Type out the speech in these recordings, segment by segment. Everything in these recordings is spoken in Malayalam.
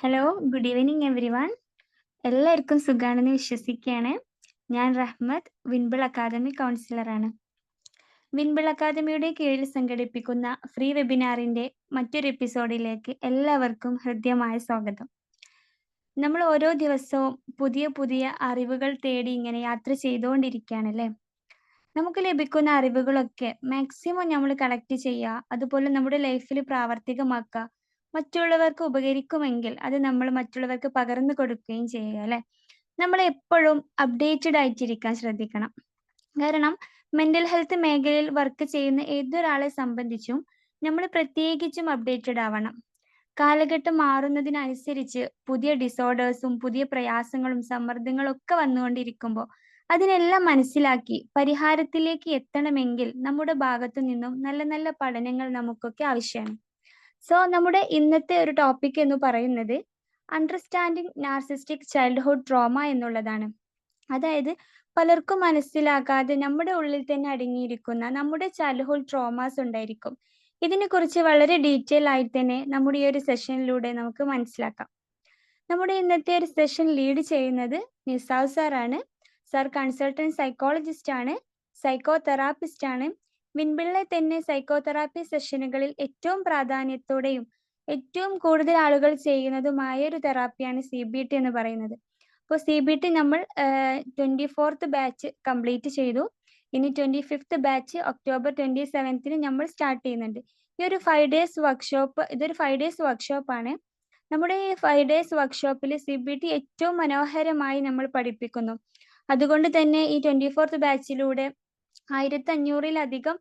Hello, good evening everyone. എല്ലാവർക്കും സുഖാണെന്ന് വിശ്വസിക്കുകയാണ്. ഞാൻ റഹ്മത്ത്, വിൻബിൾ അക്കാദമി കൗൺസിലറാണ്. വിൻബിൾ അക്കാദമിയുടെ കീഴിൽ സംഘടിപ്പിക്കുന്ന ഫ്രീ വെബിനാറിന്റെ മറ്റൊരു എപ്പിസോഡിലേക്ക് എല്ലാവർക്കും ഹൃദ്യമായ സ്വാഗതം. നമ്മൾ ഓരോ ദിവസവും പുതിയ പുതിയ അറിവുകൾ തേടി ഇങ്ങനെ യാത്ര ചെയ്തുകൊണ്ടിരിക്കുകയാണല്ലേ. നമുക്ക് ലഭിക്കുന്ന അറിവുകളൊക്കെ മാക്സിമം നമ്മൾ കളക്ട് ചെയ്യുക, അതുപോലെ നമ്മുടെ ലൈഫിൽ പ്രാവർത്തികമാക്കുക. മറ്റുള്ളവർക്ക് ഉപകരിക്കുമെങ്കിൽ അത് നമ്മൾ മറ്റുള്ളവർക്ക് പകർന്നു കൊടുക്കുകയും ചെയ്യുക അല്ലെ. നമ്മൾ എപ്പോഴും അപ്ഡേറ്റഡ് ആയിട്ടിരിക്കാൻ ശ്രദ്ധിക്കണം. കാരണം മെന്റൽ ഹെൽത്ത് മേഖലയിൽ വർക്ക് ചെയ്യുന്ന ഏതൊരാളെ സംബന്ധിച്ചും നമ്മൾ പ്രത്യേകിച്ചും അപ്ഡേറ്റഡ് ആവണം. കാലഘട്ടം മാറുന്നതിനനുസരിച്ച് പുതിയ ഡിസോർഡേഴ്സും പുതിയ പ്രയാസങ്ങളും സമ്മർദ്ദങ്ങളും ഒക്കെ വന്നുകൊണ്ടിരിക്കുമ്പോൾ അതിനെല്ലാം മനസ്സിലാക്കി പരിഹാരത്തിലേക്ക് എത്തണമെങ്കിൽ നമ്മുടെ ഭാഗത്തു നിന്നും നല്ല നല്ല പഠനങ്ങൾ നമുക്കൊക്കെ ആവശ്യമാണ്. സോ നമ്മുടെ ഇന്നത്തെ ഒരു ടോപ്പിക് എന്ന് പറയുന്നത് അണ്ടർസ്റ്റാൻഡിങ് നാർസിസ്റ്റിക് ചൈൽഡ്ഹുഡ് ട്രോമ എന്നുള്ളതാണ്. അതായത് പലർക്കും മനസ്സിലാകാതെ നമ്മുടെ ഉള്ളിൽ തന്നെ അടങ്ങിയിരിക്കുന്ന നമ്മുടെ ചൈൽഡ്ഹുഡ് ട്രോമാസ് ഉണ്ടായിരിക്കും. ഇതിനെക്കുറിച്ച് വളരെ ഡീറ്റെയിൽ ആയിട്ട് തന്നെ നമ്മുടെ ഈ ഒരു സെഷനിലൂടെ നമുക്ക് മനസ്സിലാക്കാം. നമ്മുടെ ഇന്നത്തെ ഒരു സെഷൻ ലീഡ് ചെയ്യുന്നത് നിസാവ് സാറാണ്. സാർ കൺസൾട്ടന്റ് സൈക്കോളജിസ്റ്റ് ആണ്, സൈക്കോ തെറാപ്പിസ്റ്റ് ആണ്. വിൻബിളിലെ തന്നെ സൈക്കോതെറാപ്പി സെഷനുകളിൽ ഏറ്റവും പ്രാധാന്യത്തോടെയും ഏറ്റവും കൂടുതൽ ആളുകൾ ചെയ്യുന്നതുമായ ഒരു തെറാപ്പിയാണ് CBT എന്ന് പറയുന്നത്. അപ്പോൾ CBT നമ്മൾ 24th ബാച്ച് കംപ്ലീറ്റ് ചെയ്തു. ഇനി 25th ബാച്ച് ഒക്ടോബർ 27th നമ്മൾ സ്റ്റാർട്ട് ചെയ്യുന്നുണ്ട്. ഈ ഒരു 5 days വർക്ക്ഷോപ്പ്, ഇതൊരു 5 days വർക്ക്ഷോപ്പാണ്. നമ്മുടെ ഈ 5 days വർക്ക്ഷോപ്പിൽ CBT ഏറ്റവും മനോഹരമായി നമ്മൾ പഠിപ്പിക്കുന്നു. അതുകൊണ്ട് തന്നെ ഈ 24th ബാച്ചിലൂടെ 1500-ലധികം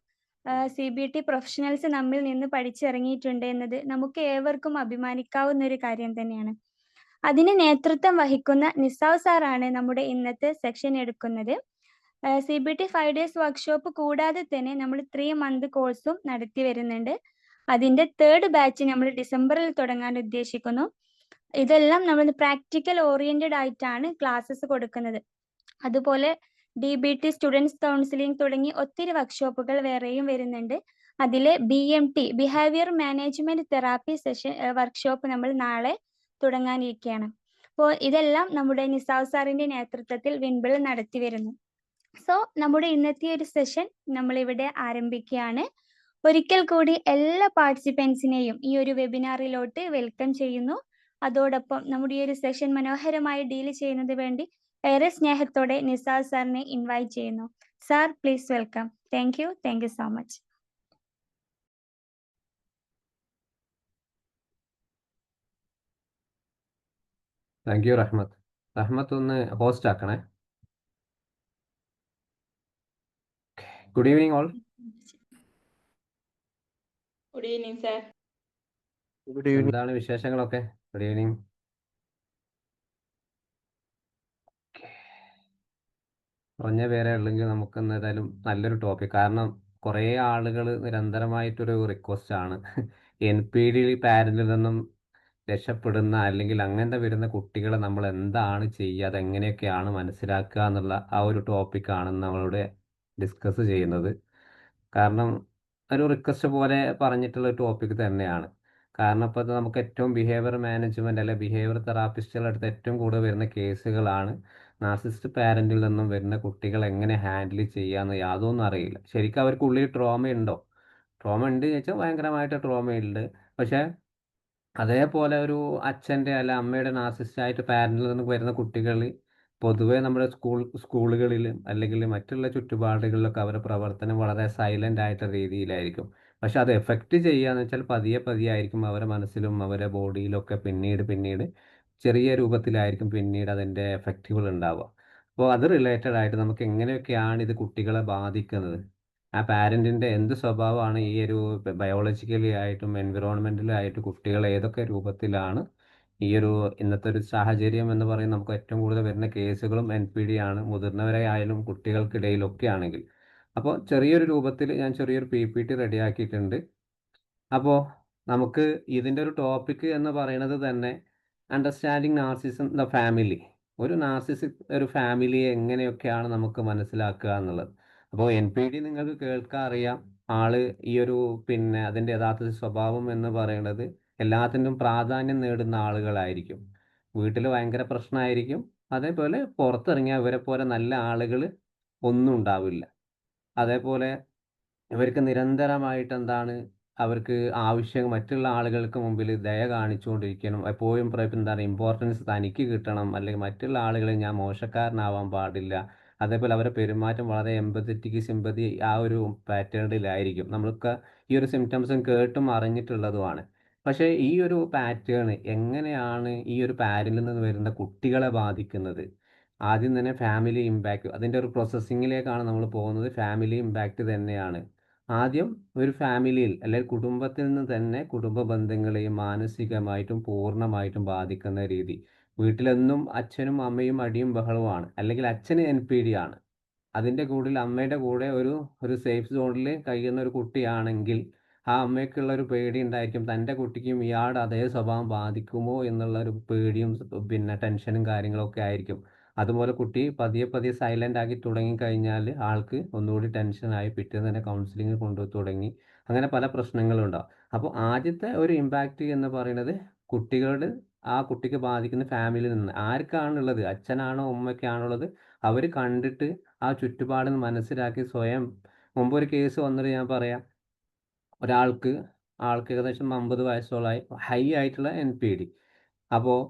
CBT പ്രൊഫഷണൽസ് നമ്മിൽ നിന്ന് പഠിച്ചിറങ്ങിയിട്ടുണ്ട് എന്നത് നമുക്ക് ഏവർക്കും അഭിമാനിക്കാവുന്ന ഒരു കാര്യം തന്നെയാണ്. അതിന് നേതൃത്വം വഹിക്കുന്ന നിസാവ് സാറാണ് നമ്മുടെ ഇന്നത്തെ സെക്ഷൻ എടുക്കുന്നത്. CBT 5 days വർക്ക്ഷോപ്പ് കൂടാതെ തന്നെ നമ്മൾ 3 month കോഴ്സും നടത്തി വരുന്നുണ്ട്. അതിന്റെ 3rd ബാച്ച് നമ്മൾ ഡിസംബറിൽ തുടങ്ങാൻ ഉദ്ദേശിക്കുന്നു. ഇതെല്ലാം നമ്മൾ പ്രാക്ടിക്കൽ ഓറിയന്റഡ് ആയിട്ടാണ് ക്ലാസ്സസ് കൊടുക്കുന്നത്. അതുപോലെ DBT സ്റ്റുഡൻസ് കൗൺസിലിംഗ് തുടങ്ങി ഒത്തിരി വർക്ക്ഷോപ്പുകൾ വേറെയും വരുന്നുണ്ട്. അതിലെ BMT behaviour management therapy session workshop നമ്മൾ നാളെ തുടങ്ങാനിരിക്കുകയാണ്. അപ്പോൾ ഇതെല്ലാം നമ്മുടെ നിസാവ് സാറിന്റെ നേതൃത്വത്തിൽ വിൻബിൾ നടത്തി വരുന്നു. സോ നമ്മുടെ ഇന്നത്തെ ഒരു സെഷൻ നമ്മൾ ഇവിടെ ആരംഭിക്കുകയാണ്. ഒരിക്കൽ കൂടി എല്ലാ പാർട്ടിസിപ്പൻസിനെയും ഈ ഒരു വെബിനാറിലോട്ട് വെൽക്കം ചെയ്യുന്നു. അതോടൊപ്പം നമ്മുടെ ഈ ഒരു സെഷൻ മനോഹരമായി ഡീൽ ചെയ്യുന്നത് വേണ്ടി ഏറെ സ്നേഹത്തോടെ നിസാർ സാറിനെ ഇൻവൈറ്റ് ചെയ്യുന്നു. Sir, please welcome. Thank you so much. Thank you Rahmath. Rahmath ഒന്ന് ഹോസ്റ്റ് ആക്കണേ. Good evening all. Good evening sir. എന്താണ് വിശേഷങ്ങളൊക്കെ? Good evening. കുറഞ്ഞ പേരെ ഉള്ളെങ്കിൽ നമുക്ക് ഏതായാലും നല്ലൊരു ടോപ്പിക്. കാരണം കുറേ ആളുകൾ നിരന്തരമായിട്ടൊരു റിക്വസ്റ്റ് ആണ് NPD പാരന്റിൽ നിന്നും രക്ഷപ്പെടുന്ന അല്ലെങ്കിൽ അങ്ങനത്തെ വരുന്ന കുട്ടികളെ നമ്മൾ എന്താണ് ചെയ്യുക, അതെങ്ങനെയൊക്കെയാണ് മനസ്സിലാക്കുക എന്നുള്ള ആ ഒരു ടോപ്പിക്കാണ് നമ്മളിവിടെ ഡിസ്കസ് ചെയ്യുന്നത്. കാരണം ഒരു റിക്വസ്റ്റ് പോലെ പറഞ്ഞിട്ടുള്ള ഒരു ടോപ്പിക് തന്നെയാണ്. കാരണം ഇപ്പോൾ നമുക്ക് ഏറ്റവും ബിഹേവിയർ മാനേജ്മെൻറ്റ് അല്ലെ ബിഹേവിയർ തെറാപ്പിസ്റ്റുകളുടെ അടുത്ത് ഏറ്റവും കൂടുതൽ വരുന്ന കേസുകളാണ് നാർസിസ്റ്റ് പാരന്റിൽ നിന്നും വരുന്ന കുട്ടികൾ എങ്ങനെ ഹാൻഡിൽ ചെയ്യാമെന്ന് യാതൊന്നും അറിയില്ല. ശരിക്കും അവർക്കുള്ളിൽ ട്രോമ ഉണ്ടോ? ട്രോമ ഉണ്ട് ചോദിച്ചാൽ ഭയങ്കരമായിട്ട് ട്രോമ ഉണ്ട്. പക്ഷേ അതേപോലെ ഒരു അച്ഛൻ്റെ അല്ല അമ്മയുടെ നാർസിസ്റ്റായിട്ട് പാരന്റിൽ നിന്ന് വരുന്ന കുട്ടികൾ പൊതുവേ നമ്മുടെ സ്കൂളുകളിലും അല്ലെങ്കിൽ മറ്റുള്ള ചുറ്റുപാടുകളിലൊക്കെ അവരുടെ പ്രവർത്തനം വളരെ സൈലൻ്റ് ആയിട്ടുള്ള രീതിയിലായിരിക്കും. പക്ഷെ അത് എഫക്റ്റ് ചെയ്യുകയെന്ന് വെച്ചാൽ പതിയെ പതിയെ ആയിരിക്കും അവരുടെ മനസ്സിലും അവരുടെ ബോഡിയിലൊക്കെ പിന്നീട് ചെറിയ രൂപത്തിലായിരിക്കും പിന്നീട് അതിൻ്റെ എഫക്റ്റുകൾ ഉണ്ടാവുക. അപ്പോൾ അത് റിലേറ്റഡ് ആയിട്ട് നമുക്ക് എങ്ങനെയൊക്കെയാണ് ഇത് കുട്ടികളെ ബാധിക്കുന്നത്, ആ പാരൻറ്റിൻ്റെ എന്ത് സ്വഭാവമാണ് ഈ ഒരു ബയോളജിക്കലി ആയിട്ടും എൻവിറോൺമെൻ്റലി ആയിട്ട് കുട്ടികൾ ഏതൊക്കെ രൂപത്തിലാണ് ഈ ഒരു ഇന്നത്തെ ഒരു സാഹചര്യം എന്ന് പറയുന്നത്. നമുക്ക് ഏറ്റവും കൂടുതൽ വരുന്ന കേസുകളും NPD ആണ്, മുതിർന്നവരെ ആയാലും കുട്ടികൾക്കിടയിലൊക്കെ ആണെങ്കിൽ. അപ്പോൾ ചെറിയൊരു രൂപത്തിൽ ഞാൻ ചെറിയൊരു PPT റെഡിയാക്കിയിട്ടുണ്ട്. അപ്പോൾ നമുക്ക് ഇതിൻ്റെ ഒരു ടോപ്പിക് എന്ന് പറയുന്നത് തന്നെ അണ്ടർസ്റ്റാൻഡിങ് നാർസിസം ദ ഫാമിലി. ഒരു ഒരു ഫാമിലിയെ എങ്ങനെയൊക്കെയാണ് നമുക്ക് മനസ്സിലാക്കുക എന്നുള്ളത്. അപ്പോൾ NPD നിങ്ങൾക്ക് കേൾക്കാൻ അറിയാം. ആള് ഈ ഒരു അതിൻ്റെ യഥാർത്ഥ സ്വഭാവം എന്ന് പറയുന്നത് എല്ലാത്തിനും പ്രാധാന്യം നേടുന്ന ആളുകളായിരിക്കും. വീട്ടിൽ ഭയങ്കര പ്രശ്നമായിരിക്കും. അതേപോലെ പുറത്തിറങ്ങിയാൽ ഇവരെ പോലെ നല്ല ആളുകൾ ഒന്നും ഉണ്ടാവില്ല. അതേപോലെ ഇവർക്ക് നിരന്തരമായിട്ട് എന്താണ് അവർക്ക് മറ്റുള്ള ആളുകൾക്ക് മുമ്പിൽ ദയ കാണിച്ചുകൊണ്ടിരിക്കണം. എപ്പോഴും എന്താണ് ഇമ്പോർട്ടൻസ് തനിക്ക് കിട്ടണം. അല്ലെങ്കിൽ മറ്റുള്ള ആളുകളെ ഞാൻ മോശക്കാരനാവാൻ പാടില്ല. അതേപോലെ അവരുടെ പെരുമാറ്റം വളരെ എമ്പത്തറ്റിക്, സിമ്പതി ആ ഒരു പാറ്റേണിലായിരിക്കും. നമ്മൾക്ക് ഈ ഒരു സിംറ്റംസും കേട്ടും അറിഞ്ഞിട്ടുള്ളതുമാണ്. പക്ഷേ ഈ ഒരു പാറ്റേൺ എങ്ങനെയാണ് ഈ ഒരു പാരിൽ നിന്ന് വരുന്ന കുട്ടികളെ ബാധിക്കുന്നത്? ആദ്യം തന്നെ ഫാമിലി ഇമ്പാക്റ്റ്. അതിൻ്റെ ഒരു പ്രോസസ്സിങ്ങിലേക്കാണ് നമ്മൾ പോകുന്നത്. ഫാമിലി ഇമ്പാക്റ്റ് തന്നെയാണ്. ആദ്യം ഒരു ഫാമിലിയിൽ അല്ലെങ്കിൽ കുടുംബത്തിൽ നിന്ന് തന്നെ കുടുംബ ബന്ധങ്ങളെയും മാനസികമായിട്ടും പൂർണ്ണമായിട്ടും ബാധിക്കുന്ന രീതി. വീട്ടിലെന്നും അച്ഛനും അമ്മയും അടിയും ബഹളവുമാണ്. അല്ലെങ്കിൽ അച്ഛന് NPD ആണ്. അതിൻ്റെ കൂടെ അമ്മയുടെ കൂടെ ഒരു സേഫ് സോണിൽ കഴിയുന്ന ഒരു കുട്ടിയാണെങ്കിൽ ആ അമ്മയ്ക്കുള്ള ഒരു പേടി ഉണ്ടായിരിക്കും. തൻ്റെ കുട്ടിക്കും ഇയാളുടെ അതേ സ്വഭാവം ബാധിക്കുമോ എന്നുള്ള ഒരു പേടിയും പിന്നെ ടെൻഷനും കാര്യങ്ങളൊക്കെ ആയിരിക്കും. അതുപോലെ കുട്ടി പതിയെ പതിയെ സൈലൻ്റ് ആക്കി തുടങ്ങിക്കഴിഞ്ഞാൽ ആൾക്ക് ഒന്നുകൂടി ടെൻഷനായി പിറ്റേന്ന് തന്നെ കൗൺസിലിംഗ് കൊണ്ടു തുടങ്ങി. അങ്ങനെ പല പ്രശ്നങ്ങളും ഉണ്ടാവും. അപ്പോൾ ആദ്യത്തെ ഒരു ഇമ്പാക്റ്റ് എന്ന് പറയുന്നത് ആ കുട്ടിക്ക് ബാധിക്കുന്ന ഫാമിലിയിൽ നിന്ന് ആർക്കാണുള്ളത്, അച്ഛനാണോ ഉമ്മയ്ക്കാണോ ഉള്ളത്, അവർ കണ്ടിട്ട് ആ ചുറ്റുപാട് മനസ്സിലാക്കി സ്വയം. മുമ്പൊരു കേസ് വന്നത് ഞാൻ പറയാം. ആൾക്ക് ഏകദേശം 50 വയസ്സോളമായി, ഹൈ ആയിട്ടുള്ള NPD. അപ്പോൾ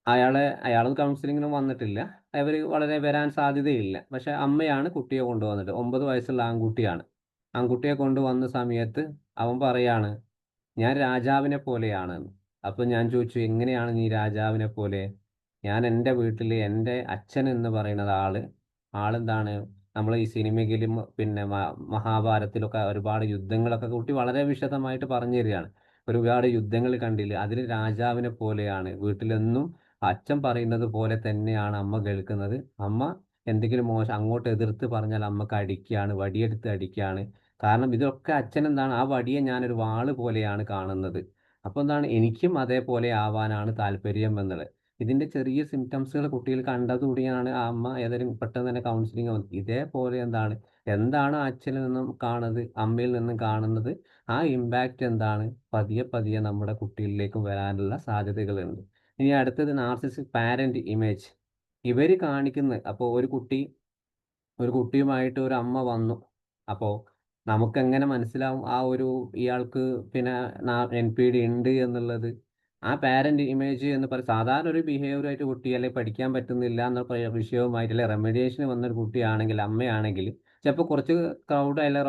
അയാൾ കൗൺസിലിങ്ങിനും വന്നിട്ടില്ല. അവർ വളരെ വരാൻ സാധ്യതയില്ല. പക്ഷേ അമ്മയാണ് കുട്ടിയെ കൊണ്ടുവന്നത്. 9 വയസ്സുള്ള ആൺകുട്ടിയാണ്. ആൺകുട്ടിയെ കൊണ്ടുവന്ന സമയത്ത് അവൻ പറയാണ്, ഞാൻ രാജാവിനെ പോലെയാണെന്ന്. അപ്പോൾ ഞാൻ ചോദിച്ചു, എങ്ങനെയാണ് നീ രാജാവിനെ പോലെ? ഞാൻ എൻ്റെ വീട്ടിൽ എൻ്റെ അച്ഛൻ എന്ന് പറയുന്നത് ആളെന്താണ്, നമ്മൾ ഈ സിനിമയിലും പിന്നെ മഹാഭാരതത്തിലൊക്കെ ഒരുപാട് യുദ്ധങ്ങളൊക്കെ കുട്ടി വളരെ വിശദമായിട്ട് പറഞ്ഞു തരികയാണ്. ഒരുപാട് യുദ്ധങ്ങൾ കണ്ടില്ല, അതിൽ രാജാവിനെ പോലെയാണ്. വീട്ടിലെന്നും അച്ഛൻ പറയുന്നത് പോലെ തന്നെയാണ് അമ്മ കേൾക്കുന്നത്. അമ്മ എന്തെങ്കിലും മോശം അങ്ങോട്ട് എതിർത്ത് പറഞ്ഞാൽ അമ്മക്ക് അടിക്കുകയാണ്, വടിയെടുത്ത് അടിക്കുകയാണ്. കാരണം ഇതൊക്കെ അച്ഛൻ എന്താണ്, ആ വടിയെ ഞാനൊരു വാള് പോലെയാണ് കാണുന്നത്. അപ്പോൾ എന്താണ്, എനിക്കും അതേപോലെ ആവാനാണ് താല്പര്യം എന്നുള്ളത്. ഇതിൻ്റെ ചെറിയ സിംറ്റംസുകൾ കുട്ടികൾ കണ്ടതുകൂടിയാണ് ആ അമ്മ ഏതായാലും പെട്ടെന്ന് തന്നെ കൗൺസിലിംഗ് വന്നത്. ഇതേപോലെ എന്താണ് അച്ഛനിൽ നിന്നും കാണുന്നത്, അമ്മയിൽ നിന്നും കാണുന്നത്, ആ ഇമ്പാക്റ്റ് എന്താണ് പതിയെ പതിയെ നമ്മുടെ കുട്ടികളിലേക്കും വരാനുള്ള സാധ്യതകളുണ്ട്. ഇനി അടുത്തത് നാർസിസിക് പാരന്റ് ഇമേജ്. ഇവർ കാണിക്കുന്നത്, അപ്പോൾ ഒരു കുട്ടിയുമായിട്ട് ഒരു അമ്മ വന്നു. അപ്പോൾ നമുക്കെങ്ങനെ മനസ്സിലാവും ഇയാൾക്ക് പിന്നെ NPD ഉണ്ട് എന്നുള്ളത്? ആ പാരന്റ് ഇമേജ് എന്ന് പറയും. സാധാരണ ഒരു ബിഹേവിയറായിട്ട് കുട്ടി അല്ലെങ്കിൽ പഠിക്കാൻ പറ്റുന്നില്ല എന്ന വിഷയവുമായിട്ട് അല്ലെങ്കിൽ റെമഡിയേഷന് വന്നൊരു കുട്ടിയാണെങ്കിൽ, അമ്മയാണെങ്കിൽ ചിലപ്പോൾ കുറച്ച്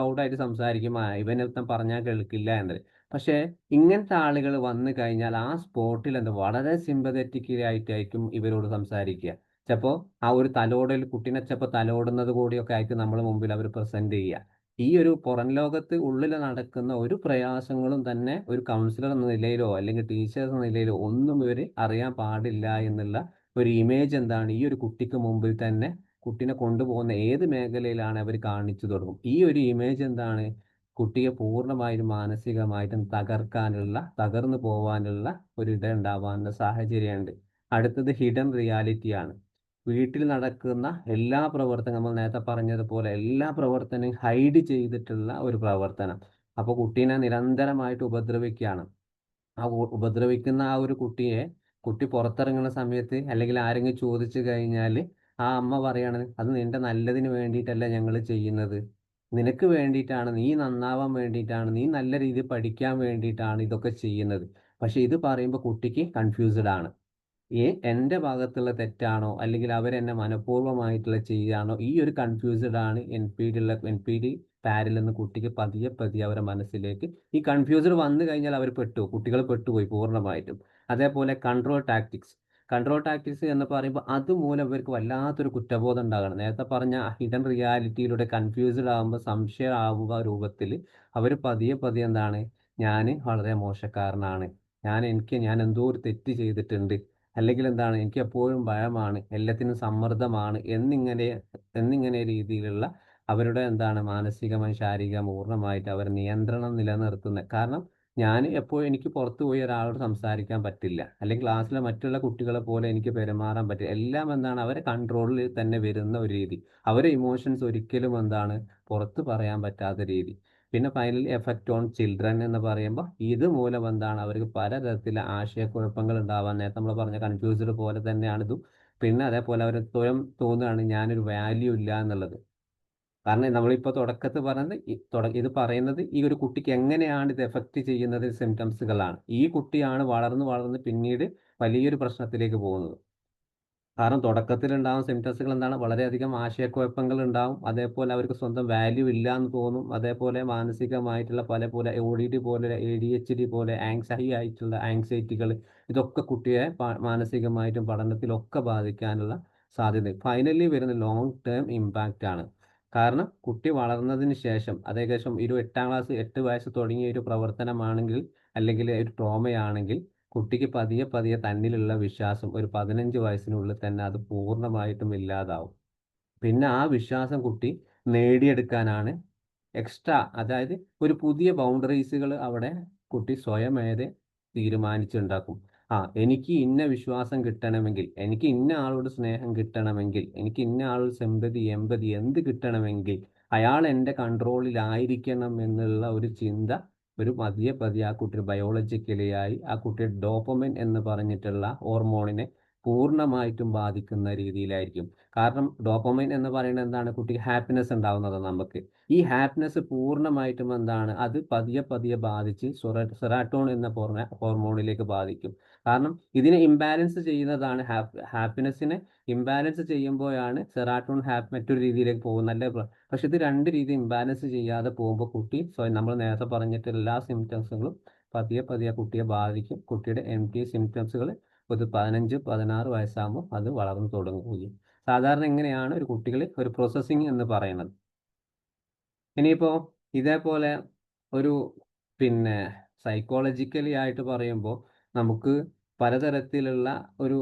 റൗഡായിട്ട് സംസാരിക്കും. ഇവനൊന്നും പറഞ്ഞാൽ കേൾക്കില്ല എന്നത്. പക്ഷേ ഇങ്ങനത്തെ ആളുകൾ വന്നു കഴിഞ്ഞാൽ ആ സ്പോട്ടിൽ വളരെ സിമ്പതറ്റിക് ആയിട്ടായിരിക്കും ഇവരോട് സംസാരിക്കുക. ചിലപ്പോൾ ആ ഒരു കുട്ടീനെ ചിലപ്പോൾ തലോടുന്നത് കൂടിയൊക്കെ ആയിരിക്കും നമ്മളെ മുമ്പിൽ അവർ പ്രസന്റ് ചെയ്യുക. ഈ ഒരു പുറം ലോകത്ത് ഉള്ളിൽ നടക്കുന്ന ഒരു പ്രയാസങ്ങളും തന്നെ ഒരു കൗൺസിലർ എന്ന നിലയിലോ അല്ലെങ്കിൽ ടീച്ചർ എന്ന നിലയിലോ ഒന്നും ഇവർ അറിയാൻ പാടില്ല എന്നുള്ള ഒരു ഇമേജ് എന്താണ് ഈ ഒരു കുട്ടിക്ക് മുമ്പിൽ തന്നെ കുട്ടീനെ കൊണ്ടുപോകുന്ന ഏത് മേഖലയിലാണ് അവർ കാണിച്ചു തുടങ്ങും. ഈ ഒരു ഇമേജ് എന്താണ് കുട്ടിയെ പൂർണ്ണമായും മാനസികമായിട്ടും തകർന്നു പോകാനുള്ള ഇട ഉണ്ടാവാനുള്ള സാഹചര്യമുണ്ട്. അടുത്തത് ഹിഡൻ റിയാലിറ്റിയാണ്. വീട്ടിൽ നടക്കുന്ന എല്ലാ പ്രവർത്തനവും, നമ്മൾ നേരത്തെ പറഞ്ഞതുപോലെ എല്ലാ പ്രവർത്തനവും ഹൈഡ് ചെയ്തിട്ടുള്ള ഒരു പ്രവർത്തനം. അപ്പോൾ കുട്ടീനെ നിരന്തരമായിട്ട് ഉപദ്രവിക്കുകയാണ്. ഉപദ്രവിക്കുന്ന ആ ഒരു കുട്ടി പുറത്തിറങ്ങുന്ന സമയത്ത് അല്ലെങ്കിൽ ആരെങ്കിലും ചോദിച്ചു കഴിഞ്ഞാൽ ആ അമ്മ പറയാണ്, അത് നിന്റെ നല്ലതിന് വേണ്ടിയിട്ടല്ല ഞങ്ങൾ ചെയ്യുന്നത്, നിനക്ക് വേണ്ടിയിട്ടാണ്, നീ നന്നാവാൻ വേണ്ടിയിട്ടാണ്, നീ നല്ല രീതിയിൽ പഠിക്കാൻ വേണ്ടിയിട്ടാണ് ഇതൊക്കെ ചെയ്യുന്നത്. പക്ഷെ ഇത് പറയുമ്പോൾ കുട്ടിക്ക് കൺഫ്യൂസ്ഡ് ആണ്. എൻ്റെ ഭാഗത്തുള്ള തെറ്റാണോ അല്ലെങ്കിൽ അവരെന്നെ മനഃപൂർവ്വമായിട്ടുള്ള ചെയ്യുകയാണോ? ഈ ഒരു കൺഫ്യൂസ്ഡ് ആണ് NPD പാരിൽ നിന്ന് കുട്ടിക്ക് പതിയെ പതിയെ അവരുടെ മനസ്സിലേക്ക് ഈ കൺഫ്യൂസ്ഡ് വന്നു കഴിഞ്ഞാൽ കുട്ടികൾ പെട്ടുപോയി പൂർണ്ണമായിട്ടും. അതേപോലെ കൺട്രോൾ ടാക്ടിക്സ് എന്ന് പറയുമ്പോൾ അതുമൂലം ഇവർക്ക് വല്ലാത്തൊരു കുറ്റബോധം ഉണ്ടാകണം. നേരത്തെ പറഞ്ഞ ഹിഡൻ റിയാലിറ്റിയിലൂടെ കൺഫ്യൂസ്ഡ് ആകുമ്പോൾ, സംശയം ആവുക രൂപത്തിൽ അവർ പതിയെ പതിയെ എന്താണ്, ഞാൻ വളരെ മോശക്കാരനാണ്, ഞാൻ എന്തോ ഒരു തെറ്റ് ചെയ്തിട്ടുണ്ട്, അല്ലെങ്കിൽ എന്താണ്, എനിക്ക് എപ്പോഴും ഭയമാണ്, എല്ലാത്തിനും സമ്മർദ്ദമാണ് എന്നിങ്ങനെ രീതിയിലുള്ള അവരുടെ എന്താണ് മാനസികമായി ശാരീരികമായി പൂർണ്ണമായിട്ട് അവർ നിയന്ത്രണം നിലനിർത്തുന്നത്. കാരണം എനിക്ക് പുറത്തു പോയി ഒരാളോട് സംസാരിക്കാൻ പറ്റില്ല, അല്ലെങ്കിൽ ക്ലാസ്സിലെ മറ്റുള്ള കുട്ടികളെ പോലെ എനിക്ക് പെരുമാറാൻ പറ്റില്ല. എല്ലാം എന്താണ് അവരെ കൺട്രോളിൽ തന്നെ വരുന്ന ഒരു രീതി. അവരെ ഇമോഷൻസ് ഒരിക്കലും എന്താണ് പുറത്ത് പറയാൻ പറ്റാത്ത രീതി. പിന്നെ ഫൈനലി എഫക്റ്റ് ഓൺ ചിൽഡ്രൻ എന്ന് പറയുമ്പോൾ ഇത് മൂലം എന്താണ് അവർക്ക് പലതരത്തിലെ ആശയക്കുഴപ്പങ്ങൾ ഉണ്ടാവാൻ, നേരത്തെ നമ്മൾ പറഞ്ഞ കൺഫ്യൂസ്ഡ് പോലെ തന്നെയാണ് ഇതും. പിന്നെ അതേപോലെ അവർ സ്വയം തോന്നുകയാണ് ഞാനൊരു വാല്യൂ ഇല്ല എന്നുള്ളത്. കാരണം നമ്മളിപ്പോൾ തുടക്കത്തിൽ പറഞ്ഞത് ഇത് പറയുന്നത് ഈ ഒരു കുട്ടിക്ക് എങ്ങനെയാണ് ഇത് എഫക്റ്റ് ചെയ്യുന്നത് സിംറ്റംസുകളാണ്. ഈ കുട്ടിയാണ് വളർന്ന് വളർന്ന് പിന്നീട് വലിയൊരു പ്രശ്നത്തിലേക്ക് പോകുന്നത്. കാരണം തുടക്കത്തിലുണ്ടാകുന്ന സിംറ്റംസുകൾ എന്താണ്, വളരെയധികം ആശയക്കുഴപ്പങ്ങൾ ഉണ്ടാവും, അതേപോലെ അവർക്ക് സ്വന്തം വാല്യൂ ഇല്ല എന്ന് തോന്നും, അതേപോലെ മാനസികമായിട്ടുള്ള പോലെ ODD പോലെ ADHD പോലെ ആയിട്ടുള്ള ആങ്സൈറ്റികൾ, ഇതൊക്കെ കുട്ടിയെ മാനസികമായിട്ടും പഠനത്തിലൊക്കെ ബാധിക്കാനുള്ള സാധ്യത. ഫൈനലി വരുന്ന ലോങ് ടേം ഇമ്പാക്റ്റ് ആണ്. കാരണം കുട്ടി വളർന്നതിന് ശേഷം അത് ഏകദേശം ഒരു 8ാം ക്ലാസ് 8 വയസ്സ് തുടങ്ങിയ ഒരു പ്രവർത്തനമാണെങ്കിൽ, അല്ലെങ്കിൽ ഒരു ട്രോമയാണെങ്കിൽ, കുട്ടിക്ക് പതിയെ പതിയെ തന്നിലുള്ള വിശ്വാസം ഒരു 15 വയസ്സിനുള്ളിൽ തന്നെ അത് പൂർണ്ണമായിട്ടും ഇല്ലാതാവും. പിന്നെ ആ വിശ്വാസം കുട്ടി നേടിയെടുക്കാനാണ് എക്സ്ട്രാ, അതായത് ഒരു പുതിയ ബൗണ്ടറീസുകൾ അവിടെ കുട്ടി സ്വയമേതെ തീരുമാനിച്ചുണ്ടാക്കും. എനിക്ക് ഇന്ന വിശ്വാസം കിട്ടണമെങ്കിൽ, എനിക്ക് ഇന്ന ആളോട് സ്നേഹം കിട്ടണമെങ്കിൽ, എനിക്ക് ഇന്ന ആളോട് സിമ്പതി എമ്പതി എന്ത് കിട്ടണമെങ്കിൽ അയാൾ എൻ്റെ കൺട്രോളിലായിരിക്കണം എന്നുള്ള ഒരു ചിന്ത ഒരു പതിയെ പതിയെ ആ കുട്ടി ബയോളജിക്കലി ആയി ആ കുട്ടിയുടെ ഡോപ്പമിൻ എന്ന് പറഞ്ഞിട്ടുള്ള ഹോർമോണിനെ പൂർണ്ണമായിട്ടും ബാധിക്കുന്ന രീതിയിലായിരിക്കും. കാരണം ഡോപ്പമൈൻ എന്ന് പറയുന്നത് എന്താണ്, കുട്ടിക്ക് ഹാപ്പിനെസ് ഉണ്ടാവുന്നത് നമുക്ക്. ഈ ഹാപ്പിനെസ് പൂർണ്ണമായിട്ടും എന്താണ്, അത് പതിയെ പതിയെ ബാധിച്ച് സെറാട്ടോൺ എന്ന ഹോർമോണിലേക്ക് ബാധിക്കും. കാരണം ഇതിനെ ഇംബാലൻസ് ചെയ്യുന്നതാണ് ഹാപ്പിനെസ്സിനെ ഇംബാലൻസ് ചെയ്യുമ്പോഴാണ് സെറാട്ടോൺ മറ്റൊരു രീതിയിലേക്ക് പോകുന്നത്. പക്ഷെ ഇത് രണ്ട് രീതി ഇംബാലൻസ് ചെയ്യാതെ പോകുമ്പോൾ കുട്ടി നമ്മൾ നേരത്തെ പറഞ്ഞിട്ട് എല്ലാ സിംറ്റംസുകളും പതിയെ പതിയെ കുട്ടിയെ ബാധിക്കും. കുട്ടിയുടെ MT സിംറ്റംസുകൾ ഒരു 15-16 വയസ്സാകുമ്പോൾ അത് വളർന്നു തുടങ്ങുകയും. സാധാരണ ഇങ്ങനെയാണ് ഒരു കുട്ടികൾ ഒരു പ്രോസസ്സിങ് എന്ന് പറയുന്നത്. ഇനിയിപ്പോൾ ഇതേപോലെ ഒരു പിന്നെ സൈക്കോളജിക്കലി ആയിട്ട് പറയുമ്പോൾ നമുക്ക് പലതരത്തിലുള്ള ഒരു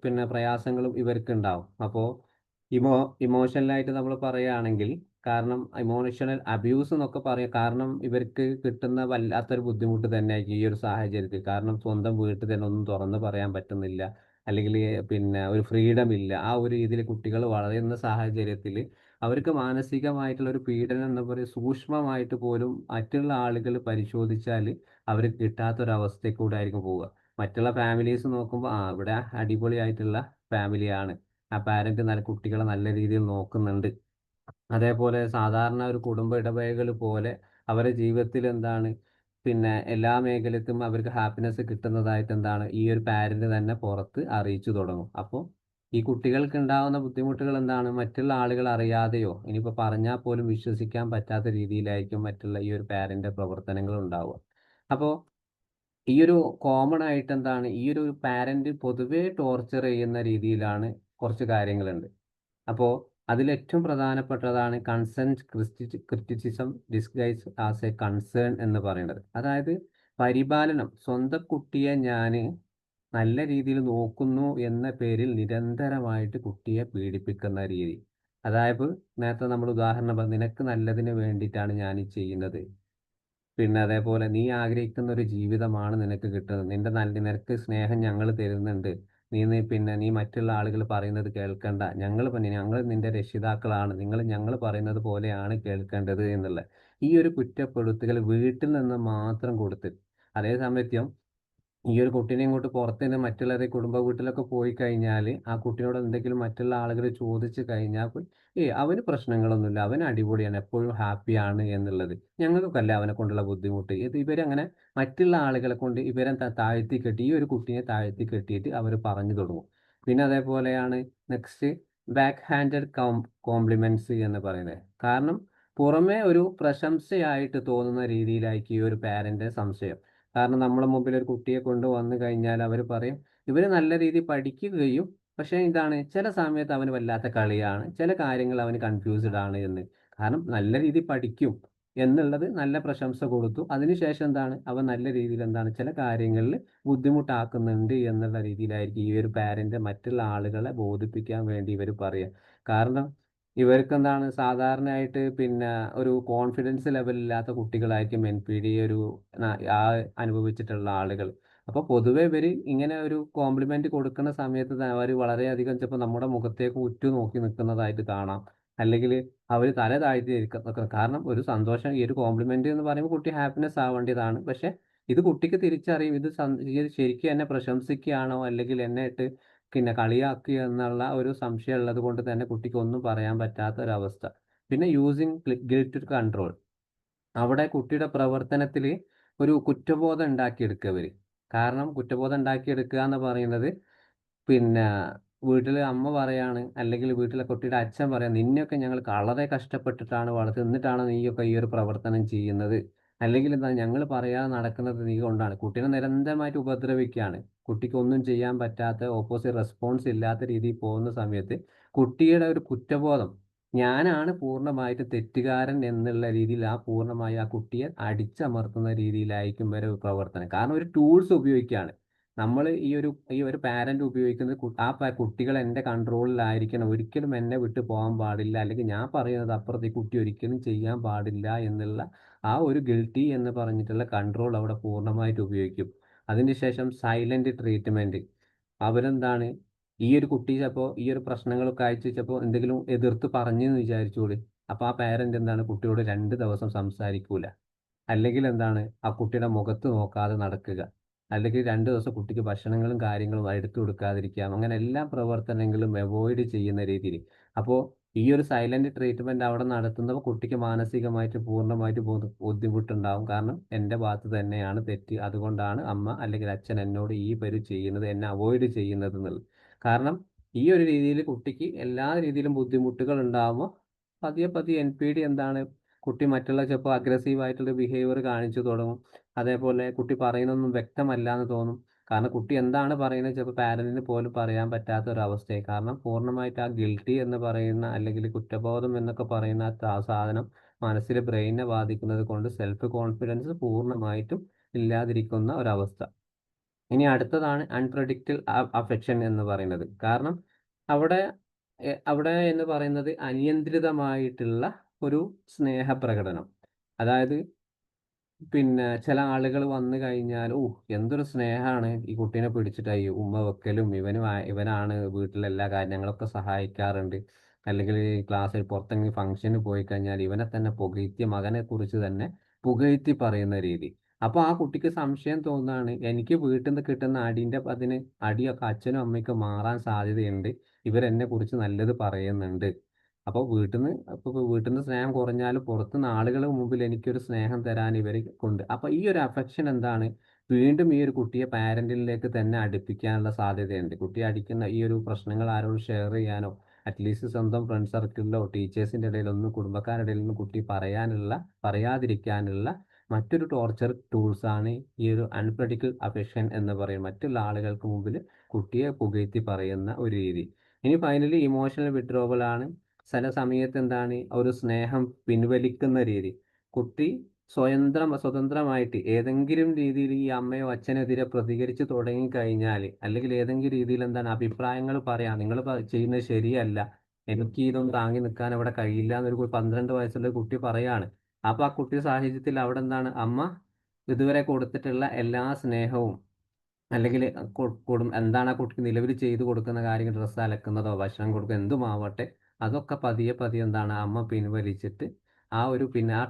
പിന്നെ പ്രയാസങ്ങളും ഇവർക്ക് ഉണ്ടാവും. അപ്പോൾ ഇമോഷണലായിട്ട് നമ്മൾ പറയുകയാണെങ്കിൽ, കാരണം ഇമോഷണൽ അബ്യൂസ് എന്നൊക്കെ പറയാം. കാരണം ഇവർക്ക് കിട്ടുന്ന വല്ലാത്തൊരു ബുദ്ധിമുട്ട് തന്നെയായിരിക്കും ഈ ഒരു സാഹചര്യത്തിൽ. കാരണം സ്വന്തം വീട്ടിൽ തന്നെ ഒന്നും തുറന്ന് പറയാൻ പറ്റുന്നില്ല, അല്ലെങ്കിൽ പിന്നെ ഒരു ഫ്രീഡം ഇല്ല. ആ ഒരു രീതിയിൽ കുട്ടികൾ വളരുന്ന സാഹചര്യത്തിൽ അവർക്ക് മാനസികമായിട്ടുള്ള ഒരു പീഡനം എന്ന് പറയുന്നത് സൂക്ഷ്മമായിട്ട് പോലും മറ്റുള്ള ആളുകൾ പരിശോധിച്ചാൽ അവർക്ക് കിട്ടാത്തൊരവസ്ഥയിൽ കൂടെ ആയിരിക്കും പോവുക. മറ്റുള്ള ഫാമിലീസ് നോക്കുമ്പോൾ ഇവിടെ അടിപൊളിയായിട്ടുള്ള ഫാമിലിയാണ്, ആ പാരന്റ് നല്ല കുട്ടികളെ നല്ല രീതിയിൽ നോക്കുന്നുണ്ട്, അതേപോലെ സാധാരണ ഒരു കുടുംബ ഇടപഴകൽ പോലെ അവരുടെ ജീവിതത്തിൽ എന്താണ് പിന്നെ എല്ലാ മേഖലയ്ക്കും അവർക്ക് ഹാപ്പിനെസ് കിട്ടുന്നതായിട്ട് എന്താണ് ഈ ഒരു പാരന്റ് തന്നെ പുറത്ത് അറിയിച്ചു തുടങ്ങും. അപ്പോൾ ഈ കുട്ടികൾക്ക് ഉണ്ടാകുന്ന ബുദ്ധിമുട്ടുകൾ എന്താണ്, മറ്റുള്ള ആളുകൾ അറിയാതെയോ ഇനിയിപ്പോൾ പറഞ്ഞാൽ പോലും വിശ്വസിക്കാൻ പറ്റാത്ത രീതിയിലായിരിക്കും മറ്റുള്ള ഈ ഒരു പാരന്റ് പ്രവർത്തനങ്ങൾ ഉണ്ടാവുക. അപ്പോൾ ഈ ഒരു കോമൺ ആയിട്ട് എന്താണ്, ഈ ഒരു പാരന്റ് പൊതുവെ ടോർച്ചർ ചെയ്യുന്ന രീതിയിലാണ് കുറച്ച് കാര്യങ്ങളുണ്ട്. അപ്പോൾ അതിലേറ്റവും പ്രധാനപ്പെട്ടതാണ് consent criticism disguise as A concern എന്ന് പറയുന്നത്. അതായത് പരിപാലനം, സ്വന്തം കുട്ടിയെ ഞാൻ നല്ല രീതിയിൽ നോക്കുന്നു എന്ന പേരിൽ നിരന്തരമായിട്ട് കുട്ടിയെ പീഡിപ്പിക്കുന്ന രീതി. അതായത് നേരത്തെ നമ്മൾ ഉദാഹരണം പറഞ്ഞു, നിനക്ക് നല്ലതിന് വേണ്ടിയിട്ടാണ് ഞാൻ ഈ ചെയ്യുന്നത്, പിന്നെ അതേപോലെ നീ ആഗ്രഹിക്കുന്ന ഒരു ജീവിതമാണ് നിനക്ക് കിട്ടുന്നത്, നിനക്ക് സ്നേഹം ഞങ്ങൾ തരുന്നുണ്ട്, നീ മറ്റുള്ള ആളുകൾ പറയുന്നത് കേൾക്കണ്ട, ഞങ്ങൾ നിന്റെ രക്ഷിതാക്കളാണ്, ഞങ്ങൾ പറയുന്നത് പോലെയാണ് കേൾക്കേണ്ടത് എന്നുള്ള ഈ ഒരു കുറ്റപ്പെടുത്തൽ വീട്ടിൽ നിന്ന് മാത്രം കൊടുത്ത്, അതേ സമയത്തും ഈ ഒരു കുട്ടീനെ ഇങ്ങോട്ട് പുറത്തുനിന്ന് മറ്റുള്ളവരെ കുടുംബ വീട്ടിലൊക്കെ പോയി കഴിഞ്ഞാൽ ആ കുട്ടീനോട് എന്തെങ്കിലും മറ്റുള്ള ആളുകൾ ചോദിച്ചു കഴിഞ്ഞാൽ അവന് പ്രശ്നങ്ങളൊന്നുമില്ല, അവൻ അടിപൊളിയാണ്, എപ്പോഴും ഹാപ്പിയാണ് എന്നുള്ളത്, ഞങ്ങൾക്കല്ല അവനെ കൊണ്ടുള്ള ബുദ്ധിമുട്ട്. ഇവരങ്ങനെ മറ്റുള്ള ആളുകളെ കൊണ്ട് ഇവരെ താഴ്ത്തി കെട്ടി, ഈ ഒരു കുട്ടീനെ താഴ്ത്തി കെട്ടിയിട്ട് അവർ പറഞ്ഞു തുടങ്ങും. പിന്നെ അതേപോലെയാണ് നെക്സ്റ്റ് ബാക്ക് ഹാൻഡഡ് കോംപ്ലിമെന്റ്സ് എന്ന് പറയുന്നത്. കാരണം പുറമേ ഒരു പ്രശംസയായിട്ട് തോന്നുന്ന രീതിയിലായിരിക്കും ഈ ഒരു പാരന്റ് സംശയം. കാരണം നമ്മളെ മുമ്പിൽ ഒരു കുട്ടിയെ കൊണ്ടുവന്നു കഴിഞ്ഞാൽ അവർ പറയും ഇവർ നല്ല രീതിയിൽ പഠിക്കുകയും, പക്ഷേ ഇതാണ് ചില സമയത്ത് അവന് വല്ലാത്ത കളിയാണ്, ചില കാര്യങ്ങൾ അവന് കൺഫ്യൂസ്ഡ് ആണ് എന്ന്. കാരണം നല്ല രീതിയിൽ പഠിക്കും എന്നുള്ളത് നല്ല പ്രശംസ കൊടുത്തു, അതിനുശേഷം എന്താണ് അവൻ നല്ല രീതിയിൽ എന്താണ് ചില കാര്യങ്ങളിൽ ബുദ്ധിമുട്ടാക്കുന്നുണ്ട് എന്നുള്ള രീതിയിലായിരിക്കും ഈ ഒരു പാരന്റ് മറ്റുള്ള ആളുകളെ ബോധിപ്പിക്കാൻ വേണ്ടി ഇവർ പറയുക. കാരണം ഇവർക്ക് എന്താണ് സാധാരണയായിട്ട് പിന്നെ ഒരു കോൺഫിഡൻസ് ലെവലില്ലാത്ത കുട്ടികളായിരിക്കും NPD അനുഭവിച്ചിട്ടുള്ള ആളുകൾ. അപ്പോൾ പൊതുവെ ഇവർ ഇങ്ങനെ ഒരു കോംപ്ലിമെന്റ് കൊടുക്കുന്ന സമയത്ത് അവർ വളരെയധികം ചിലപ്പോൾ നമ്മുടെ മുഖത്തേക്ക് ഉറ്റുനോക്കി നിൽക്കുന്നതായിട്ട് കാണാം, അല്ലെങ്കിൽ അവർ തല താഴ്ത്തി ഇരിക്കുക. കാരണം ഒരു സന്തോഷം, ഈ ഒരു കോംപ്ലിമെന്റ് എന്ന് പറയുമ്പോൾ കുട്ടി ഹാപ്പിനെസ് ആവേണ്ടതാണ്. പക്ഷെ ഇത് കുട്ടിക്ക് തിരിച്ചറിയും, ഇത് ശരിക്കും എന്നെ പ്രശംസിക്കുകയാണോ അല്ലെങ്കിൽ എന്നെ ഇട്ട് പിന്നെ കളിയാക്കുക എന്നുള്ള ഒരു സംശയം ഉള്ളത് കൊണ്ട് തന്നെ കുട്ടിക്ക് ഒന്നും പറയാൻ പറ്റാത്ത ഒരവസ്ഥ. പിന്നെ യൂസിങ് ഗിൽറ്റ് ടു കൺട്രോൾ. അവിടെ കുട്ടിയുടെ പ്രവർത്തനത്തിൽ ഒരു കുറ്റബോധം ഉണ്ടാക്കിയെടുക്കുക ഇവര്. കാരണം കുറ്റബോധം ഉണ്ടാക്കിയെടുക്കുക എന്ന് പറയുന്നത്, പിന്നെ വീട്ടിൽ അമ്മ പറയാണ്, അല്ലെങ്കിൽ വീട്ടിലെ കുട്ടിയുടെ അച്ഛൻ പറയാം, നിന്നെയൊക്കെ ഞങ്ങൾ വളരെ കഷ്ടപ്പെട്ടിട്ടാണ് വളർത്തുന്നത്, എന്നിട്ടാണ് നീയൊക്കെ ഈ ഒരു പ്രവർത്തനം ചെയ്യുന്നത്, അല്ലെങ്കിൽ എന്താ ഞങ്ങൾ പറയാതെ നടക്കുന്നത് നീ കൊണ്ടാണ്. കുട്ടീനെ നിരന്തരമായിട്ട് ഉപദ്രവിക്കുകയാണ്. കുട്ടിക്ക് ഒന്നും ചെയ്യാൻ പറ്റാത്ത, ഓപ്പോസിറ്റ് റെസ്പോൺസ് ഇല്ലാത്ത രീതിയിൽ പോകുന്ന സമയത്ത് കുട്ടിയുടെ ഒരു കുറ്റബോധം, ഞാനാണ് പൂർണ്ണമായിട്ട് തെറ്റുകാരൻ എന്നുള്ള രീതിയിൽ പൂർണ്ണമായി ആ കുട്ടിയെ അടിച്ചമർത്തുന്ന രീതിയിലായിരിക്കും വരെ പ്രവർത്തനം. കാരണം ഒരു ടൂൾസ് ഉപയോഗിക്കുകയാണ്. നമ്മൾ ഈ ഒരു പാരന്റ് ഉപയോഗിക്കുന്നത്, കുട്ടികൾ എൻ്റെ കൺട്രോളിലായിരിക്കണം, ഒരിക്കലും എന്നെ വിട്ട് പോകാൻ പാടില്ല, അല്ലെങ്കിൽ ഞാൻ പറയുന്നത് അപ്പുറത്ത് ഈ കുട്ടി ഒരിക്കലും ചെയ്യാൻ പാടില്ല എന്നുള്ള ആ ഒരു ഗിൽറ്റി എന്ന് പറഞ്ഞിട്ടുള്ള കൺട്രോൾ അവിടെ പൂർണ്ണമായിട്ട് ഉപയോഗിക്കും. അതിനുശേഷം സൈലന്റ് ട്രീറ്റ്മെന്റ്. അവരെന്താണ്, ഈ ഒരു കുട്ടി ചിലപ്പോൾ ഈ ഒരു പ്രശ്നങ്ങളൊക്കെ അയച്ച് ചിലപ്പോൾ എന്തെങ്കിലും എതിർത്ത് പറഞ്ഞെന്ന് വിചാരിച്ചോളി. അപ്പോൾ ആ പാരന്റ് എന്താണ്, കുട്ടിയോട് 2 ദിവസം സംസാരിക്കൂല. അല്ലെങ്കിൽ എന്താണ്, ആ കുട്ടിയുടെ മുഖത്ത് നോക്കാതെ നടക്കുക. അല്ലെങ്കിൽ 2 ദിവസം കുട്ടിക്ക് ഭക്ഷണങ്ങളും കാര്യങ്ങളും എടുത്തു കൊടുക്കാതിരിക്കുക. അങ്ങനെ എല്ലാ പ്രവർത്തനങ്ങളും അവോയ്ഡ് ചെയ്യുന്ന രീതിയിൽ. അപ്പോൾ ഈ ഒരു സൈലന്റ് ട്രീറ്റ്മെന്റ് അവിടെ നടത്തുന്നപ്പോൾ കുട്ടിക്ക് മാനസികമായിട്ട് പൂർണ്ണമായിട്ട് ബുദ്ധിമുട്ടുണ്ടാവും. കാരണം എൻ്റെ ഭാഗത്ത് തന്നെയാണ് തെറ്റ്, അതുകൊണ്ടാണ് അമ്മ അല്ലെങ്കിൽ അച്ഛൻ എന്നോട് ഈ ചെയ്യുന്നത്, എന്നെ അവോയ്ഡ് ചെയ്യുന്നത് എന്നുള്ളത്. കാരണം ഈ ഒരു രീതിയിൽ കുട്ടിക്ക് എല്ലാ രീതിയിലും ബുദ്ധിമുട്ടുകൾ ഉണ്ടാകുമ്പോൾ പതിയെ പതിയെ NPD എന്താണ്, കുട്ടി മറ്റുള്ള ചിലപ്പോൾ അഗ്രസീവ് ആയിട്ടുള്ള ബിഹേവിയർ കാണിച്ചു തുടങ്ങും. അതേപോലെ കുട്ടി പറയുന്നതൊന്നും വ്യക്തമല്ല എന്ന് തോന്നും. കാരണം കുട്ടി എന്താണ് പറയുന്നത് ചിലപ്പോൾ പാരന്റിന് പോലും പറയാൻ പറ്റാത്ത ഒരവസ്ഥയായി. കാരണം പൂർണ്ണമായിട്ട് ആ ഗിൽറ്റി എന്ന് പറയുന്ന, അല്ലെങ്കിൽ കുറ്റബോധം എന്നൊക്കെ പറയുന്ന ആ സാധനം മനസ്സിലെ ബ്രെയിനിനെ ബാധിക്കുന്നത് കൊണ്ട് സെൽഫ് കോൺഫിഡൻസ് പൂർണ്ണമായിട്ടും ഇല്ലാതിരിക്കുന്ന ഒരവസ്ഥ. ഇനി അടുത്തതാണ് അൺപ്രഡിക്റ്റബിൾ അഫെക്ഷൻ എന്ന് പറയുന്നത്. കാരണം അവിടെ അവിടെ എന്ന് പറയുന്നത് അനിയന്ത്രിതമായിട്ടുള്ള ഒരു സ്നേഹപ്രകടനം. അതായത് പിന്നെ ചില ആളുകൾ വന്നു കഴിഞ്ഞാൽ, എന്തൊരു സ്നേഹമാണ് ഈ കുട്ടീനെ പിടിച്ചിട്ട് ഈ ഉമ്മ വെക്കലും, ഇവനാണ് വീട്ടിലെ എല്ലാ കാര്യങ്ങളൊക്കെ സഹായിക്കാറുണ്ട്. അല്ലെങ്കിൽ ക്ലാസ്സിൽ പുറത്തെങ്കിലും ഫംഗ്ഷന് പോയി കഴിഞ്ഞാൽ ഇവനെ തന്നെ പുകഴ്ത്തി, മകനെ കുറിച്ച് തന്നെ പുകഴ്ത്തി പറയുന്ന രീതി. അപ്പോൾ ആ കുട്ടിക്ക് സംശയം തോന്നുകയാണ്, എനിക്ക് വീട്ടിൽ നിന്ന് കിട്ടുന്ന അടിയൊക്കെ അച്ഛനും അമ്മയ്ക്കും മാറാൻ സാധ്യതയുണ്ട്, ഇവരെന്നെ കുറിച്ച് നല്ലത് പറയുന്നുണ്ട്. അപ്പോൾ വീട്ടിൽ നിന്ന് സ്നേഹം കുറഞ്ഞാലും പുറത്തുനിന്ന് ആളുകളുടെ മുമ്പിൽ എനിക്കൊരു സ്നേഹം തരാൻ ഇവർ കൊണ്ട്. അപ്പോൾ ഈ ഒരു അഫെക്ഷൻ എന്താണ്, വീണ്ടും ഈ ഒരു കുട്ടിയെ പാരന്റിലേക്ക് തന്നെ അടുപ്പിക്കാനുള്ള സാധ്യതയുണ്ട്. കുട്ടിയെ അടിക്കുന്ന ഈ ഒരു പ്രശ്നങ്ങൾ ആരോട് ഷെയർ ചെയ്യാനോ, അറ്റ്ലീസ്റ്റ് സ്വന്തം ഫ്രണ്ട് സർക്കിളിലോ ടീച്ചേഴ്സിൻ്റെ ഇടയിലൊന്നും കുടുംബക്കാരുടെ ഇടയിലൊന്നും കുട്ടി പറയാതിരിക്കാനുള്ള മറ്റൊരു ടോർച്ചർ ടൂൾസാണ് ഈ ഒരു അൺപ്രഡിക്റ്റബിൾ അഫെക്ഷൻ എന്ന് പറയും. മറ്റുള്ള ആളുകൾക്ക് മുമ്പിൽ കുട്ടിയെ പുകഴ്ത്തി പറയുന്ന ഒരു രീതി. ഇനി ഫൈനലി ഇമോഷണൽ വിഡ്രോവൽ ആണ്. ചില സമയത്ത് എന്താണ്, ഒരു സ്നേഹം പിൻവലിക്കുന്ന രീതി. കുട്ടി സ്വതന്ത്രമായിട്ട് ഏതെങ്കിലും രീതിയിൽ ഈ അമ്മയോ അച്ഛനെതിരെ പ്രതികരിച്ച് തുടങ്ങിക്കഴിഞ്ഞാൽ, അല്ലെങ്കിൽ ഏതെങ്കിലും രീതിയിൽ എന്താണ് അഭിപ്രായങ്ങൾ പറയാം, നിങ്ങൾ ചെയ്യുന്നത് ശരിയല്ല, എനിക്ക് ഇതൊന്നും താങ്ങി നിൽക്കാൻ അവിടെ കഴിയില്ല എന്നൊരു 12 വയസ്സുള്ള കുട്ടി പറയാണ്. അപ്പോൾ ആ കുട്ടി സാഹചര്യത്തിൽ അവിടെ എന്താണ്, അമ്മ ഇതുവരെ കൊടുത്തിട്ടുള്ള എല്ലാ സ്നേഹവും, അല്ലെങ്കിൽ എന്താണ് ആ കുട്ടിക്ക് നിലവിൽ ചെയ്തു കൊടുക്കുന്ന കാര്യങ്ങൾ, ഡ്രസ്സ് അലക്കുന്നതോ ഭക്ഷണം കൊടുക്കുക എന്തുമാവട്ടെ, അതൊക്കെ പതിയെ പതിയെ എന്താണ് അമ്മ പിൻവലിച്ചിട്ട് ആ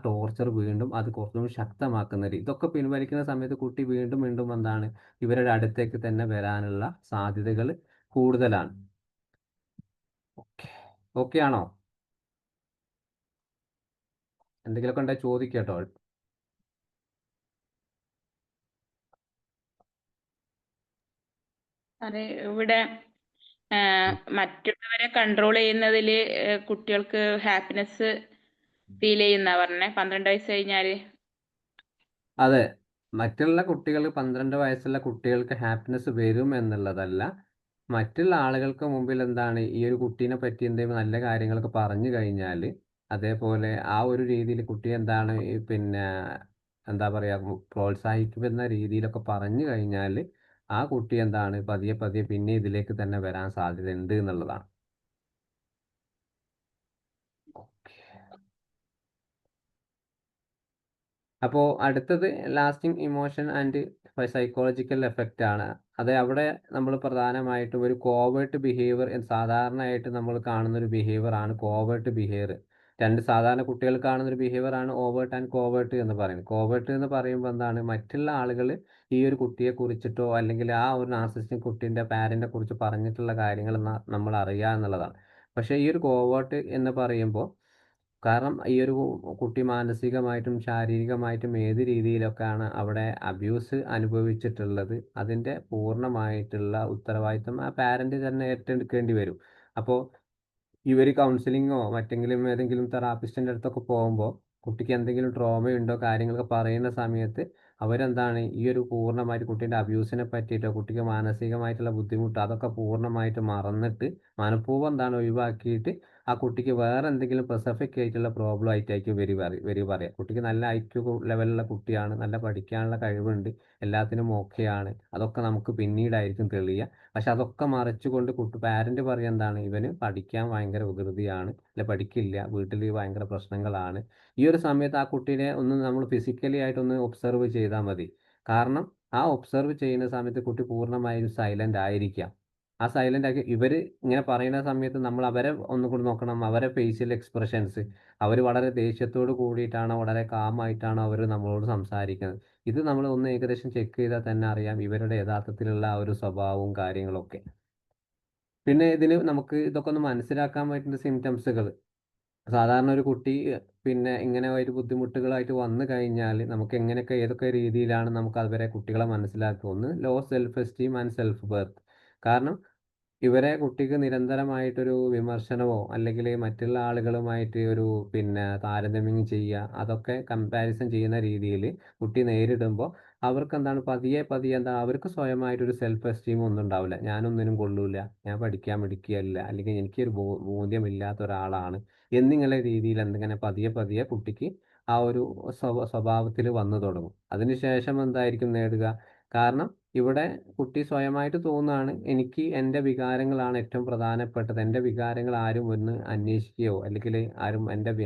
ടോർച്ചർ വീണ്ടും അത് കുറച്ചും ശക്തമാക്കുന്ന രീതി. ഇതൊക്കെ പിൻവലിക്കുന്ന സമയത്ത് കുട്ടി വീണ്ടും വീണ്ടും എന്താണ് ഇവരുടെ അടുത്തേക്ക് തന്നെ വരാനുള്ള സാധ്യതകൾ കൂടുതലാണ്. ഓക്കെ ആണോ? എന്തെങ്കിലുമൊക്കെ ഉണ്ടെങ്കിൽ ചോദിക്കട്ടോ. അതെ, ഇവിടെ മറ്റുള്ളവരെ കൺട്രോൾ ചെയ്യുന്നതിൽ കുട്ടികൾക്ക് ഹാപ്പിനെസ് ഫീൽ ചെയ്യുന്ന പറഞ്ഞേ 12 വയസ്സ് കഴിഞ്ഞാല്. അതെ, മറ്റുള്ള കുട്ടികൾ 12 വയസ്സുള്ള കുട്ടികൾക്ക് ഹാപ്പിനെസ് വരും എന്നുള്ളതല്ല, മറ്റുള്ള ആളുകൾക്ക് മുമ്പിൽ എന്താണ് ഈ ഒരു കുട്ടീനെ പറ്റി എന്തെങ്കിലും നല്ല കാര്യങ്ങളൊക്കെ പറഞ്ഞു കഴിഞ്ഞാൽ, അതേപോലെ ആ ഒരു രീതിയിൽ കുട്ടിയെ എന്താണ് പിന്നെ എന്താ പറയുക, പ്രോത്സാഹിപ്പിക്കുന്ന രീതിയിലൊക്കെ പറഞ്ഞു കഴിഞ്ഞാൽ ആ കുട്ടി എന്താണ് പതിയെ പതിയെ പിന്നെ ഇതിലേക്ക് തന്നെ വരാൻ സാധ്യതയുണ്ട് എന്നുള്ളതാണ്. അപ്പോൾ അടുത്തത് lasting emotion and psychological effect ആണ്. അവിടെ നമ്മൾ പ്രധാനമായിട്ടും ഒരു കോവേർട്ട് ബിഹേവിയർ സാധാരണയായിട്ട് നമ്മൾ കാണുന്നൊരു ബിഹേവിയർ ആണ് കോവേർട്ട് ബിഹേവിയർ. സാധാരണ കുട്ടികൾ കാണുന്നൊരു ബിഹേവിയർ ആണ് ഓവേർട്ട് ആൻഡ് കോവേർട്ട് എന്ന് പറയുന്നത്. കോവേർട്ട് എന്ന് പറയുമ്പോൾ എന്താണ്, മറ്റുള്ള ആളുകൾ ഈ ഒരു കുട്ടിയെ കുറിച്ചിട്ടോ അല്ലെങ്കിൽ ആ ഒരു നാർസിസ്റ്റിക് കുട്ടീൻ്റെ പാരന്റിനെ കുറിച്ച് പറഞ്ഞിട്ടുള്ള കാര്യങ്ങൾ നമ്മൾ അറിയുക എന്നുള്ളതാണ്. പക്ഷേ ഈ ഒരു കോവേർട്ട് എന്ന് പറയുമ്പോൾ, കാരണം ഈ ഒരു കുട്ടി മാനസികമായിട്ടും ശാരീരികമായിട്ടും ഏത് രീതിയിലൊക്കെയാണ് അവിടെ അബ്യൂസ് അനുഭവിച്ചിട്ടുള്ളത്, അതിൻ്റെ പൂർണ്ണമായിട്ടുള്ള ഉത്തരവാദിത്തം ആ പാരന്റ് തന്നെ ഏറ്റെടുക്കേണ്ടി വരും. അപ്പോൾ ഇവർ കൗൺസിലിങ്ങോ മറ്റെങ്കിലും ഏതെങ്കിലും തെറാപ്പിസ്റ്റിൻ്റെ അടുത്തൊക്കെ പോകുമ്പോൾ കുട്ടിക്ക് എന്തെങ്കിലും ട്രോമയുണ്ടോ കാര്യങ്ങളൊക്കെ പറയുന്ന സമയത്ത് അവരെന്താണ് ഈ ഒരു പൂർണ്ണമായിട്ട് കുട്ടീൻ്റെ അബ്യൂസിനെ പറ്റിയിട്ടോ കുട്ടിക്ക് മാനസികമായിട്ടുള്ള ബുദ്ധിമുട്ടോ അതൊക്കെ പൂർണ്ണമായിട്ട് മറന്നിട്ട് മനഃപൂർവ്വം എന്താണ് ഒഴിവാക്കിയിട്ട് ആ കുട്ടിക്ക് വേറെ എന്തെങ്കിലും സ്പെസിഫിക് ആയിട്ടുള്ള പ്രോബ്ലം ആയിട്ടായിരിക്കും പറയുക. കുട്ടിക്ക് നല്ല IQ ലെവലുള്ള കുട്ടിയാണ്, നല്ല പഠിക്കാനുള്ള കഴിവുണ്ട്, എല്ലാത്തിനും ഓക്കെയാണ്, അതൊക്കെ നമുക്ക് പിന്നീടായിരിക്കും തെളിയുക. പക്ഷെ അതൊക്കെ മറച്ചുകൊണ്ട് പാരന്റ് പറയുക എന്താണ്, ഇവന് പഠിക്കാൻ ഭയങ്കര വികൃതിയാണ്, അല്ലെ പഠിക്കില്ല, വീട്ടിൽ ഭയങ്കര പ്രശ്നങ്ങളാണ്. ഈ ഒരു സമയത്ത് ആ കുട്ടീനെ ഒന്ന് നമ്മൾ ഫിസിക്കലി ആയിട്ടൊന്ന് ഒബ്സർവ് ചെയ്താൽ മതി. കാരണം ആ ഒബ്സർവ് ചെയ്യുന്ന സമയത്ത് കുട്ടി പൂർണ്ണമായും സൈലന്റ് ആയിരിക്കാം. ആ സൈലന്റ് ആക്കി ഇവർ ഇങ്ങനെ പറയുന്ന സമയത്ത് നമ്മൾ അവരെ ഒന്നുകൂടി നോക്കണം. അവരെ ഫേഷ്യൽ എക്സ്പ്രഷൻസ്, അവർ വളരെ ദേഷ്യത്തോട് കൂടിയിട്ടാണോ വളരെ കാമായിട്ടാണോ അവർ നമ്മളോട് സംസാരിക്കുന്നത്. ഇത് നമ്മൾ ഒന്ന് ഏകദേശം ചെക്ക് ചെയ്താൽ തന്നെ അറിയാം ഇവരുടെ യഥാർത്ഥത്തിലുള്ള ആ ഒരു സ്വഭാവവും കാര്യങ്ങളൊക്കെ. പിന്നെ ഇതിൽ നമുക്ക് ഇതൊക്കെ ഒന്ന് മനസ്സിലാക്കാൻ പറ്റുന്ന സിംറ്റംസുകൾ, സാധാരണ ഒരു കുട്ടി പിന്നെ ഇങ്ങനെ ഒരു ബുദ്ധിമുട്ടുകളായിട്ട് വന്നു കഴിഞ്ഞാൽ നമുക്ക് എങ്ങനെയൊക്കെ ഏതൊക്കെ രീതിയിലാണ് നമുക്ക് അവരെ കുട്ടികളെ മനസ്സിലാക്കുക. ഒന്ന്, low self esteem and self worth. കാരണം കുട്ടിക്ക് നിരന്തരമായിട്ടൊരു വിമർശനമോ അല്ലെങ്കിൽ മറ്റുള്ള ആളുകളുമായിട്ട് ഒരു താരതമ്യം ചെയ്യുക, അതൊക്കെ കമ്പാരിസൺ ചെയ്യുന്ന രീതിയിൽ കുട്ടി നേരിടുമ്പോൾ അവർക്കെന്താണ് പതിയെ എന്താ അവർക്ക് സ്വയമായിട്ടൊരു സെൽഫ് എസ്റ്റീം ഒന്നും ഉണ്ടാവില്ല. ഞാനൊന്നിനും കൊള്ളൂല, ഞാൻ പഠിക്കാൻ മിടുക്കിയല്ല, അല്ലെങ്കിൽ എനിക്കൊരു ബോധ്യമില്ലാത്ത ഒരാളാണ് എന്നിങ്ങനെ രീതിയിൽ എന്തിങ്ങനെ പതിയെ കുട്ടിക്ക് ആ ഒരു സ്വഭാവത്തിൽ വന്നു തുടങ്ങും. അതിനുശേഷം എന്തായിരിക്കും നേടുക? കാരണം ഇവിടെ കുട്ടി സ്വയമായിട്ട് തോന്നുകയാണ്, എനിക്ക് എൻ്റെ വികാരങ്ങളാണ് ഏറ്റവും പ്രധാനപ്പെട്ടത്, എൻ്റെ വികാരങ്ങൾ ആരും ഒന്ന് അന്വേഷിക്കുകയോ അല്ലെങ്കിൽ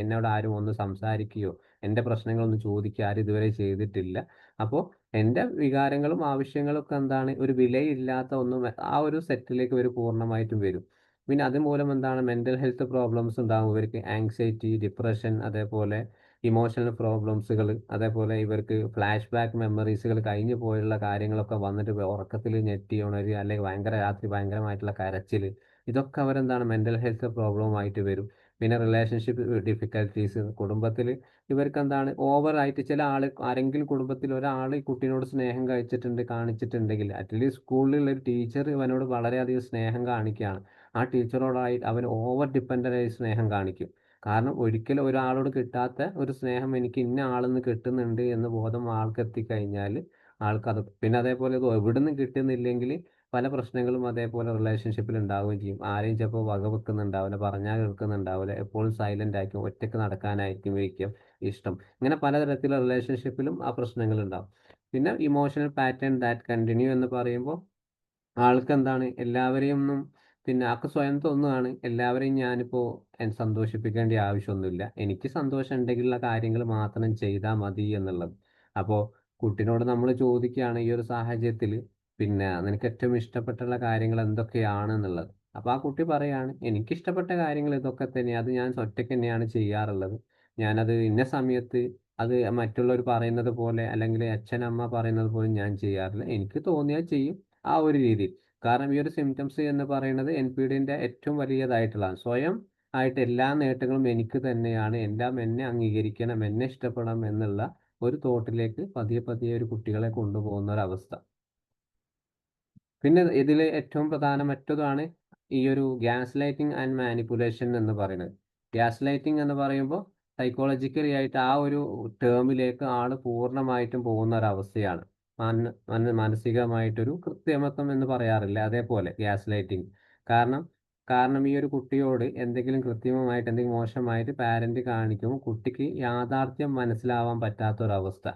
എന്നോട് ആരും ഒന്ന് സംസാരിക്കുകയോ എൻ്റെ പ്രശ്നങ്ങളൊന്ന് ചോദിക്കുകയോ ആരും ഇതുവരെ ചെയ്തിട്ടില്ല. അപ്പോൾ എൻ്റെ വികാരങ്ങളും ആവശ്യങ്ങളും ഒക്കെ എന്താണ്, ഒരു വിലയില്ലാത്ത ഒന്നും ആ ഒരു സെറ്റിലേക്ക് ഇവർ പൂർണ്ണമായിട്ടും വരും. പിന്നെ അതുമൂലം എന്താണ്, മെൻ്റൽ ഹെൽത്ത് പ്രോബ്ലംസ് ഉണ്ടാകും ഇവർക്ക്. ആങ്സൈറ്റി, ഡിപ്രഷൻ, അതേപോലെ ഇമോഷണൽ പ്രോബ്ലംസുകൾ, അതേപോലെ ഇവർക്ക് ഫ്ലാഷ് ബാക്ക് മെമ്മറീസുകൾ, കഴിഞ്ഞു പോയുള്ള കാര്യങ്ങളൊക്കെ വന്നിട്ട് ഉറക്കത്തിൽ ഞെട്ടി ഉണരുക, അല്ലെങ്കിൽ രാത്രി ഭയങ്കരമായിട്ടുള്ള കരച്ചിൽ, ഇതൊക്കെ അവരെന്താണ് മെൻ്റൽ ഹെൽത്ത് പ്രോബ്ലമായിട്ട് വരും. പിന്നെ റിലേഷൻഷിപ്പ് ഡിഫിക്കൽട്ടീസ്, കുടുംബത്തിൽ ഇവർക്ക് എന്താണ് ഓവറായിട്ട് ആരെങ്കിലും കുടുംബത്തിൽ ഒരാൾ ഈ കുട്ടീനോട് സ്നേഹം കാണിച്ചിട്ടുണ്ടെങ്കിൽ അറ്റ്ലീസ്റ്റ് സ്കൂളിലുള്ള ഒരു ടീച്ചർ ഇവനോട് വളരെയധികം സ്നേഹം കാണിക്കുകയാണ്, ആ ടീച്ചറോടായി അവൻ ഓവർ ഡിപ്പെൻഡൻ്റായി സ്നേഹം കാണിക്കും. കാരണം ഒരിക്കലും ഒരാളോട് കിട്ടാത്ത ഒരു സ്നേഹം എനിക്ക് ഇന്ന ആളിന്ന് കിട്ടുന്നുണ്ട് എന്ന ബോധം ആൾക്ക് എത്തിക്കഴിഞ്ഞാൽ ആൾക്കത്, പിന്നെ അതേപോലെ ഇത് എവിടെ നിന്ന് കിട്ടുന്നില്ലെങ്കിൽ പല പ്രശ്നങ്ങളും അതേപോലെ റിലേഷൻഷിപ്പിൽ ഉണ്ടാവുകയും ചെയ്യും. ആരെയും ചിലപ്പോൾ വകവെക്കുന്നുണ്ടാവില്ല, പറഞ്ഞാൽ കേൾക്കുന്നുണ്ടാവില്ല, എപ്പോഴും സൈലൻ്റ് ആയിരിക്കും, ഒറ്റയ്ക്ക് നടക്കാനായിരിക്കും ഇഷ്ടം. ഇങ്ങനെ പലതരത്തിലുള്ള റിലേഷൻഷിപ്പിലും ആ പ്രശ്നങ്ങൾ ഉണ്ടാവും. പിന്നെ ഇമോഷണൽ പാറ്റേൺ ദാറ്റ് കണ്ടിന്യൂ എന്ന് പറയുമ്പോൾ ആൾക്കെന്താണ് എല്ലാവരെയും ഒന്നും ആൾക്ക് സ്വയം തോന്നുകയാണ്, എല്ലാവരെയും ഞാനിപ്പോൾ സന്തോഷിപ്പിക്കേണ്ട ആവശ്യമൊന്നുമില്ല, എനിക്ക് സന്തോഷം ഉണ്ടെങ്കിലുള്ള കാര്യങ്ങൾ മാത്രം ചെയ്താൽ മതി എന്നുള്ളത്. അപ്പോൾ കുട്ടിനോട് നമ്മൾ ചോദിക്കുകയാണ് ഈ ഒരു സാഹചര്യത്തിൽ നിനക്ക് ഏറ്റവും ഇഷ്ടപ്പെട്ടുള്ള കാര്യങ്ങൾ എന്തൊക്കെയാണ് എന്നുള്ളത്. അപ്പോൾ ആ കുട്ടി പറയാണ്, എനിക്കിഷ്ടപ്പെട്ട കാര്യങ്ങൾ ഇതൊക്കെ തന്നെയാണ്, അത് ഞാൻ ഒറ്റയ്ക്ക് തന്നെയാണ് ചെയ്യാറുള്ളത്, ഞാനത് ഇന്ന സമയത്ത് അത് മറ്റുള്ളവർ പറയുന്നത് പോലെ അല്ലെങ്കിൽ അച്ഛനമ്മ പറയുന്നത് പോലെ ഞാൻ ചെയ്യാറില്ല, എനിക്ക് തോന്നിയാൽ ചെയ്യും, ആ ഒരു രീതിയിൽ. കാരണം ഈ ഒരു സിംറ്റംസ് എന്ന് പറയുന്നത് NPDൻ്റെ ഏറ്റവും വലിയതായിട്ടുള്ളതാണ്. സ്വയം ആയിട്ട് എല്ലാ നേട്ടങ്ങളും എനിക്ക് തന്നെയാണ്, എല്ലാം എന്നെ അംഗീകരിക്കണം, എന്നെ ഇഷ്ടപ്പെടണം എന്നുള്ള ഒരു തോട്ടിലേക്ക് പതിയെ ഒരു കുട്ടികളെ കൊണ്ടുപോകുന്ന ഒരവസ്ഥ. പിന്നെ ഇതിൽ ഏറ്റവും മറ്റതാണ് ഈ ഒരു ഗ്യാസ് ലൈറ്റിംഗ് ആൻഡ് മാനിപ്പുലേഷൻ എന്ന് പറയുന്നത്. ഗ്യാസ് ലൈറ്റിംഗ് എന്ന് പറയുമ്പോൾ സൈക്കോളജിക്കലി ആയിട്ട് ആ ഒരു ടേമിലേക്ക് ആൾ പൂർണ്ണമായിട്ടും പോകുന്ന ഒരവസ്ഥയാണ്. മാനസികമായിട്ടൊരു കൃത്രിമത്വം എന്ന് പറയാറില്ല, അതേപോലെ ഗ്യാസ് ലൈറ്റിംഗ്. കാരണം ഈ ഒരു കുട്ടിയോട് എന്തെങ്കിലും കൃത്രിമമായിട്ട് എന്തെങ്കിലും മോശമായിട്ട് പാരന്റ് കാണിക്കുമ്പോൾ കുട്ടിക്ക് യാഥാർത്ഥ്യം മനസ്സിലാവാൻ പറ്റാത്തൊരവസ്ഥ.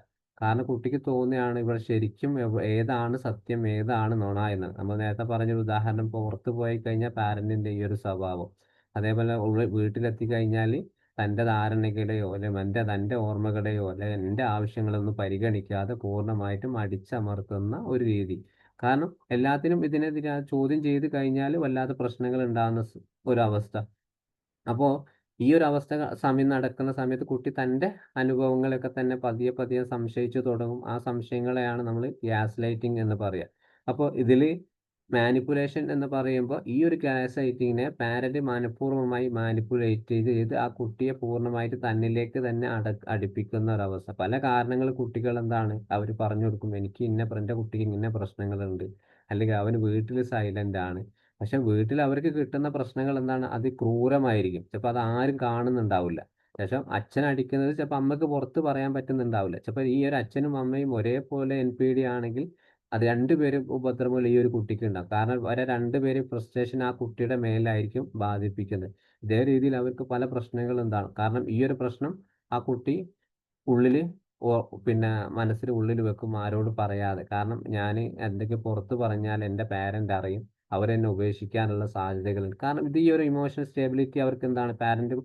കാരണം കുട്ടിക്ക് തോന്നുകയാണ് ഇവിടെ ശരിക്കും ഏതാണ് സത്യം ഏതാണ് നുണ എന്ന്. നമ്മൾ നേരത്തെ പറഞ്ഞൊരു ഉദാഹരണം, പുറത്ത് പോയി കഴിഞ്ഞാൽ പാരന്റിൻ്റെ ഈ ഒരു സ്വഭാവം, അതേപോലെ വീട്ടിലെത്തി കഴിഞ്ഞാൽ തൻ്റെ ധാരണകളെയോ അല്ലെങ്കിൽ തൻ്റെ ഓർമ്മകളെയോ അല്ലെങ്കിൽ എൻ്റെ ആവശ്യങ്ങളൊന്നും പരിഗണിക്കാതെ പൂർണ്ണമായിട്ടും അടിച്ചമർത്തുന്ന ഒരു രീതി. കാരണം എല്ലാത്തിനും ഇതിനെതിരെ ചോദ്യം ചെയ്ത് കഴിഞ്ഞാൽ വല്ലാത്ത പ്രശ്നങ്ങൾ ഉണ്ടാകുന്ന ഒരവസ്ഥ. അപ്പോ ഈ ഒരു അവസ്ഥ സമയം നടക്കുന്ന സമയത്ത് കുട്ടി തൻ്റെ അനുഭവങ്ങളൊക്കെ തന്നെ പതിയെ പതിയെ സംശയിച്ചു തുടങ്ങും. ആ സംശയങ്ങളെയാണ് നമ്മൾ ഗ്യാസ് ലൈറ്റിംഗ് എന്ന് പറയുക. അപ്പോൾ ഇതിൽ മാനിപ്പുലേഷൻ എന്ന് പറയുമ്പോൾ ഈ ഒരു ഗ്യാസ് ലൈറ്റിങ്ങിനെ പാരന്റ് മനഃപൂർവ്വമായി മാനിപ്പുലേറ്റ് ചെയ്ത് ആ കുട്ടിയെ പൂർണ്ണമായിട്ട് തന്നിലേക്ക് തന്നെ അടുപ്പിക്കുന്ന ഒരവസ്ഥ. പല കാരണങ്ങൾ കുട്ടികൾ എന്താണ് അവർ പറഞ്ഞു കൊടുക്കും, എനിക്ക് എൻ്റെ കുട്ടിക്ക് ഇന്ന പ്രശ്നങ്ങളുണ്ട്, അല്ലെങ്കിൽ അവന് വീട്ടിൽ സൈലന്റ് ആണ്. പക്ഷെ വീട്ടിൽ അവർക്ക് കിട്ടുന്ന പ്രശ്നങ്ങൾ എന്താണ്? അതിക്രൂരമായിരിക്കും. ചിലപ്പോൾ അത് ആരും കാണുന്നുണ്ടാവില്ല. ശേഷം അച്ഛൻ അടിക്കുന്നത് ചിലപ്പോൾ അമ്മയ്ക്ക് പുറത്ത് പറയാൻ പറ്റുന്നുണ്ടാവില്ല. ചിലപ്പോൾ ഈ ഒരു അച്ഛനും അമ്മയും ഒരേപോലെ NPD ആണെങ്കിൽ അത് രണ്ടുപേരും ഉപദ്രവങ്ങൾ ഈ ഒരു കുട്ടിക്ക് ഉണ്ടാകും. കാരണം അവരെ രണ്ടുപേരും ഫ്രസ്ട്രേഷൻ ആ കുട്ടിയുടെ മേലായിരിക്കും ബാധിപ്പിക്കുന്നത്. ഇതേ രീതിയിൽ അവർക്ക് പല പ്രശ്നങ്ങളും ഉണ്ടാകും. കാരണം ഈ ഒരു പ്രശ്നം ആ കുട്ടി ഉള്ളില് പിന്നെ മനസ്സിന് ഉള്ളിൽ വെക്കും, ആരോടും പറയാതെ. കാരണം ഞാൻ എന്തെങ്കിലും പുറത്ത് പറഞ്ഞാൽ എൻ്റെ പാരന്റ് അറിയും, അവരെന്നെ ഉപേക്ഷിക്കാനുള്ള സാധ്യതകളുണ്ട്. കാരണം ഇത് ഈ ഒരു ഇമോഷണൽ സ്റ്റെബിലിറ്റി അവർക്ക് എന്താണ്, പാരന്റ്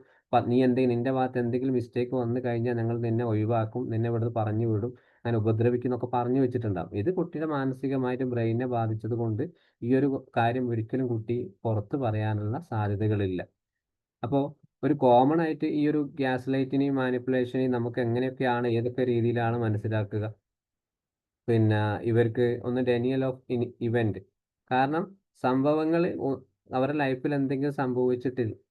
നീ എന്തെങ്കിലും നിന്റെ ഭാഗത്ത് എന്തെങ്കിലും മിസ്റ്റേക്ക് വന്നു കഴിഞ്ഞാൽ ഞങ്ങൾ നിന്നെ ഒഴിവാക്കും, നിന്നെ ഇവിടുന്ന് പറഞ്ഞു വിടും, അങ്ങനെ ഉപദ്രവിക്കും എന്നൊക്കെ പറഞ്ഞു വെച്ചിട്ടുണ്ടാവും. ഇത് കുട്ടിയുടെ മാനസികമായിട്ടും ബ്രെയിനിനെ ബാധിച്ചത് കൊണ്ട് ഈ ഒരു കാര്യം ഒരിക്കലും കുട്ടി പുറത്ത് പറയാനുള്ള സാധ്യതകളില്ല. അപ്പോൾ ഒരു കോമൺ ആയിട്ട് ഈ ഒരു ഗ്യാസ് ലൈറ്റിനെയും മാനിപ്പുലേഷനെയും നമുക്ക് എങ്ങനെയൊക്കെയാണ് ഏതൊക്കെ രീതിയിലാണ് മനസ്സിലാക്കുക? പിന്നെ ഇവർക്ക് ഒന്ന് ഡെനിയൽ ഓഫ് ഇവന്റ്. കാരണം സംഭവങ്ങൾ അവരുടെ ലൈഫിൽ എന്തെങ്കിലും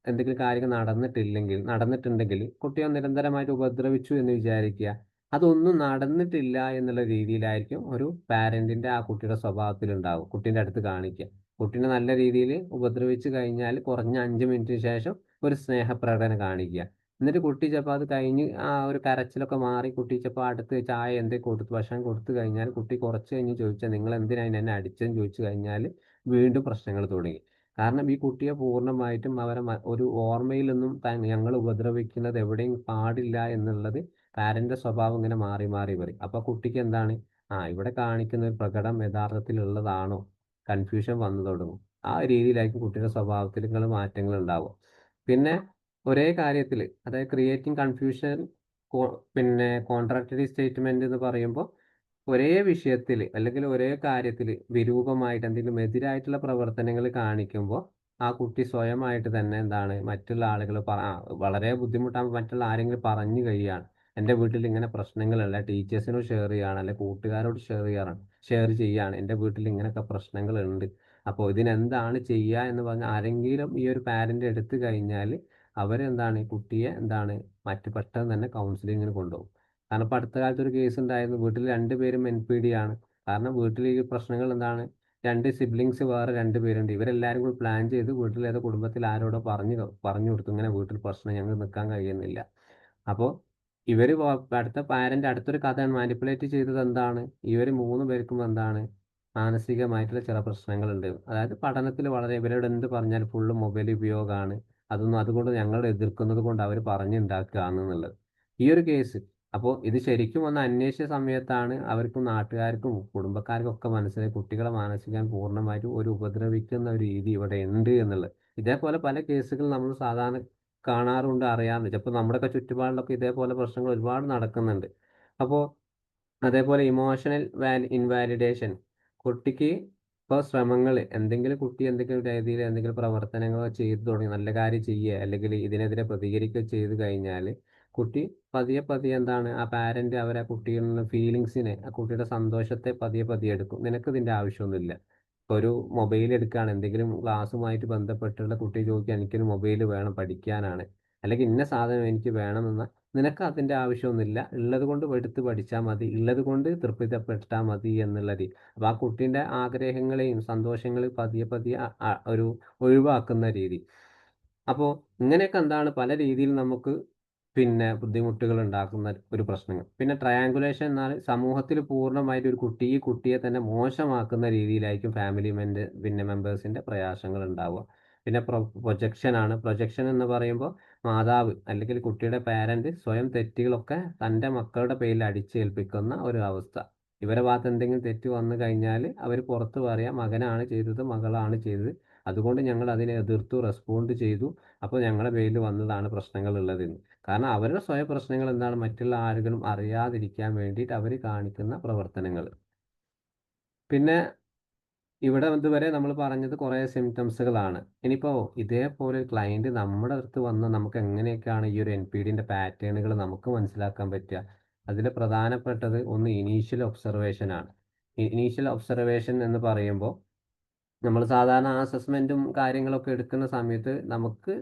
എന്തെങ്കിലും കാര്യങ്ങൾ നടന്നിട്ടുണ്ടെങ്കിൽ കുട്ടിയെ നിരന്തരമായിട്ട് ഉപദ്രവിച്ചു എന്ന് വിചാരിക്കുക. അതൊന്നും നടന്നിട്ടില്ല എന്നുള്ള രീതിയിലായിരിക്കും ഒരു പാരന്റിന്റെ ആ കുട്ടിയുടെ സ്വഭാവത്തിലുണ്ടാവും. കുട്ടീൻ്റെ അടുത്ത് കാണിക്കുക. കുട്ടീനെ നല്ല രീതിയിൽ ഉപദ്രവിച്ചു കഴിഞ്ഞാൽ കുറഞ്ഞ 5 മിനിറ്റിന് ശേഷം ഒരു സ്നേഹപ്രകടനം കാണിക്കുക. എന്നിട്ട് കുട്ടി ചിലപ്പോൾ അത് കഴിഞ്ഞ് ആ ഒരു കരച്ചിലൊക്കെ മാറി കുട്ടി ചിലപ്പോൾ അടുത്ത് ചായ എന്തെങ്കിലും കൊടുത്ത് ഭക്ഷണം കൊടുത്തു കഴിഞ്ഞാൽ കുട്ടി കുറച്ച് കഴിഞ്ഞ് ചോദിച്ചാൽ നിങ്ങൾ എന്തിനാണ് എന്നെ അടിച്ചതെന്ന് ചോദിച്ചു കഴിഞ്ഞാൽ വീണ്ടും പ്രശ്നങ്ങൾ തുടങ്ങി. കാരണം ഈ കുട്ടിയെ പൂർണ്ണമായിട്ടും അവരെ ഒരു ഓർമ്മയിലൊന്നും ഞങ്ങൾ ഉപദ്രവിക്കുന്നത് എവിടെയും പാടില്ല എന്നുള്ളത് പാരന്റ് സ്വഭാവം ഇങ്ങനെ മാറി മാറി വരും. അപ്പോൾ കുട്ടിക്ക് എന്താണ്, ഇവിടെ കാണിക്കുന്ന ഒരു പ്രകടനം യഥാർത്ഥത്തിലുള്ളതാണോ, കൺഫ്യൂഷൻ വന്നു തുടങ്ങും. ആ രീതിയിലായിരിക്കും കുട്ടിയുടെ സ്വഭാവത്തിൽ മാറ്റങ്ങൾ ഉണ്ടാവുക. പിന്നെ ഒരേ കാര്യത്തിൽ, അതായത് ക്രിയേറ്റിംഗ് കൺഫ്യൂഷൻ, പിന്നെ കോൺട്രാക്ടറി സ്റ്റേറ്റ്മെന്റ് എന്ന് പറയുമ്പോൾ ഒരേ വിഷയത്തിൽ അല്ലെങ്കിൽ ഒരേ കാര്യത്തിൽ വിരൂപമായിട്ട് എന്തെങ്കിലും എതിരായിട്ടുള്ള പ്രവർത്തനങ്ങൾ കാണിക്കുമ്പോൾ ആ കുട്ടി സ്വയമായിട്ട് തന്നെ എന്താണ് മറ്റുള്ള ആളുകൾ വളരെ ബുദ്ധിമുട്ടാകുമ്പോൾ മറ്റുള്ള ആരെങ്കിലും പറഞ്ഞു കഴിയാണ്, എൻ്റെ വീട്ടിൽ ഇങ്ങനെ പ്രശ്നങ്ങളുള്ള ടീച്ചേഴ്സിനോട് ഷെയർ ചെയ്യുകയാണ്, അല്ലെങ്കിൽ കൂട്ടുകാരോട് ഷെയർ ചെയ്യുകയാണ്, എൻ്റെ വീട്ടിൽ ഇങ്ങനെയൊക്കെ പ്രശ്നങ്ങളുണ്ട്, അപ്പോൾ ഇതിനെന്താണ് ചെയ്യുക എന്ന് പറഞ്ഞാൽ ആരെങ്കിലും ഈ ഒരു പാരന്റ് എടുത്തു കഴിഞ്ഞാൽ അവരെന്താണ് കുട്ടിയെ പെട്ടെന്ന് തന്നെ കൗൺസിലിങ്ങിന് കൊണ്ടുപോകും. കാരണം ഇപ്പോൾ അടുത്ത കാലത്ത് ഒരു കേസ് ഉണ്ടായിരുന്നു, വീട്ടിൽ രണ്ടുപേരും NPD ആണ്. കാരണം വീട്ടിൽ ഈ പ്രശ്നങ്ങൾ എന്താണ്, 2 സിബ്ലിങ്സ് വേറെ 2 പേരുണ്ട്. ഇവരെല്ലാവരും കൂടി പ്ലാൻ ചെയ്ത് വീട്ടിൽ ഏതോ കുടുംബത്തിൽ ആരോടോ പറഞ്ഞു കൊടുത്തു, ഇങ്ങനെ വീട്ടിൽ പ്രശ്നം, ഞങ്ങൾക്ക് നിൽക്കാൻ കഴിയുന്നില്ല. അപ്പോൾ ഇവർ അടുത്ത പാരന്റ് അടുത്തൊരു കഥ മാനിപ്പുലേറ്റ് ചെയ്തത് എന്താണ്, ഇവർ 3 പേർക്കും എന്താണ് മാനസികമായിട്ടുള്ള ചില പ്രശ്നങ്ങളുണ്ട്. അതായത് പഠനത്തിൽ വളരെ ഇവരോട് എന്ത് പറഞ്ഞാൽ ഫുള്ള് മൊബൈൽ ഉപയോഗമാണ്, അതുകൊണ്ട് ഞങ്ങൾ എതിർക്കുന്നത് കൊണ്ട് അവർ പറഞ്ഞുണ്ടാക്കുകയാണെന്നുള്ളത് ഈ ഒരു കേസ്. അപ്പോൾ ഇത് ശരിക്കും ഒന്ന് അന്വേഷിച്ച സമയത്താണ് അവർക്കും നാട്ടുകാർക്കും കുടുംബക്കാർക്കും ഒക്കെ മനസ്സിലായി കുട്ടികളെ മാനസികം പൂർണ്ണമായിട്ടും ഒരു ഉപദ്രവിക്കുന്ന ഒരു രീതി ഇവിടെ ഉണ്ട് എന്നുള്ളത്. ഇതേപോലെ പല കേസുകൾ നമ്മൾ സാധാരണ കാണാറുണ്ട്, അറിയാറുണ്ട്. ചിലപ്പോൾ നമ്മുടെയൊക്കെ ചുറ്റുപാടിലൊക്കെ ഇതേപോലെ പ്രശ്നങ്ങൾ ഒരുപാട് നടക്കുന്നുണ്ട്. അപ്പോൾ അതേപോലെ ഇമോഷണൽ ഇൻവാലിഡേഷൻ, കുട്ടിക്ക് ഇപ്പോൾ ശ്രമങ്ങൾ കുട്ടി എന്തെങ്കിലും രീതിയിൽ എന്തെങ്കിലും പ്രവർത്തനങ്ങൾ ചെയ്തു തുടങ്ങി, നല്ല കാര്യം ചെയ്യുക അല്ലെങ്കിൽ ഇതിനെതിരെ പ്രതികരിക്കുകയോ ചെയ്തു കഴിഞ്ഞാൽ കുട്ടി പതിയെ പതിയെ ആ പാരന്റ് അവരെ കുട്ടികളിൽ നിന്ന് ഫീലിങ്സിനെ, ആ കുട്ടിയുടെ സന്തോഷത്തെ പതിയെ പതിയെ എടുക്കും. നിനക്ക് ഇതിൻ്റെ ആവശ്യമൊന്നുമില്ല. ഇപ്പോൾ ഒരു മൊബൈൽ എടുക്കുകയാണ്, എന്തെങ്കിലും ക്ലാസ്സുമായിട്ട് ബന്ധപ്പെട്ടുള്ള കുട്ടി ചോദിക്കുക, എനിക്കൊരു മൊബൈൽ വേണം പഠിക്കാനാണ്, അല്ലെങ്കിൽ ഇന്ന സാധനം എനിക്ക് വേണമെന്ന, നിനക്ക് അതിൻ്റെ ആവശ്യമൊന്നുമില്ല, ഉള്ളത് കൊണ്ട് എടുത്ത് പഠിച്ചാൽ മതി, ഉള്ളത് കൊണ്ട് തൃപ്തിപ്പെട്ടാൽ മതി എന്നുള്ള രീതി. അപ്പോൾ ആ കുട്ടീൻ്റെ ആഗ്രഹങ്ങളെയും സന്തോഷങ്ങളെയും പതിയെ പതിയെ ഒരു ഒഴിവാക്കുന്ന രീതി. അപ്പോൾ ഇങ്ങനെയൊക്കെ പല രീതിയിൽ നമുക്ക് പിന്നെ ബുദ്ധിമുട്ടുകൾ ഉണ്ടാക്കുന്ന ഒരു പ്രശ്നങ്ങൾ. പിന്നെ ട്രയാങ്കുലേഷൻ എന്നാൽ സമൂഹത്തിൽ പൂർണ്ണമായിട്ട് ഈ കുട്ടിയെ തന്നെ മോശമാക്കുന്ന രീതിയിലായിരിക്കും ഫാമിലി മെമ്പേഴ്സിൻ്റെ പ്രയാസങ്ങൾ ഉണ്ടാവുക. പിന്നെ പ്രൊജക്ഷൻ എന്ന് പറയുമ്പോൾ മാതാവ് അല്ലെങ്കിൽ കുട്ടിയുടെ പാരന്റ് സ്വയം തെറ്റുകളൊക്കെ തൻ്റെ മക്കളുടെ പേരിൽ അടിച്ചേൽപ്പിക്കുന്ന ഒരു അവസ്ഥ. ഇവരെ ഭാഗത്ത് എന്തെങ്കിലും തെറ്റ് വന്നു കഴിഞ്ഞാൽ അവർ പുറത്ത് പറയാം, മകനാണ് ചെയ്തത്, മകളാണ് ചെയ്തത്, അതുകൊണ്ട് ഞങ്ങൾ അതിനെ എതിർത്തു റെസ്പോണ്ട് ചെയ്തു. അപ്പോൾ ഞങ്ങളുടെ പേരിൽ വന്നതാണ് പ്രശ്നങ്ങൾ ഉള്ളതെന്ന്. കാരണം അവരുടെ സ്വയം പ്രശ്നങ്ങൾ എന്താണ് മറ്റുള്ള ആളുകളും അറിയാതിരിക്കാൻ വേണ്ടിയിട്ട് അവർ കാണിക്കുന്ന പ്രവർത്തനങ്ങൾ. പിന്നെ ഇവിടെ ഇതുവരെ നമ്മൾ പറഞ്ഞത് കുറേ സിംറ്റംസുകളാണ്. ഇനിയിപ്പോൾ ഇതേപോലെ ക്ലയൻറ്റ് നമ്മുടെ അടുത്ത് വന്ന് നമുക്ക് എങ്ങനെയൊക്കെയാണ് ഈ ഒരു NPDൻ്റെ പാറ്റേണുകൾ നമുക്ക് മനസ്സിലാക്കാൻ പറ്റുക? അതിൽ പ്രധാനപ്പെട്ടത് ഒന്ന് ഇനീഷ്യൽ ഒബ്സർവേഷൻ ആണ്. ഇനീഷ്യൽ ഒബ്സർവേഷൻ എന്ന് പറയുമ്പോൾ നമ്മൾ സാധാരണ അസസ്മെൻറ്റും കാര്യങ്ങളൊക്കെ എടുക്കുന്ന സമയത്ത് നമുക്ക്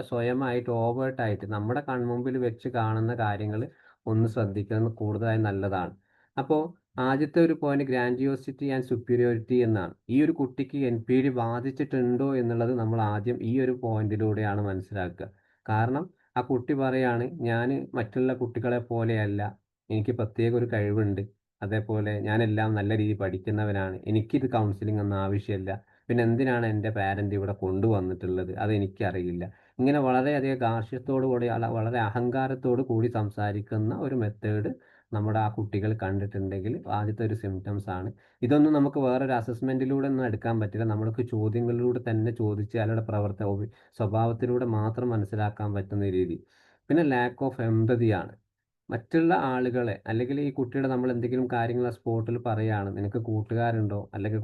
സ്വയമായിട്ട് ഓവേർട്ടായിട്ട് നമ്മുടെ കൺമുമ്പിൽ വെച്ച് കാണുന്ന കാര്യങ്ങൾ ഒന്ന് ശ്രദ്ധിക്കുന്നത് കൂടുതലായി നല്ലതാണ്. അപ്പോൾ ആദ്യത്തെ ഒരു പോയിന്റ് ഗ്രാൻഡിയോസിറ്റി ആൻഡ് സുപ്പീരിയോറിറ്റി എന്നാണ്. ഈ ഒരു കുട്ടിക്ക് NPD ബാധിച്ചിട്ടുണ്ടോ എന്നുള്ളത് നമ്മൾ ആദ്യം ഈ ഒരു പോയിന്റിലൂടെയാണ് മനസ്സിലാക്കുക. കാരണം ആ കുട്ടി പറയാണ്, ഞാൻ മറ്റുള്ള കുട്ടികളെ പോലെയല്ല, എനിക്ക് പ്രത്യേക ഒരു കഴിവുണ്ട്, അതേപോലെ ഞാനെല്ലാം നല്ല രീതിയിൽ പഠിക്കുന്നവനാണ്, എനിക്കിത് കൗൺസിലിംഗ് ഒന്നും ആവശ്യമില്ല, പിന്നെ എന്തിനാണ് എൻ്റെ പാരൻ്റ് ഇവിടെ കൊണ്ടുവന്നിട്ടുള്ളത്, അതെനിക്കറിയില്ല. ഇങ്ങനെ വളരെയധികം ഗാർഹ്യത്തോടു കൂടി വളരെ അഹങ്കാരത്തോടു കൂടി സംസാരിക്കുന്ന ഒരു മെത്തേഡ് നമ്മുടെ ആ കുട്ടികൾ കണ്ടിട്ടുണ്ടെങ്കിൽ ആദ്യത്തെ ഒരു സിംറ്റംസ് ആണ്. ഇതൊന്നും നമുക്ക് വേറൊരു അസസ്മെൻറ്റിലൂടെ ഒന്നും എടുക്കാൻ പറ്റില്ല. നമ്മൾക്ക് ചോദ്യങ്ങളിലൂടെ തന്നെ ചോദിച്ച് അയാളുടെ സ്വഭാവത്തിലൂടെ മാത്രം മനസ്സിലാക്കാൻ പറ്റുന്ന രീതി. പിന്നെ ലാക്ക് ഓഫ് എമ്പതി ആണ്. മറ്റുള്ള ആളുകളെ അല്ലെങ്കിൽ ഈ കുട്ടിയുടെ നമ്മൾ എന്തെങ്കിലും കാര്യങ്ങൾ ആ സ്പോട്ടിൽ പറയുകയാണ്, നിനക്ക് കൂട്ടുകാരുണ്ടോ, അല്ലെങ്കിൽ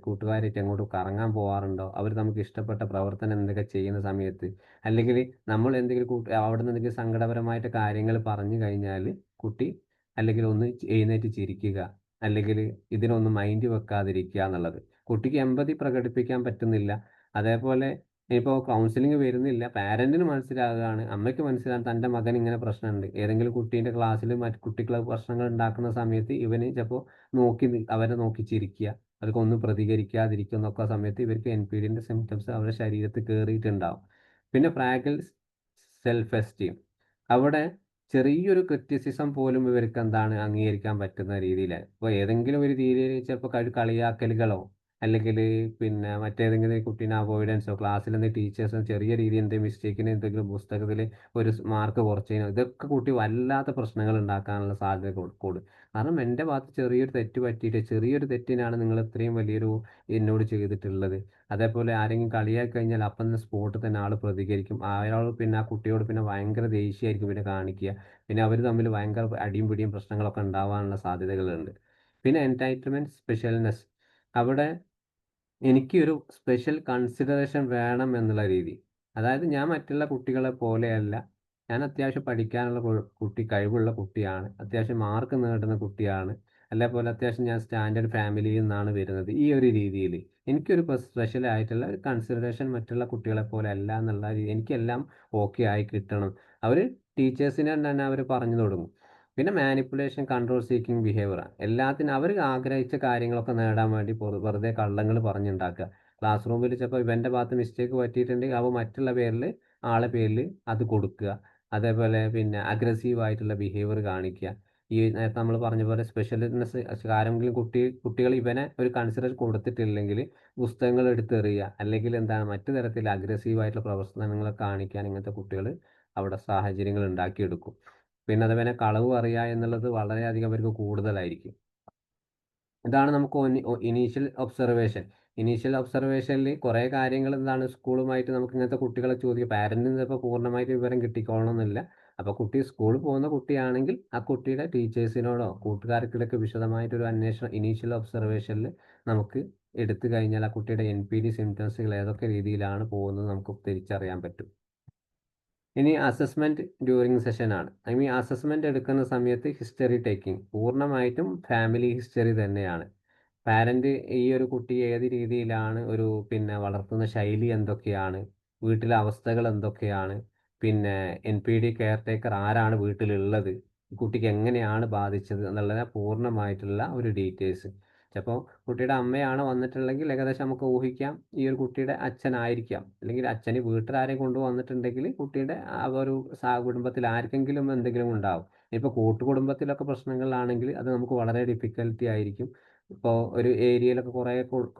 കൂട്ടുകാരായിട്ട് എങ്ങോട്ട് കറങ്ങാൻ പോകാറുണ്ടോ, അവർ നമുക്ക് ഇഷ്ടപ്പെട്ട പ്രവർത്തനം എന്തൊക്കെ ചെയ്യുന്ന സമയത്ത്, അല്ലെങ്കിൽ നമ്മൾ എന്തെങ്കിലും അവിടെ നിന്ന് എന്തെങ്കിലും സങ്കടപരമായിട്ട് കാര്യങ്ങൾ പറഞ്ഞു കഴിഞ്ഞാൽ കുട്ടി അല്ലെങ്കിൽ ഒന്ന് എഴുന്നേറ്റ് ചിരിക്കുക, അല്ലെങ്കിൽ ഇതിനൊന്നും മൈൻഡ് വെക്കാതിരിക്കുക എന്നുള്ളത്. കുട്ടിക്ക് എമ്പതി പ്രകടിപ്പിക്കാൻ പറ്റുന്നില്ല. അതേപോലെ ഇപ്പോൾ കൗൺസിലിംഗ് വരുന്നില്ല, പാരന്റിന് മനസ്സിലാകുകയാണ്, അമ്മയ്ക്ക് മനസ്സിലാകും തൻ്റെ മകൻ ഇങ്ങനെ പ്രശ്നമുണ്ട്. ഏതെങ്കിലും കുട്ടീൻ്റെ ക്ലാസ്സിൽ മറ്റു കുട്ടികളെ പ്രശ്നങ്ങൾ ഉണ്ടാക്കുന്ന സമയത്ത് ഇവന് ചിലപ്പോൾ അവരെ നോക്കി ചിരിക്കുക, അതൊക്കെ ഒന്നും പ്രതികരിക്കാതിരിക്കുക എന്നൊക്കെ സമയത്ത് ഇവർക്ക് NPDൻ്റെ സിംറ്റംസ് അവരുടെ ശരീരത്തിൽ കയറിയിട്ടുണ്ടാവും. പിന്നെ ഫ്രാഗിൾ സെൽഫ് എസ്റ്റീം. അവിടെ ചെറിയൊരു ക്രിറ്റിസിസം പോലും ഇവർക്ക് എന്താണ് അംഗീകരിക്കാൻ പറ്റുന്ന രീതിയിലാണ്. ഇപ്പോൾ ഏതെങ്കിലും ഒരു രീതിയിൽ ചിലപ്പോൾ കളിയാക്കലുകളോ അല്ലെങ്കിൽ പിന്നെ മറ്റേതെങ്കിലും കുട്ടീനെ അവോയ്ഡൻസോ ക്ലാസ്സിൽ നിന്ന് ടീച്ചേഴ്സും ചെറിയ രീതിയിൽ എന്തെങ്കിലും മിസ്റ്റേക്കിന് എന്തെങ്കിലും പുസ്തകത്തിൽ ഒരു മാർക്ക് കുറച്ചതിനോ ഇതൊക്കെ കൂട്ടി വല്ലാത്ത പ്രശ്നങ്ങൾ ഉണ്ടാക്കാനുള്ള സാധ്യത കൂടും. കാരണം എൻ്റെ ഭാഗത്ത് ചെറിയൊരു തെറ്റ് പറ്റിയിട്ട് ചെറിയൊരു തെറ്റിനാണ് നിങ്ങൾ ഇത്രയും വലിയൊരു എന്നോട് ചെയ്തിട്ടുള്ളത്. അതേപോലെ ആരെങ്കിലും കളിയാക്കി കഴിഞ്ഞാൽ അപ്പം തന്നെ സ്പോട്ടിൽ തന്നെ ആൾ പ്രതികരിക്കും. അയാൾ പിന്നെ ആ കുട്ടിയോട് പിന്നെ ഭയങ്കര ദേഷ്യമായിരിക്കും പിന്നെ കാണിക്കുക. പിന്നെ അവർ തമ്മിൽ ഭയങ്കര അടിയും പിടിയും പ്രശ്നങ്ങളൊക്കെ ഉണ്ടാവാനുള്ള സാധ്യതകളുണ്ട്. പിന്നെ എൻറ്റൈറ്റിൽമെൻറ്റ് സ്പെഷ്യൽനെസ്. അവിടെ എനിക്ക് ഒരു സ്പെഷ്യൽ കൺസിഡറേഷൻ വേണം എന്നുള്ള രീതി. അതായത് ഞാൻ മറ്റുള്ള കുട്ടികളെ പോലെയല്ല, ഞാൻ അത്യാവശ്യം പഠിക്കാനുള്ള കഴിവുള്ള കുട്ടിയാണ്, അത്യാവശ്യം മാർക്ക് നേടുന്ന കുട്ടിയാണ്, അതേപോലെ അത്യാവശ്യം ഞാൻ സ്റ്റാൻഡേർഡ് ഫാമിലിയിൽ നിന്നാണ് വരുന്നത്. ഈ ഒരു രീതിയിൽ എനിക്കൊരു സ്പെഷ്യൽ ആയിട്ടുള്ള ഒരു കൺസിഡറേഷൻ മറ്റുള്ള കുട്ടികളെ പോലെ അല്ല എന്നുള്ള എനിക്കെല്ലാം ഓക്കെ ആയി കിട്ടണം. അവർ ടീച്ചേഴ്സിനെ തന്നെ അവർ പറഞ്ഞു തുടങ്ങും. പിന്നെ മാനിപ്പുലേഷൻ, കൺട്രോൾ സീക്കിംഗ് ബിഹേവിയറാണ്. എല്ലാത്തിനും അവർ ആഗ്രഹിച്ച കാര്യങ്ങളൊക്കെ നേടാൻ വേണ്ടി വെറുതെ കള്ളങ്ങൾ പറഞ്ഞുണ്ടാക്കുക. ക്ലാസ് റൂമിൽ ചിലപ്പോൾ ഇവൻ്റെ ഭാഗത്ത് മിസ്റ്റേക്ക് പറ്റിയിട്ടുണ്ടെങ്കിൽ അവ മറ്റുള്ള ആളെ പേരിൽ അത് കൊടുക്കുക. അതേപോലെ പിന്നെ അഗ്രസീവ് ആയിട്ടുള്ള ബിഹേവിയർ കാണിക്കുക. ഈ നേരത്തെ നമ്മൾ പറഞ്ഞ പോലെ സ്പെഷ്യൽനെസ് ആരെങ്കിലും കുട്ടികൾ ഇവനെ ഒരു കൺസിഡർ കൊടുത്തിട്ടില്ലെങ്കിൽ പുസ്തകങ്ങൾ എടുത്തെറിയുക, അല്ലെങ്കിൽ എന്താണ് മറ്റു തരത്തിൽ അഗ്രസീവ് ആയിട്ടുള്ള പ്രവർത്തനങ്ങൾ കാണിക്കാൻ ഇങ്ങനത്തെ കുട്ടികൾ അവിടെ സാഹചര്യങ്ങൾ ഉണ്ടാക്കിയെടുക്കും. പിന്നെ അതുപോലെ കളവ് അറിയുക എന്നുള്ളത് വളരെയധികം അവർക്ക് കൂടുതലായിരിക്കും. ഇതാണ് നമുക്ക് ഇനീഷ്യൽ ഒബ്സർവേഷൻ. ഇനീഷ്യൽ ഒബ്സർവേഷനിൽ കുറേ കാര്യങ്ങൾ എന്താണ് സ്കൂളുമായിട്ട് നമുക്ക് ഇങ്ങനത്തെ കുട്ടികളെ ചോദിക്കുക. പാരൻറ്റിന് ചിലപ്പോൾ പൂർണ്ണമായിട്ട് വിവരം കിട്ടിക്കോളണമെന്നില്ല. അപ്പോൾ കുട്ടി സ്കൂളിൽ പോകുന്ന കുട്ടിയാണെങ്കിൽ ആ കുട്ടിയുടെ ടീച്ചേഴ്സിനോടോ കൂട്ടുകാർക്കിടയ്ക്ക് വിശദമായിട്ടൊരു അന്വേഷണം ഇനീഷ്യൽ ഒബ്സർവേഷനിൽ നമുക്ക് എടുത്തു കഴിഞ്ഞാൽ ആ കുട്ടിയുടെ NPD സിംറ്റംസുകൾ ഏതൊക്കെ രീതിയിലാണ് പോകുന്നത് നമുക്ക് തിരിച്ചറിയാൻ പറ്റും. ഇനി അസസ്മെൻറ്റ് ഡ്യൂറിങ് സെഷനാണ്. അസസ്മെൻറ്റ് എടുക്കുന്ന സമയത്ത് ഹിസ്റ്ററി ടേക്കിംഗ് പൂർണ്ണമായിട്ടും ഫാമിലി ഹിസ്റ്ററി തന്നെയാണ്. പാരൻ്റ് ഈ ഒരു കുട്ടിയെ ഏത് രീതിയിലാണ് പിന്നെ വളർത്തുന്ന ശൈലി എന്തൊക്കെയാണ്, വീട്ടിലെ അവസ്ഥകൾ എന്തൊക്കെയാണ്, പിന്നെ NPD കെയർ ടേക്കർ ആരാണ് വീട്ടിലുള്ളത്, ഈ കുട്ടിക്ക് എങ്ങനെയാണ് ബാധിച്ചത് എന്നുള്ള പൂർണ്ണമായിട്ടുള്ള ഒരു ഡീറ്റെയിൽസ്. ചിലപ്പോൾ കുട്ടിയുടെ അമ്മയാണ് വന്നിട്ടുള്ളെങ്കിൽ ഏകദേശം നമുക്ക് ഊഹിക്കാം ഈ ഒരു കുട്ടിയുടെ അച്ഛനായിരിക്കാം, അല്ലെങ്കിൽ അച്ഛന് വീട്ടിലാരെയും കൊണ്ടുവന്നിട്ടുണ്ടെങ്കിൽ കുട്ടിയുടെ ആ ഒരു കുടുംബത്തിൽ ആർക്കെങ്കിലും എന്തെങ്കിലും ഉണ്ടാവും. ഇപ്പോൾ കൂട്ടുകുടുംബത്തിലൊക്കെ പ്രശ്നങ്ങളാണെങ്കിൽ അത് നമുക്ക് വളരെ ഡിഫിക്കൽറ്റി ആയിരിക്കും. ഇപ്പോൾ ഒരു ഏരിയയിലൊക്കെ കുറേ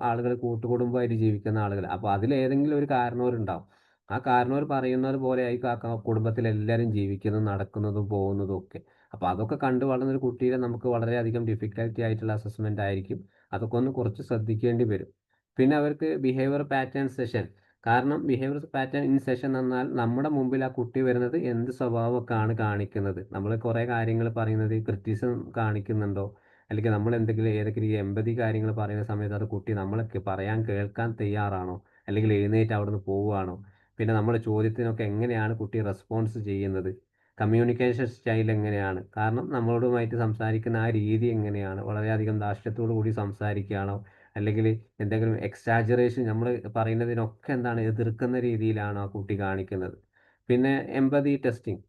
ആളുകൾ കൂട്ടുകുടുംബമായിട്ട് ജീവിക്കുന്ന ആളുകൾ, അപ്പോൾ അതിലേതെങ്കിലും ഒരു കാരണവരുണ്ടാവും. ആ കാരണവർ പറയുന്നത് പോലെ ആയിരിക്കും ആ കുടുംബത്തിലെല്ലാവരും ജീവിക്കുന്നതും നടക്കുന്നതും പോകുന്നതും ഒക്കെ. അപ്പോൾ അതൊക്കെ കണ്ടു വളർന്നൊരു കുട്ടിയെ നമുക്ക് വളരെയധികം ഡിഫിക്കൽറ്റി ആയിട്ടുള്ള അസസ്മെൻ്റ് ആയിരിക്കും. അതൊക്കെ ഒന്ന് കുറച്ച് ശ്രദ്ധിക്കേണ്ടി വരും. പിന്നെ അവർക്ക് ബിഹേവിയർ പാറ്റേൺ സെഷൻ. കാരണം ബിഹേവിയർ പാറ്റേൺ ഇൻ സെഷൻ എന്നാൽ നമ്മുടെ മുമ്പിൽ ആ കുട്ടി വരുന്നത് എന്ത് സ്വഭാവമൊക്കെയാണ് കാണിക്കുന്നത്. നമ്മൾ കുറേ കാര്യങ്ങൾ പറയുന്നത് ക്രിറ്റിസം കാണിക്കുന്നുണ്ടോ, അല്ലെങ്കിൽ നമ്മൾ എന്തെങ്കിലും ഏതെങ്കിലും എമ്പതി കാര്യങ്ങൾ പറയുന്ന സമയത്ത് അത് കുട്ടി നമ്മളൊക്കെ പറയാൻ കേൾക്കാൻ തയ്യാറാണോ, അല്ലെങ്കിൽ എഴുന്നേറ്റ് അവിടെ നിന്ന് പോവുകയാണോ, പിന്നെ നമ്മുടെ ചോദ്യത്തിനൊക്കെ എങ്ങനെയാണ് കുട്ടി റെസ്പോൺസ് ചെയ്യുന്നത്, കമ്മ്യൂണിക്കേഷൻ സ്റ്റൈൽ എങ്ങനെയാണ്, കാരണം നമ്മളോടുമായിട്ട് സംസാരിക്കുന്ന ആ രീതി എങ്ങനെയാണ്, വളരെയധികം ധാർഷ്ട്യത്തോടു കൂടി സംസാരിക്കുകയാണോ, അല്ലെങ്കിൽ എന്തെങ്കിലും എക്സാജറേഷൻ നമ്മൾ പറയുന്നതിനൊക്കെ എന്താണ് എതിർക്കുന്ന രീതിയിലാണ് ആ കുട്ടി കാണിക്കുന്നത്. പിന്നെ എമ്പതി ടെസ്റ്റിംഗ്,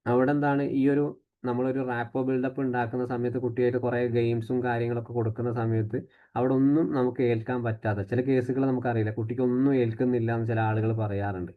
അവിടെ എന്താണ് ഈ ഒരു നമ്മളൊരു റാപ്പോ ബിൽഡപ്പ് ഉണ്ടാക്കുന്ന സമയത്ത് കുട്ടിയായിട്ട് കുറേ ഗെയിംസും കാര്യങ്ങളൊക്കെ കൊടുക്കുന്ന സമയത്ത് അവിടെ ഒന്നും നമുക്ക് ഏൽക്കാൻ പറ്റാത്ത ചില കേസുകൾ നമുക്കറിയില്ല, കുട്ടിക്ക് ഒന്നും ഏൽക്കുന്നില്ല എന്ന് ചില ആളുകൾ പറയാറുണ്ട്.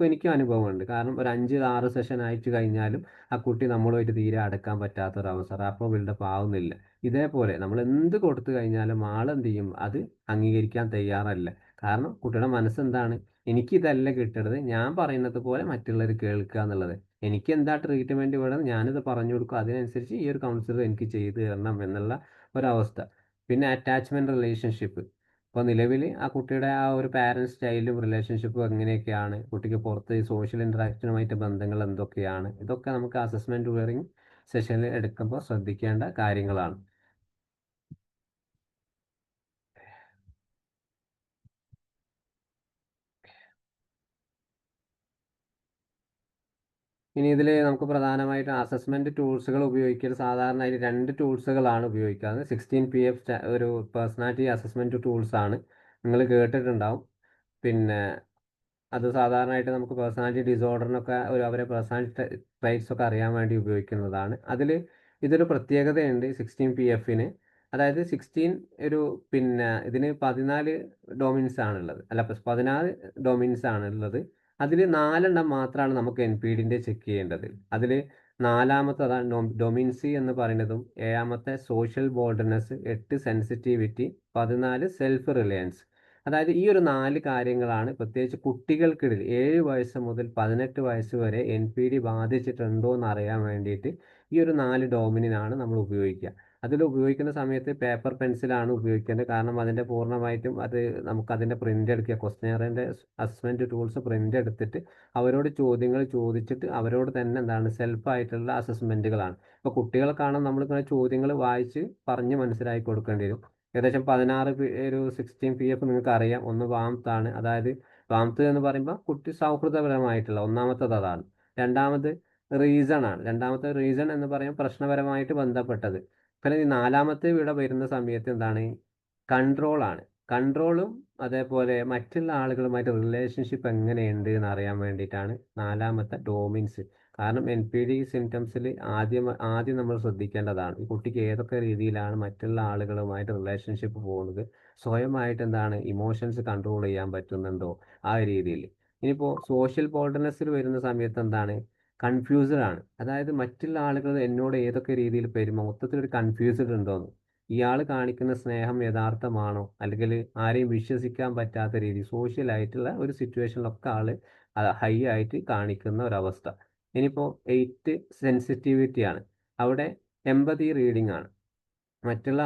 എനിക്കും അനുഭവമുണ്ട്. കാരണം ഒരു 5-6 സെഷൻ ആയിട്ട് കഴിഞ്ഞാലും ആ കുട്ടി നമ്മളുമായിട്ട് തീരെ അടുക്കാൻ പറ്റാത്തൊരവസ്ഥ, റാപ്പോ ബിൽഡപ്പ് ആവുന്നില്ല. ഇതേപോലെ നമ്മൾ എന്ത് കൊടുത്തു കഴിഞ്ഞാലും ആളെന്ത് ചെയ്യും, അത് അംഗീകരിക്കാൻ തയ്യാറല്ല. കാരണം കുട്ടിയുടെ മനസ്സെന്താണ്, എനിക്കിതല്ല കിട്ടേണ്ടത്, ഞാൻ പറയുന്നത് പോലെ മറ്റുള്ളവർ കേൾക്കുക എന്നുള്ളത്. എനിക്ക് എന്താ ട്രീറ്റ്മെൻറ്റ് വേണം ഞാനിത് പറഞ്ഞു കൊടുക്കും, അതിനനുസരിച്ച് ഈ ഒരു കൗൺസിലർ എനിക്ക് ചെയ്തു തരണം എന്നുള്ള ഒരവസ്ഥ. പിന്നെ അറ്റാച്ച്മെൻറ്റ് റിലേഷൻഷിപ്പ്, ഇപ്പോൾ നിലവിൽ ആ കുട്ടിയുടെ ആ ഒരു പാരൻറ്റ് സ്റ്റൈലും റിലേഷൻഷിപ്പും എങ്ങനെയൊക്കെയാണ്, കുട്ടിക്ക് പുറത്ത് സോഷ്യൽ ഇൻട്രാക്ഷനുമായിട്ട് ബന്ധങ്ങൾ എന്തൊക്കെയാണ്, ഇതൊക്കെ നമുക്ക് അസസ്മെൻറ്റ് ഡ്യൂറിങ് സെഷനിൽ എടുക്കുമ്പോൾ ശ്രദ്ധിക്കേണ്ട കാര്യങ്ങളാണ്. ഇനി ഇതിൽ നമുക്ക് പ്രധാനമായിട്ടും അസസ്മെൻറ്റ് ടൂൾസുകൾ ഉപയോഗിക്കൽ സാധാരണയായിട്ട് 2 ടൂൾസുകളാണ് ഉപയോഗിക്കാറ്. 16PF ഒരു പേഴ്സണാലിറ്റി അസസ്മെൻറ്റ് ടൂൾസാണ്, നിങ്ങൾ കേട്ടിട്ടുണ്ടാവും. പിന്നെ അത് സാധാരണയായിട്ട് നമുക്ക് പേഴ്സണാലിറ്റി ഡിസോർഡറിനൊക്കെ അവരെ പേഴ്സണാലിറ്റി ട്രൈറ്റ്സ് ഒക്കെ അറിയാൻ വേണ്ടി ഉപയോഗിക്കുന്നതാണ്. ഇതൊരു പ്രത്യേകതയുണ്ട് 16PFന്. അതായത് 16 ഇതിന് 14 ഡൊമിൻസ് ആണുള്ളത്, അല്ല 14 ഡൊമിൻസ് ആണുള്ളത്. അതിൽ 4 മാത്രമാണ് നമുക്ക് NPDൻ്റെ ചെക്ക് ചെയ്യേണ്ടത്. അതിൽ 4-മത്തെ അതാണ് ഡൊമിൻസി എന്ന് പറയുന്നതും, 7-മത്തെ social boldness, 8 sensitivity, 14 self reliance. അതായത് ഈ ഒരു 4 കാര്യങ്ങളാണ് പ്രത്യേകിച്ച് കുട്ടികൾക്കിടയിൽ 7 വയസ്സ് മുതൽ 18 വയസ്സ് വരെ NPD ബാധിച്ചിട്ടുണ്ടോ എന്ന് അറിയാൻ വേണ്ടിയിട്ട് ഈ ഒരു 4 ഡൊമിനാണ് നമ്മൾ ഉപയോഗിക്കുക. അതിൽ ഉപയോഗിക്കുന്ന സമയത്ത് പേപ്പർ പെൻസിലാണ് ഉപയോഗിക്കേണ്ടത്. കാരണം അതിൻ്റെ പൂർണ്ണമായിട്ടും നമുക്കതിൻ്റെ പ്രിൻ്റ് എടുക്കുക, ക്വസ്റ്റ്യനറിൻ്റെ അസസ്മെൻറ്റ് ടൂൾസ് പ്രിൻ്റ് എടുത്തിട്ട് അവരോട് ചോദ്യങ്ങൾ ചോദിച്ചിട്ട് അവരോട് തന്നെ എന്താണ് സെൽഫായിട്ടുള്ള അസസ്മെൻറ്റുകളാണ്. ഇപ്പോൾ കുട്ടികൾക്കാണ് നമ്മളിങ്ങനെ ചോദ്യങ്ങൾ വായിച്ച് പറഞ്ഞ് മനസ്സിലാക്കി കൊടുക്കേണ്ടി വരും. ഏകദേശം 16PF നിങ്ങൾക്ക് അറിയാം. ഒന്ന് വാംത്താണ്, അതായത് വാംത്ത് എന്ന് പറയുമ്പോൾ കുട്ടി സൗഹൃദപരമായിട്ടുള്ള ഒന്നാമത്തത് അതാണ്. രണ്ടാമത് റീസൺ ആണ്. രണ്ടാമത്തെ റീസൺ എന്ന് പറയുമ്പോൾ പ്രശ്നപരമായിട്ട് ബന്ധപ്പെട്ടത്. പിന്നെ ഈ 4-മത്തെ ഇവിടെ വരുന്ന സമയത്ത് എന്താണ്, കൺട്രോളാണ്. കൺട്രോളും അതേപോലെ മറ്റുള്ള ആളുകളുമായിട്ട് റിലേഷൻഷിപ്പ് എങ്ങനെയുണ്ട് എന്ന് അറിയാൻ വേണ്ടിയിട്ടാണ് 4-മത്തെ ഡോമിൻസ്. കാരണം NPD സിംറ്റംസിൽ ആദ്യം നമ്മൾ ശ്രദ്ധിക്കേണ്ടതാണ് ഈ കുട്ടിക്ക് ഏതൊക്കെ രീതിയിലാണ് മറ്റുള്ള ആളുകളുമായിട്ട് റിലേഷൻഷിപ്പ് പോകുന്നത്, സ്വയമായിട്ട് എന്താണ് ഇമോഷൻസ് കൺട്രോൾ ചെയ്യാൻ പറ്റുന്നുണ്ടോ ആ രീതിയിൽ. ഇനിയിപ്പോൾ സോഷ്യൽ ബോൾഡ്നെസ്സിൽ വരുന്ന സമയത്ത് എന്താണ്, കൺഫ്യൂസ്ഡ് ആണ്. അതായത് മറ്റുള്ള ആളുകൾ എന്നോട് ഏതൊക്കെ രീതിയിൽ പെരുമാറും, മൊത്തത്തിലൊരു കൺഫ്യൂസ്ഡ് ഉണ്ടോയെന്ന്. ഇയാൾ കാണിക്കുന്ന സ്നേഹം യഥാർത്ഥമാണോ, അല്ലെങ്കിൽ ആരെയും വിശ്വസിക്കാൻ പറ്റാത്ത രീതി, സോഷ്യലായിട്ടുള്ള ഒരു സിറ്റുവേഷനിലൊക്കെ ആൾ ഹൈ ആയിട്ട് കാണിക്കുന്ന ഒരവസ്ഥ. ഇനിയിപ്പോൾ 8 സെൻസിറ്റിവിറ്റി ആണ്. അവിടെ എമ്പതി റീഡിംഗ് ആണ്. മറ്റുള്ള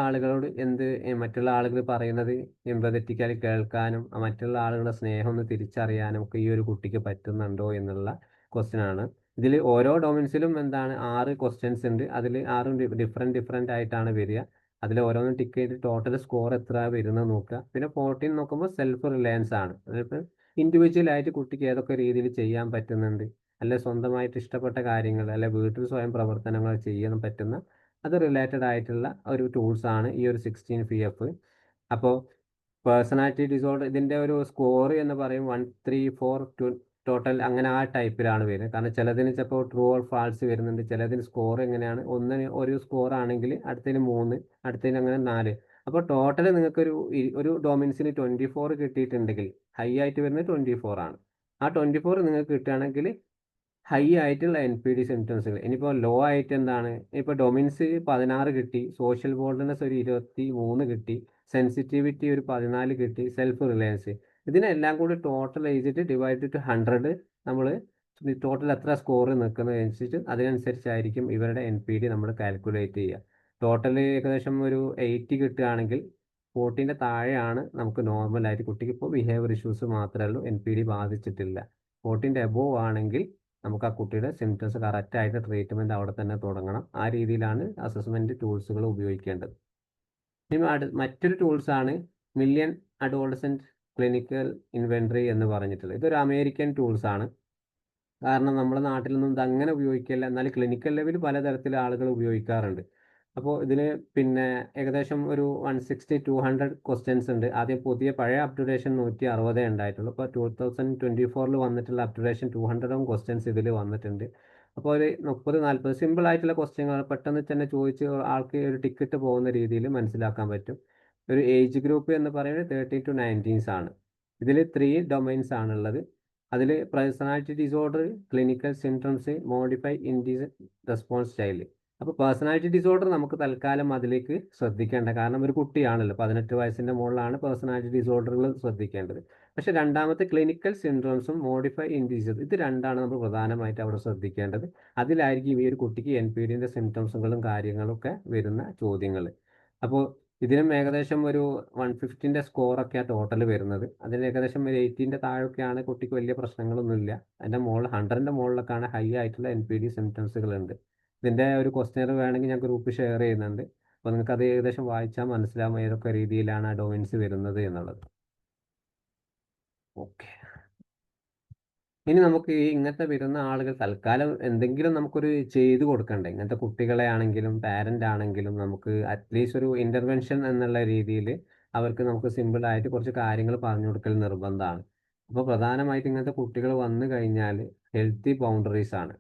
ആളുകൾ പറയുന്നത് എമ്പതറ്റിക്കലി കേൾക്കാനും മറ്റുള്ള ആളുകളുടെ സ്നേഹം ഒന്ന് തിരിച്ചറിയാനും ഒക്കെ ഈ ഒരു കുട്ടിക്ക് പറ്റുന്നുണ്ടോ എന്നുള്ള ക്വസ്റ്റ്യൻ ആണ്. ഇതിൽ ഓരോ ഡൊമിൻസിലും എന്താണ് 6 ക്വസ്റ്റ്യൻസ് ഉണ്ട്. അതിൽ 6ഉം ഡിഫറെൻ്റ് ആയിട്ടാണ് വരിക. അതിൽ ഓരോന്നും ടിക്ക് ചെയ്ത് ടോട്ടൽ സ്കോർ എത്ര വരുന്നത് നോക്കുക. പിന്നെ 14 നോക്കുമ്പോൾ സെൽഫ് റിലയൻസ് ആണ്. അതിപ്പോൾ ഇൻഡിവിജ്വലായിട്ട് കുട്ടിക്ക് ഏതൊക്കെ രീതിയിൽ ചെയ്യാൻ പറ്റുന്നുണ്ട്, അല്ലെ സ്വന്തമായിട്ട് ഇഷ്ടപ്പെട്ട കാര്യങ്ങൾ, അല്ലെ വീട്ടിൽ സ്വയം പ്രവർത്തനങ്ങൾ ചെയ്യാൻ പറ്റുന്ന അത് റിലേറ്റഡ് ആയിട്ടുള്ള ഒരു ടൂൾസാണ് ഈ ഒരു 16PF. അപ്പോൾ പേഴ്സണാലിറ്റി ഡിസോർഡർ ഇതിൻ്റെ ഒരു സ്കോർ എന്ന് പറയും 1, 3, 4 ടോട്ടൽ അങ്ങനെ ആ ടൈപ്പിലാണ് വരുന്നത്. കാരണം ചിലതിന് ചിലപ്പോൾ ട്രൂ ഓർ ഫാൾസ് വരുന്നുണ്ട്. ചിലതിന് സ്കോർ എങ്ങനെയാണ്, ഒന്നിന് ഒരു സ്കോർ ആണെങ്കിൽ അടുത്തതിന് 3, അടുത്തതിന് അങ്ങനെ 4. അപ്പോൾ ടോട്ടൽ നിങ്ങൾക്കൊരു ഒരു ഡൊമിൻസിന് 24 കിട്ടിയിട്ടുണ്ടെങ്കിൽ ഹൈ ആയിട്ട് വരുന്നത് 24 ആണ്. ആ 24 നിങ്ങൾക്ക് കിട്ടുകയാണെങ്കിൽ ഹൈ ആയിട്ടുള്ള NPD സിംറ്റംസുകൾ. ഇനിയിപ്പോൾ ലോ ആയിട്ട് എന്താണ്, ഇപ്പോൾ ഡൊമിൻസ് 16 കിട്ടി, സോഷ്യൽ ബോൾഡ്നെസ് ഒരു 23 കിട്ടി, സെൻസിറ്റിവിറ്റി ഒരു 14 കിട്ടി, സെൽഫ് റിലയൻസ്, ഇതിനെല്ലാം കൂടി ടോട്ടൽ ചെയ്തിട്ട് ഡിവൈഡ് ടു 100 നമ്മൾ ടോട്ടൽ എത്ര സ്കോർ നിൽക്കുന്നതനുസരിച്ച് അതിനനുസരിച്ചായിരിക്കും ഇവരുടെ NPD നമ്മൾ കാൽക്കുലേറ്റ് ചെയ്യുക. ടോട്ടൽ ഏകദേശം ഒരു 80 കിട്ടുകയാണെങ്കിൽ 40ൻ്റെ താഴെയാണ് നമുക്ക് നോർമലായിട്ട് കുട്ടിക്ക് ഇപ്പോൾ ബിഹേവിയർ ഇഷ്യൂസ് മാത്രമേ ഉള്ളൂ, NPD ബാധിച്ചിട്ടില്ല. 40ൻ്റെ എബോവ് ആണെങ്കിൽ നമുക്ക് ആ കുട്ടിയുടെ സിംറ്റംസ് കറക്റ്റായിട്ട് ട്രീറ്റ്മെൻറ്റ് അവിടെ തന്നെ തുടങ്ങണം. ആ രീതിയിലാണ് അസസ്മെൻറ്റ് ടൂൾസുകൾ ഉപയോഗിക്കേണ്ടത്. ഇനി മറ്റൊരു ടൂൾസാണ് മില്യൺ അഡോളസെൻറ്റ് ക്ലിനിക്കൽ ഇൻവെൻട്രി എന്ന് പറഞ്ഞിട്ടുള്ളത്. ഇതൊരു അമേരിക്കൻ ടൂൾസാണ്. കാരണം നമ്മുടെ നാട്ടിലൊന്നും ഇതങ്ങനെ ഉപയോഗിക്കില്ല. എന്നാൽ ക്ലിനിക്കൽ ലെവലിൽ പലതരത്തിൽ ആളുകൾ ഉപയോഗിക്കാറുണ്ട്. അപ്പോൾ ഇതിന് പിന്നെ ഏകദേശം ഒരു 160-200 ക്വസ്റ്റ്യൻസ് ഉണ്ട്. ആദ്യം പഴയ അപ്ഡേഷൻ 160 ഉണ്ടായിട്ടുള്ളൂ. ഇപ്പോൾ 2024 വന്നിട്ടുള്ള അപ്ഡേഷൻ 200 ക്വസ്റ്റ്യൻസ് ഇതിൽ വന്നിട്ടുണ്ട്. അപ്പോൾ ഒരു 30-40 സിമ്പിൾ ആയിട്ടുള്ള ക്വസ്റ്റ്യനുകൾ പെട്ടെന്ന് തന്നെ ചോദിച്ച് ആൾക്ക് ഒരു ടിക്കറ്റ് പോകുന്ന രീതിയിൽ മനസ്സിലാക്കാൻ പറ്റും. ഒരു ഏജ് ഗ്രൂപ്പ് എന്ന് പറയുന്നത് 13 to 19s ആണ്. ഇതിൽ 3 ഡൊമൈൻസ് ആണുള്ളത്. അതിൽ personality disorder, clinical symptoms, modify individual response style. അപ്പോൾ പേഴ്സണാലിറ്റി ഡിസോർഡർ നമുക്ക് തൽക്കാലം അതിലേക്ക് ശ്രദ്ധിക്കേണ്ട, കാരണം ഒരു കുട്ടിയാണല്ലോ, 18 വയസ്സിൻ്റെ മുകളിലാണ് പേഴ്സണാലിറ്റി ഡിസോർഡറുകൾ ശ്രദ്ധിക്കേണ്ടത്. പക്ഷേ രണ്ടാമത്തെ ക്ലിനിക്കൽ സിൻഡ്രോംസും മോഡിഫൈ ഇൻഡിവിജ്വൽ, ഇത് രണ്ടാണ് നമ്മൾ പ്രധാനമായിട്ട് അവിടെ ശ്രദ്ധിക്കേണ്ടത്. അതിലായിരിക്കും ഈ ഒരു കുട്ടിക്ക് NPDൻ്റെ സിംറ്റംസുകളും കാര്യങ്ങളൊക്കെ വരുന്ന ചോദ്യങ്ങൾ. അപ്പോൾ ഇതിനും ഏകദേശം ഒരു 150ൻ്റെ സ്കോറൊക്കെയാണ് ടോട്ടൽ വരുന്നത്. അതിന് ഏകദേശം ഒരു 80ൻ്റെ താഴെയൊക്കെയാണ് കുട്ടിക്ക് വലിയ പ്രശ്നങ്ങളൊന്നുമില്ല. അതിൻ്റെ മുകളിൽ 100ൻ്റെ മുകളിലൊക്കെയാണ് ഹൈ ആയിട്ടുള്ള NPD സിംറ്റംസുകളുണ്ട്. ഇതിൻ്റെ ഒരു ക്വസ്റ്റ്യൻ വേണമെങ്കിൽ ഞാൻ ഗ്രൂപ്പ് ഷെയർ ചെയ്യുന്നുണ്ട്. അപ്പോൾ നിങ്ങൾക്ക് അത് ഏകദേശം വായിച്ചാൽ മനസ്സിലാവും ഏതൊക്കെ രീതിയിലാണ് ആ ഡൊമൈൻസ് വരുന്നത് എന്നുള്ളത്. ഓക്കെ, ഇനി നമുക്ക് ഇങ്ങനത്തെ വരുന്ന ആളുകൾ തൽക്കാലം എന്തെങ്കിലും നമുക്കൊരു ചെയ്തു കൊടുക്കണ്ടേ? ഇങ്ങനത്തെ കുട്ടികളെ ആണെങ്കിലും പാരൻ്റ് ആണെങ്കിലും നമുക്ക് അറ്റ്ലീസ്റ്റ് ഒരു ഇൻ്റർവെൻഷൻ എന്നുള്ള രീതിയിൽ അവർക്ക് നമുക്ക് സിമ്പിളായിട്ട് കുറച്ച് കാര്യങ്ങൾ പറഞ്ഞു കൊടുക്കൽ നിർബന്ധമാണ്. അപ്പോൾ പ്രധാനമായിട്ട് ഇങ്ങനത്തെ കുട്ടികൾ വന്നു കഴിഞ്ഞാൽ ഹെൽത്തി ബൗണ്ടറീസ് ആണ്.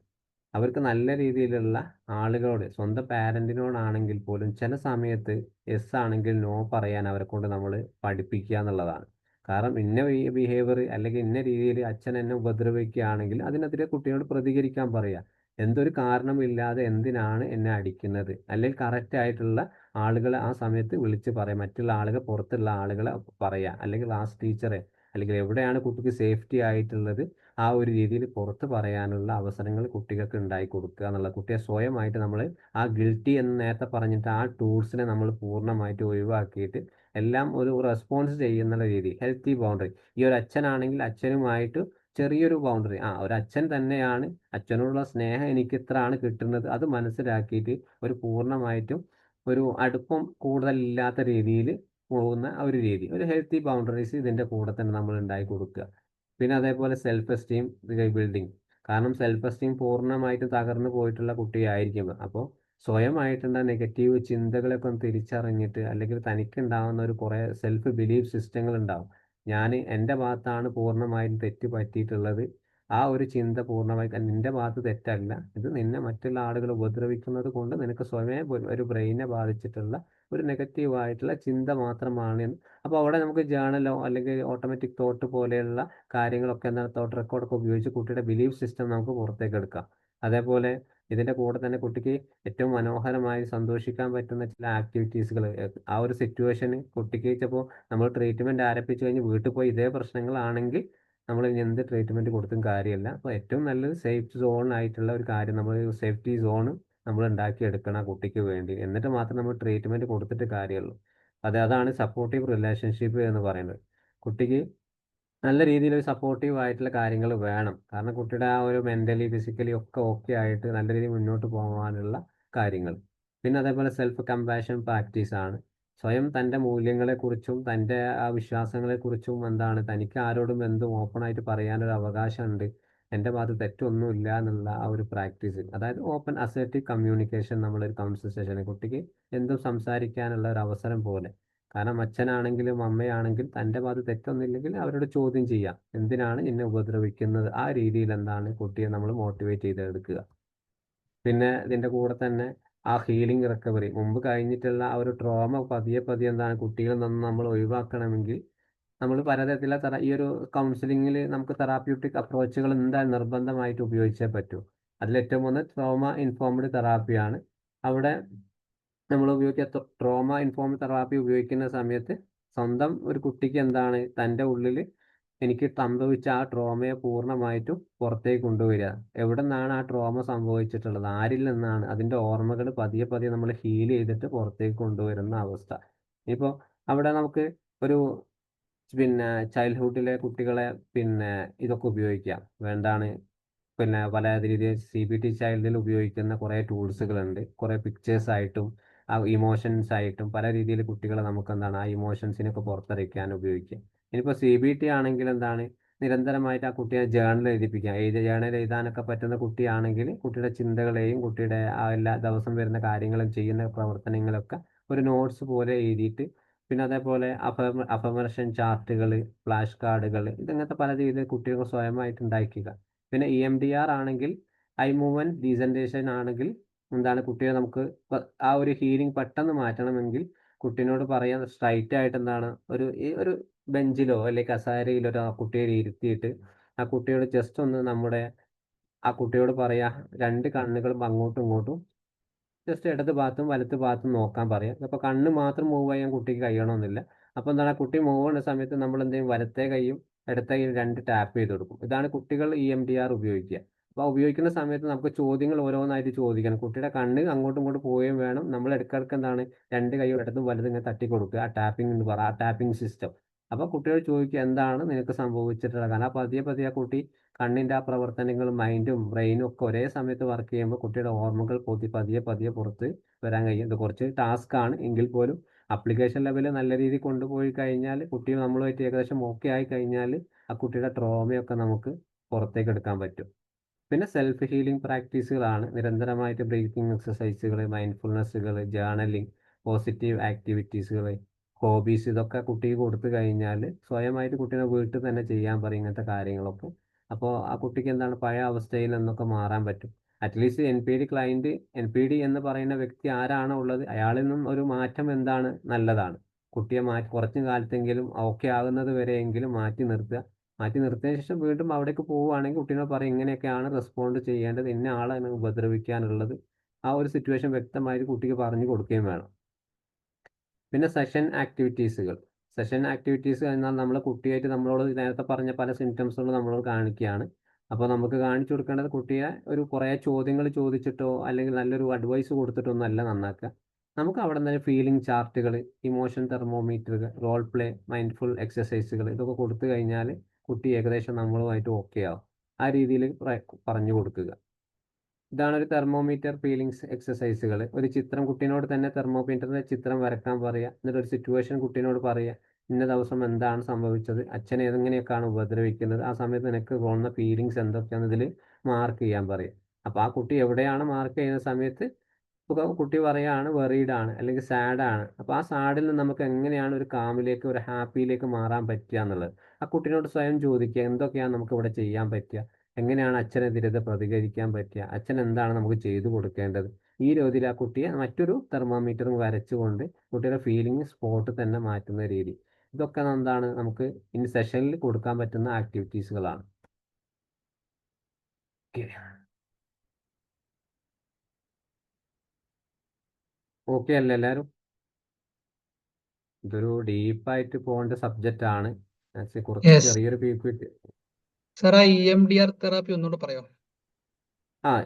അവർക്ക് നല്ല രീതിയിലുള്ള ആളുകളോട്, സ്വന്തം പാരൻറ്റിനോടാണെങ്കിൽ പോലും ചില സമയത്ത് യെസ് ആണെങ്കിൽ നോ പറയാൻ അവരെ കൊണ്ട് നമ്മൾ പഠിപ്പിക്കുക എന്നുള്ളതാണ്. കാരണം ഇന്ന ബിഹേവിയർ അല്ലെങ്കിൽ ഇന്ന രീതിയിൽ അച്ഛൻ എന്നെ ഉപദ്രവിക്കുകയാണെങ്കിൽ അതിനെതിരെ കുട്ടിയോട് പ്രതികരിക്കാൻ പറയുക. എന്തൊരു കാരണമില്ലാതെ എന്തിനാണ് എന്നെ അടിക്കുന്നത്, അല്ലെങ്കിൽ കറക്റ്റ് ആയിട്ടുള്ള ആളുകളെ ആ സമയത്ത് വിളിച്ച് പറയാം. മറ്റുള്ള ആളുകൾ, പുറത്തുള്ള ആളുകളെ പറയുക, അല്ലെങ്കിൽ ക്ലാസ് ടീച്ചറെ, അല്ലെങ്കിൽ എവിടെയാണ് കുട്ടിക്ക് സേഫ്റ്റി ആയിട്ടുള്ളത് ആ ഒരു രീതിയിൽ പുറത്ത് പറയാനുള്ള അവസരങ്ങൾ കുട്ടികൾക്ക് ഉണ്ടാക്കി കൊടുക്കുക എന്നുള്ള, കുട്ടിയെ സ്വയമായിട്ട് നമ്മൾ ആ ഗിൽറ്റി എന്ന് നേരത്തെ പറഞ്ഞിട്ട് ആ ടൂൾസിനെ നമ്മൾ പൂർണ്ണമായിട്ട് ഒഴിവാക്കിയിട്ട് എല്ലാം ഒരു റെസ്പോൺസ് ചെയ്യുന്ന രീതി, ഹെൽത്തി ബൗണ്ടറി. ഈ ഒരു അച്ഛനാണെങ്കിൽ അച്ഛനുമായിട്ട് ചെറിയൊരു ബൗണ്ടറി, ഒരു അച്ഛൻ തന്നെയാണ്, അച്ഛനോടുള്ള സ്നേഹം എനിക്ക് ഇത്രയാണ് കിട്ടുന്നത്, അത് മനസ്സിലാക്കിയിട്ട് ഒരു പൂർണ്ണമായിട്ടും ഒരു അടുപ്പം കൂടുതലില്ലാത്ത രീതിയിൽ പോകുന്ന ഒരു രീതി, ഒരു ഹെൽത്തി ബൗണ്ടറീസ് ഇതിൻ്റെ കൂടെ തന്നെ നമ്മൾ ഉണ്ടാക്കി കൊടുക്കുക. പിന്നെ അതേപോലെ സെൽഫ് എസ്റ്റീം ബിൽഡിങ്. കാരണം സെൽഫ് എസ്റ്റീം പൂർണ്ണമായിട്ട് തകർന്നു പോയിട്ടുള്ള കുട്ടിയായിരിക്കും. അപ്പോൾ സ്വയമായിട്ടുള്ള നെഗറ്റീവ് ചിന്തകളൊക്കെ ഒന്ന് തിരിച്ചറിഞ്ഞിട്ട്, അല്ലെങ്കിൽ തനിക്കുണ്ടാകുന്ന ഒരു കുറേ സെൽഫ് ബിലീഫ് സിസ്റ്റങ്ങൾ ഉണ്ടാവും. ഞാൻ എൻ്റെ ഭാഗത്താണ് പൂർണ്ണമായും തെറ്റ് പറ്റിയിട്ടുള്ളത്, ആ ഒരു ചിന്ത പൂർണ്ണമായി നിൻ്റെ ഭാഗത്ത് തെറ്റല്ല, ഇത് നിന്നെ മറ്റുള്ള ആളുകൾ ഉപദ്രവിക്കുന്നത് കൊണ്ട് നിനക്ക് സ്വയമേ ഒരു ബ്രെയിനെ ബാധിച്ചിട്ടുള്ള ഒരു നെഗറ്റീവായിട്ടുള്ള ചിന്ത മാത്രമാണ്. അപ്പോൾ അവിടെ നമുക്ക് ജേണലോ അല്ലെങ്കിൽ ഓട്ടോമാറ്റിക് തോട്ട് പോലെയുള്ള കാര്യങ്ങളൊക്കെ തോട്ട് റെക്കോർഡൊക്കെ ഉപയോഗിച്ച് കുട്ടിയുടെ ബിലീഫ് സിസ്റ്റം നമുക്ക് പുറത്തേക്ക് എടുക്കാം. അതേപോലെ ഇതിൻ്റെ കൂടെ തന്നെ കുട്ടിക്ക് ഏറ്റവും മനോഹരമായി സന്തോഷിക്കാൻ പറ്റുന്ന ചില ആക്ടിവിറ്റീസുകൾ, ആ ഒരു സിറ്റുവേഷന് കുട്ടിക്ക് ചിലപ്പോൾ നമ്മൾ ട്രീറ്റ്മെൻറ്റ് ആരംഭിച്ച് കഴിഞ്ഞ് വീട്ടിൽ പോയി ഇതേ പ്രശ്നങ്ങളാണെങ്കിൽ നമ്മൾ ഇനി എന്ത് ട്രീറ്റ്മെൻറ്റ് കൊടുത്തും കാര്യമില്ല. അപ്പോൾ ഏറ്റവും നല്ലത് സേഫ് സോൺ ആയിട്ടുള്ള ഒരു കാര്യം, നമ്മൾ സേഫ്റ്റി സോൺ നമ്മൾ ഉണ്ടാക്കിയെടുക്കണം ആ കുട്ടിക്ക് വേണ്ടി. എന്നിട്ട് മാത്രം നമ്മൾ ട്രീറ്റ്മെൻറ്റ് കൊടുത്തിട്ട് കാര്യമുള്ളൂ. അതാണ് സപ്പോർട്ടീവ് റിലേഷൻഷിപ്പ് എന്ന് പറയുന്നത്. കുട്ടിക്ക് നല്ല രീതിയിൽ ഒരു സപ്പോർട്ടീവ് ആയിട്ടുള്ള കാര്യങ്ങൾ വേണം. കാരണം കുട്ടിയുടെ ആ ഒരു മെൻ്റലി ഫിസിക്കലി ഒക്കെ ഓക്കെ ആയിട്ട് നല്ല രീതിയിൽ മുന്നോട്ട് പോകാനുള്ള കാര്യങ്ങൾ. പിന്നെ അതേപോലെ സെൽഫ് കമ്പാഷൻ പ്രാക്ടീസാണ്. സ്വയം തൻ്റെ മൂല്യങ്ങളെക്കുറിച്ചും തൻ്റെ ആ വിശ്വാസങ്ങളെക്കുറിച്ചും തനിക്ക് ആരോടും എന്തും ഓപ്പണായിട്ട് പറയാനൊരു അവകാശമുണ്ട്, എൻ്റെ ഭാഗത്ത് തെറ്റൊന്നുമില്ല എന്നുള്ള ആ ഒരു പ്രാക്ടീസ്. അതായത് ഓപ്പൺ അസർട്ടീവ് കമ്മ്യൂണിക്കേഷൻ. നമ്മളൊരു കൗൺസിൽ സെഷനിൽ കുട്ടിക്ക് എന്തും സംസാരിക്കാനുള്ള ഒരു അവസരം പോലെ. കാരണം അച്ഛനാണെങ്കിലും അമ്മയാണെങ്കിലും തൻ്റെ ഭാഗത്ത് തെറ്റൊന്നുമില്ലെങ്കിൽ അവരോട് ചോദ്യം ചെയ്യാം, എന്തിനാണ് എന്നെ ഉപദ്രവിക്കുന്നത്, ആ രീതിയിൽ കുട്ടിയെ നമ്മൾ മോട്ടിവേറ്റ് ചെയ്തെടുക്കുക. പിന്നെ ഇതിൻ്റെ കൂടെ തന്നെ ആ ഹീലിംഗ് റിക്കവറി, മുമ്പ് കഴിഞ്ഞിട്ടുള്ള ആ ഒരു ട്രോമ പതിയെ കുട്ടികളിൽ നിന്ന് നമ്മൾ ഒഴിവാക്കണമെങ്കിൽ നമ്മൾ പലതരത്തിലുള്ള ഈ ഒരു കൗൺസിലിങ്ങിൽ നമുക്ക് തെറാപ്യൂട്ടിക് അപ്രോച്ചുകൾ എന്തായാലും നിർബന്ധമായിട്ട് ഉപയോഗിച്ചേ പറ്റൂ. അതിലേറ്റവും ഒന്ന് ട്രോമ ഇൻഫോംഡ് തെറാപ്പിയാണ്. അവിടെ നമ്മൾ ട്രോമ ഇൻഫോംഡ് തെറാപ്പി ഉപയോഗിക്കുന്ന സമയത്ത് സ്വന്തം ഒരു കുട്ടിക്ക് തൻ്റെ ഉള്ളിൽ എനിക്ക് സംഭവിച്ച ആ ട്രോമയെ പൂർണ്ണമായിട്ടും പുറത്തേക്ക് കൊണ്ടുവരിക. എവിടെ നിന്നാണ് ആ ട്രോമ സംഭവിച്ചിട്ടുള്ളത്, ആരിൽ നിന്നാണ്, അതിൻ്റെ ഓർമ്മകൾ പതിയെ നമ്മൾ ഹീൽ ചെയ്തിട്ട് പുറത്തേക്ക് കൊണ്ടുവരുന്ന അവസ്ഥ. ഇപ്പോൾ അവിടെ നമുക്ക് ഒരു പിന്നെ ചൈൽഡ്ഹുഡിലെ കുട്ടികളെ പിന്നെ ഇതൊക്കെ ഉപയോഗിക്കാം. എന്താണ് പിന്നെ പല രീതിയിൽ CBT ചൈൽഡിൽ ഉപയോഗിക്കുന്ന കുറേ ടൂൾസുകളുണ്ട്. കുറേ പിക്ചേഴ്സ് ആയിട്ടും ഇമോഷൻസ് ആയിട്ടും പല രീതിയിൽ കുട്ടികളെ നമുക്ക് എന്താണ് ആ ഇമോഷൻസിനൊക്കെ പുറത്തെടുക്കാൻ ഉപയോഗിക്കാം. ഇനിയിപ്പോൾ CBT ആണെങ്കിൽ എന്താണ് നിരന്തരമായിട്ട് ആ കുട്ടിയെ ജേർണൽ എഴുതിപ്പിക്കാം. ജേർണൽ എഴുതാനൊക്കെ പറ്റുന്ന കുട്ടിയാണെങ്കിൽ കുട്ടിയുടെ ചിന്തകളെയും കുട്ടിയുടെ ആ എല്ലാ ദിവസം വരുന്ന കാര്യങ്ങളും ചെയ്യുന്ന പ്രവർത്തനങ്ങളൊക്കെ ഒരു നോട്ട്സ് പോലെ എഴുതിയിട്ട് പിന്നെ അതേപോലെ അഫർമേഷൻ ചാർട്ടുകൾ, ഫ്ലാഷ് കാർഡുകൾ ഇതങ്ങനത്തെ പല രീതിയിൽ കുട്ടികൾക്ക് സ്വയമായിട്ട് ഉണ്ടാക്കുക. പിന്നെ EMDR ആണെങ്കിൽ ഐ മൂവ്മെന്റ് ഡീസെൻട്രേഷൻ ആണെങ്കിൽ എന്താണ് കുട്ടിയെ നമുക്ക് ആ ഒരു ഹീലിംഗ് പെട്ടെന്ന് മാറ്റണമെങ്കിൽ കുട്ടീനോട് പറയാൻ സ്ട്രൈറ്റ് ആയിട്ട് എന്താണ് ഒരു ബെഞ്ചിലോ അല്ലെങ്കിൽ കസേരയിലോ ആ കുട്ടിയെ ഇരുത്തിയിട്ട് ആ കുട്ടിയോട് ജസ്റ്റ് ഒന്ന് ആ കുട്ടിയോട് പറയാ 2 കണ്ണുകളും അങ്ങോട്ടും ഇങ്ങോട്ടും ജസ്റ്റ് ഇടത് ഭാഗത്തും വലത്ത് ഭാഗത്തും നോക്കാൻ പറയാം. അപ്പോൾ കണ്ണ് മാത്രം മൂവ് ചെയ്യാൻ കുട്ടിക്ക് കഴിയണമെന്നില്ല. അപ്പോൾ എന്താണ് ആ കുട്ടി മൂവ് ചെയ്യുന്ന സമയത്ത് നമ്മൾ എന്ത് ചെയ്യും വലത്തെ കൈയും ഇടത്തെ കൈയും 2 ടാപ്പ് ചെയ്ത് കൊടുക്കും. ഇതാണ് കുട്ടികൾ EMDR ഉപയോഗിക്കുക. അപ്പോൾ ഉപയോഗിക്കുന്ന സമയത്ത് നമുക്ക് ചോദ്യങ്ങൾ ഓരോന്നായിട്ട് ചോദിക്കണം. കുട്ടിയുടെ കണ്ണ് അങ്ങോട്ടും ഇങ്ങോട്ടും പോവുകയും വേണം. നമ്മൾ ഇടയ്ക്കിടയ്ക്ക് എന്താണ് 2 കൈയും ഇടതും വലതും ഇങ്ങനെ തട്ടി കൊടുക്കുക. ആ ടാപ്പിംഗ് എന്ന് പറ ആ ടാപ്പിംഗ് സിസ്റ്റം. അപ്പോൾ കുട്ടിയോട് ചോദിക്കുക എന്താണ് നിനക്ക് സംഭവിച്ചിട്ടുള്ളത്? കാരണം പതിയെ പതിയെ ആ കുട്ടി കണ്ണിൻ്റെ ആ പ്രവർത്തനങ്ങളും മൈൻഡും ബ്രെയിനും ഒക്കെ ഒരേ സമയത്ത് വർക്ക് ചെയ്യുമ്പോൾ കുട്ടിയുടെ ഓർമ്മകൾ പതിയെ പതിയെ പുറത്ത് വരാൻ കഴിയും. ഇത് കുറച്ച് ടാസ്ക് ആണ് എങ്കിൽ പോലും അപ്ലിക്കേഷൻ ലെവലിൽ നല്ല രീതിയിൽ കൊണ്ടുപോയി കഴിഞ്ഞാൽ കുട്ടി നമ്മളുമായിട്ട് ഏകദേശം ഓക്കെ ആയി കഴിഞ്ഞാൽ ആ കുട്ടിയുടെ ട്രോമയൊക്കെ നമുക്ക് പുറത്തേക്ക് എടുക്കാൻ പറ്റും. പിന്നെ സെൽഫ് ഹീലിംഗ് പ്രാക്ടീസുകളാണ് നിരന്തരമായിട്ട് ബ്രീത്തിങ് എക്സസൈസുകൾ, മൈൻഡ്ഫുൾനെസ്സുകൾ, ജേർണലിംഗ്, പോസിറ്റീവ് ആക്ടിവിറ്റീസുകൾ, ഹോബീസ് ഇതൊക്കെ കുട്ടിക്ക് കൊടുത്തു കഴിഞ്ഞാൽ സ്വയമായിട്ട് കുട്ടീനെ വീട്ടിൽ തന്നെ ചെയ്യാൻ പറയും ഇങ്ങനത്തെ കാര്യങ്ങളൊക്കെ. അപ്പോൾ ആ കുട്ടിക്ക് എന്താണ് പഴയ അവസ്ഥയിൽ നിന്നൊക്കെ മാറാൻ പറ്റും. അറ്റ്ലീസ്റ്റ് NPD എന്ന് പറയുന്ന വ്യക്തി ആരാണോ ഉള്ളത് അയാളിൽ നിന്നും ഒരു മാറ്റം എന്താണ് നല്ലതാണ്. കുട്ടിയെ കുറച്ചു കാലത്തെങ്കിലും ഓക്കെ ആകുന്നത് വരെയെങ്കിലും മാറ്റി നിർത്തിയതിന് ശേഷം വീണ്ടും അവിടേക്ക് പോവുകയാണെങ്കിൽ കുട്ടീനോട് പറയും ഇങ്ങനെയൊക്കെയാണ് റെസ്പോണ്ട് ചെയ്യേണ്ടത്, ഇന്ന ആളാണ് ഉപദ്രവിക്കാനുള്ളത്. ആ ഒരു സിറ്റുവേഷൻ വ്യക്തമായിട്ട് കുട്ടിക്ക് പറഞ്ഞു കൊടുക്കുകയും വേണം. പിന്നെ സെഷൻ ആക്ടിവിറ്റീസ് എന്നാൽ നമ്മൾ കുട്ടിയായിട്ട് നമ്മളോട് നേരത്തെ പറഞ്ഞ പല സിംറ്റംസുകൾ നമ്മളോട് കാണിക്കുകയാണ്. അപ്പോൾ നമുക്ക് കാണിച്ചു കൊടുക്കേണ്ടത് കുട്ടിയെ കുറേ ചോദ്യങ്ങൾ ചോദിച്ചിട്ടോ അല്ലെങ്കിൽ നല്ലൊരു അഡ്വൈസ് കൊടുത്തിട്ടോ ഒന്നല്ല നന്നാക്കുക. നമുക്ക് അവിടെ നിന്ന് ഫീലിംഗ് ചാർട്ടുകൾ, ഇമോഷൻ തെർമോമീറ്ററുകൾ, റോൾ പ്ലേ, മൈൻഡ്ഫുൾ എക്സസൈസുകൾ ഇതൊക്കെ കൊടുത്തു കഴിഞ്ഞാൽ കുട്ടി ഏകദേശം നമ്മളുമായിട്ട് ഓക്കെ ആവും. ആ രീതിയിൽ പറഞ്ഞു കൊടുക്കുക. ഇതാണ് ഒരു തെർമോമീറ്റർ ഫീലിംഗ്സ് എക്സസൈസുകൾ. ഒരു ചിത്രം കുട്ടീനോട് തന്നെ തെർമോമീറ്ററിന്റെ ചിത്രം വരക്കാൻ പറയുക. എന്നിട്ട് ഒരു സിറ്റുവേഷൻ കുട്ടീനോട് പറയുക. ഇന്ന ദിവസം എന്താണ് സംഭവിച്ചത്, അച്ഛനെ എങ്ങനെയൊക്കെയാണ് ഉപദ്രവിക്കുന്നത്, ആ സമയത്ത് നിനക്ക് തോന്നുന്ന ഫീലിങ്സ് എന്തൊക്കെയാണെന്ന് ഇതിൽ മാർക്ക് ചെയ്യാൻ പറയുക. അപ്പോൾ ആ കുട്ടി എവിടെയാണ് മാർക്ക് ചെയ്യുന്ന സമയത്ത് കുട്ടി പറയുകയാണ് വെറീഡ് ആണ് അല്ലെങ്കിൽ സാഡ് ആണ്. അപ്പോൾ ആ സാഡിൽ നിന്ന് നമുക്ക് എങ്ങനെയാണ് ഒരു കാമിലേക്ക് ഒരു ഹാപ്പിയിലേക്ക് മാറാൻ പറ്റുക എന്നുള്ളത് ആ കുട്ടീനോട് സ്വയം ചോദിക്കുക. എന്തൊക്കെയാണ് നമുക്ക് ഇവിടെ ചെയ്യാൻ പറ്റുക, എങ്ങനെയാണ് അച്ഛനെതിരെ പ്രതികരിക്കാൻ പറ്റുക, അച്ഛൻ എന്താണ് നമുക്ക് ചെയ്തു കൊടുക്കേണ്ടത്. ഈ രീതിയിൽ ആ കുട്ടിയെ മറ്റൊരു തെർമോമീറ്റർ വരച്ചുകൊണ്ട് കുട്ടിയുടെ ഫീലിംഗ് സ്പോട്ട് തന്നെ മാറ്റുന്ന രീതി. ഇതൊക്കെ എന്താണ് നമുക്ക് ഇൻ സെഷനിൽ കൊടുക്കാൻ പറ്റുന്ന ആക്ടിവിറ്റീസുകളാണ്. ഓക്കെ അല്ലേ എല്ലാവരും? ഇതൊരു ഡീപ്പായിട്ട് പോകേണ്ട സബ്ജക്റ്റ് ആണ്. കുറച്ച് ചെറിയൊരു PPT. സാർ, EMDR തെറാപ്പി ഒന്നുകൂടെ പറയോ?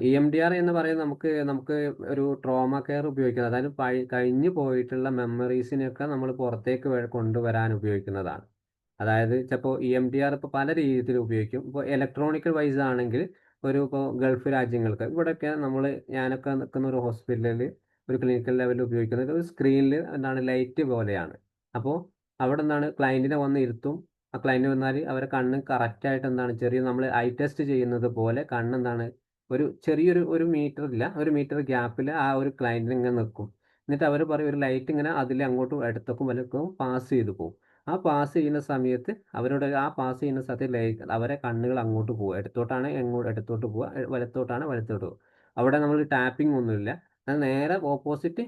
EMDR എന്ന് പറയുന്നത് നമുക്ക് ഒരു ട്രോമ കെയർ ഉപയോഗിക്കുന്നത്, അതായത് കഴിഞ്ഞു പോയിട്ടുള്ള മെമ്മറീസിനെയൊക്കെ നമ്മൾ പുറത്തേക്ക് കൊണ്ടുവരാൻ ഉപയോഗിക്കുന്നതാണ്. അതായത് ചിലപ്പോൾ EMDR ഇപ്പോൾ പല രീതിയിൽ ഉപയോഗിക്കും. ഇപ്പോൾ ഇലക്ട്രോണിക്കൽ വൈസ് ആണെങ്കിൽ ഇപ്പോൾ ഗൾഫ് രാജ്യങ്ങൾക്ക് ഇവിടെയൊക്കെ ഞാനൊക്കെ നിൽക്കുന്ന ഒരു ഹോസ്പിറ്റലിൽ ഒരു ക്ലിനിക്കൽ ലെവലിൽ ഉപയോഗിക്കുന്നത് ഒരു സ്ക്രീനിൽ എന്താണ് ലൈറ്റ് പോലെയാണ്. അപ്പോൾ അവിടെ എന്താണ് ക്ലയൻറ്റിനെ വന്ന് ഇരുത്തും. ആ ക്ലയൻറ്റ് വന്നാൽ അവരെ കണ്ണ് കറക്റ്റായിട്ട് ചെറിയ നമ്മൾ ഐ ടെസ്റ്റ് ചെയ്യുന്നത് പോലെ കണ്ണെന്താണ് ഒരു മീറ്റർ ഗ്യാപ്പിൽ ആ ഒരു ക്ലയൻറ്റിനെ ഇങ്ങനെ നിൽക്കും. എന്നിട്ട് അവർ പറയും ഒരു ലൈറ്റ് ഇങ്ങനെ അതിൽ അങ്ങോട്ടും ഇടത്തേക്കും വലത്തേക്കും പാസ് ചെയ്ത് പോകും. ആ പാസ് ചെയ്യുന്ന സമയത്ത് അവരെ കണ്ണുകൾ അങ്ങോട്ട് പോകുക, ഇടത്തോട്ട് പോവുക, വലത്തോട്ട് പോകുക. അവിടെ നമ്മൾ ടാപ്പിംഗ് ഒന്നുമില്ല. അത് നേരെ ഓപ്പോസിറ്റ്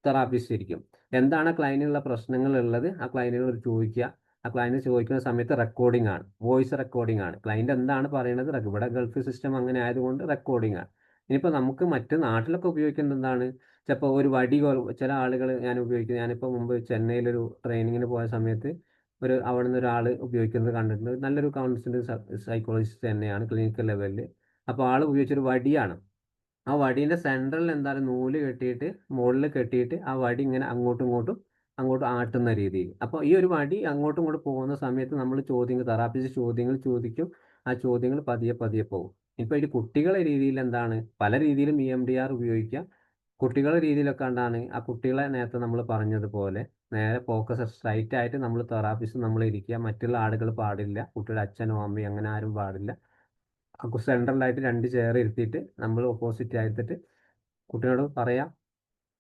തെറാപ്പിസ്റ്റ് ഇരിക്കും. എന്താണ് ക്ലയൻറ്റിനുള്ള പ്രശ്നങ്ങൾ ഉള്ളത് ആ ക്ലയൻറ്റിനോട് ചോദിക്കുക. ആ ക്ലയൻറ്റ് ചോദിക്കുന്ന സമയത്ത് റെക്കോർഡിംഗ് ആണ്, വോയിസ് റെക്കോർഡിംഗ് ആണ്. ക്ലയൻറ്റ് എന്താണ് പറയുന്നത് ഇവിടെ ഗൾഫ് സിസ്റ്റം അങ്ങനെ ആയതുകൊണ്ട് റെക്കോർഡിംഗ് ആണ്. ഇനിയിപ്പോൾ നമുക്ക് മറ്റ് നാട്ടിലൊക്കെ ഉപയോഗിക്കുന്നത് എന്താണ്, ചിലപ്പോൾ ഒരു വടി ചില ആളുകൾ ഞാനിപ്പോൾ മുമ്പ് ചെന്നൈയിലൊരു ട്രെയിനിങ്ങിന് പോയ സമയത്ത് അവിടെ നിന്ന് ഒരാൾ ഉപയോഗിക്കുന്നത് കണ്ടിട്ടുണ്ട്. നല്ലൊരു കൗൺസിലിംഗ് സൈക്കോളജിസ്റ്റ് തന്നെയാണ് ക്ലിനിക്കൽ ലെവലിൽ. അപ്പോൾ ആൾ ഉപയോഗിച്ചൊരു വടിയാണ്. ആ വടീൻ്റെ സെൻട്രലിൽ നൂല് കെട്ടിയിട്ട് മുകളിൽ കെട്ടിയിട്ട് ആ വടി ഇങ്ങനെ അങ്ങോട്ടും ഇങ്ങോട്ടും അങ്ങോട്ട് ആട്ടുന്ന രീതിയിൽ. അപ്പോൾ ഈ ഒരു വടി അങ്ങോട്ടും ഇങ്ങോട്ടും പോകുന്ന സമയത്ത് നമ്മൾ തെറാപ്പിസ്റ്റ് ചോദ്യങ്ങൾ ചോദിക്കും. ആ ചോദ്യങ്ങൾ പതിയെ പതിയെ പോകും. ഇപ്പോൾ ഇത് കുട്ടികളെ രീതിയിൽ എന്താണ്, പല രീതിയിലും EMDR ഉപയോഗിക്കാം. കുട്ടികളുടെ രീതിയിലൊക്കെ എന്താണ്, ആ കുട്ടികളെ നേരത്തെ നമ്മൾ പറഞ്ഞതുപോലെ നേരെ ഫോക്കസ് സ്ട്രൈറ്റ് ആയിട്ട് നമ്മൾ തെറാപ്പിസ്റ്റ് നമ്മൾ ഇരിക്കുക. മറ്റുള്ള ആളുകൾ പാടില്ല, കുട്ടിയുടെ അച്ഛനോ അമ്മയോ അങ്ങനെ ആരും പാടില്ല. സെൻട്രലായിട്ട് 2 ചെയർ ഇരുത്തിയിട്ട് നമ്മൾ ഓപ്പോസിറ്റ് ആയിട്ട് കുട്ടിയോട് പറയാം,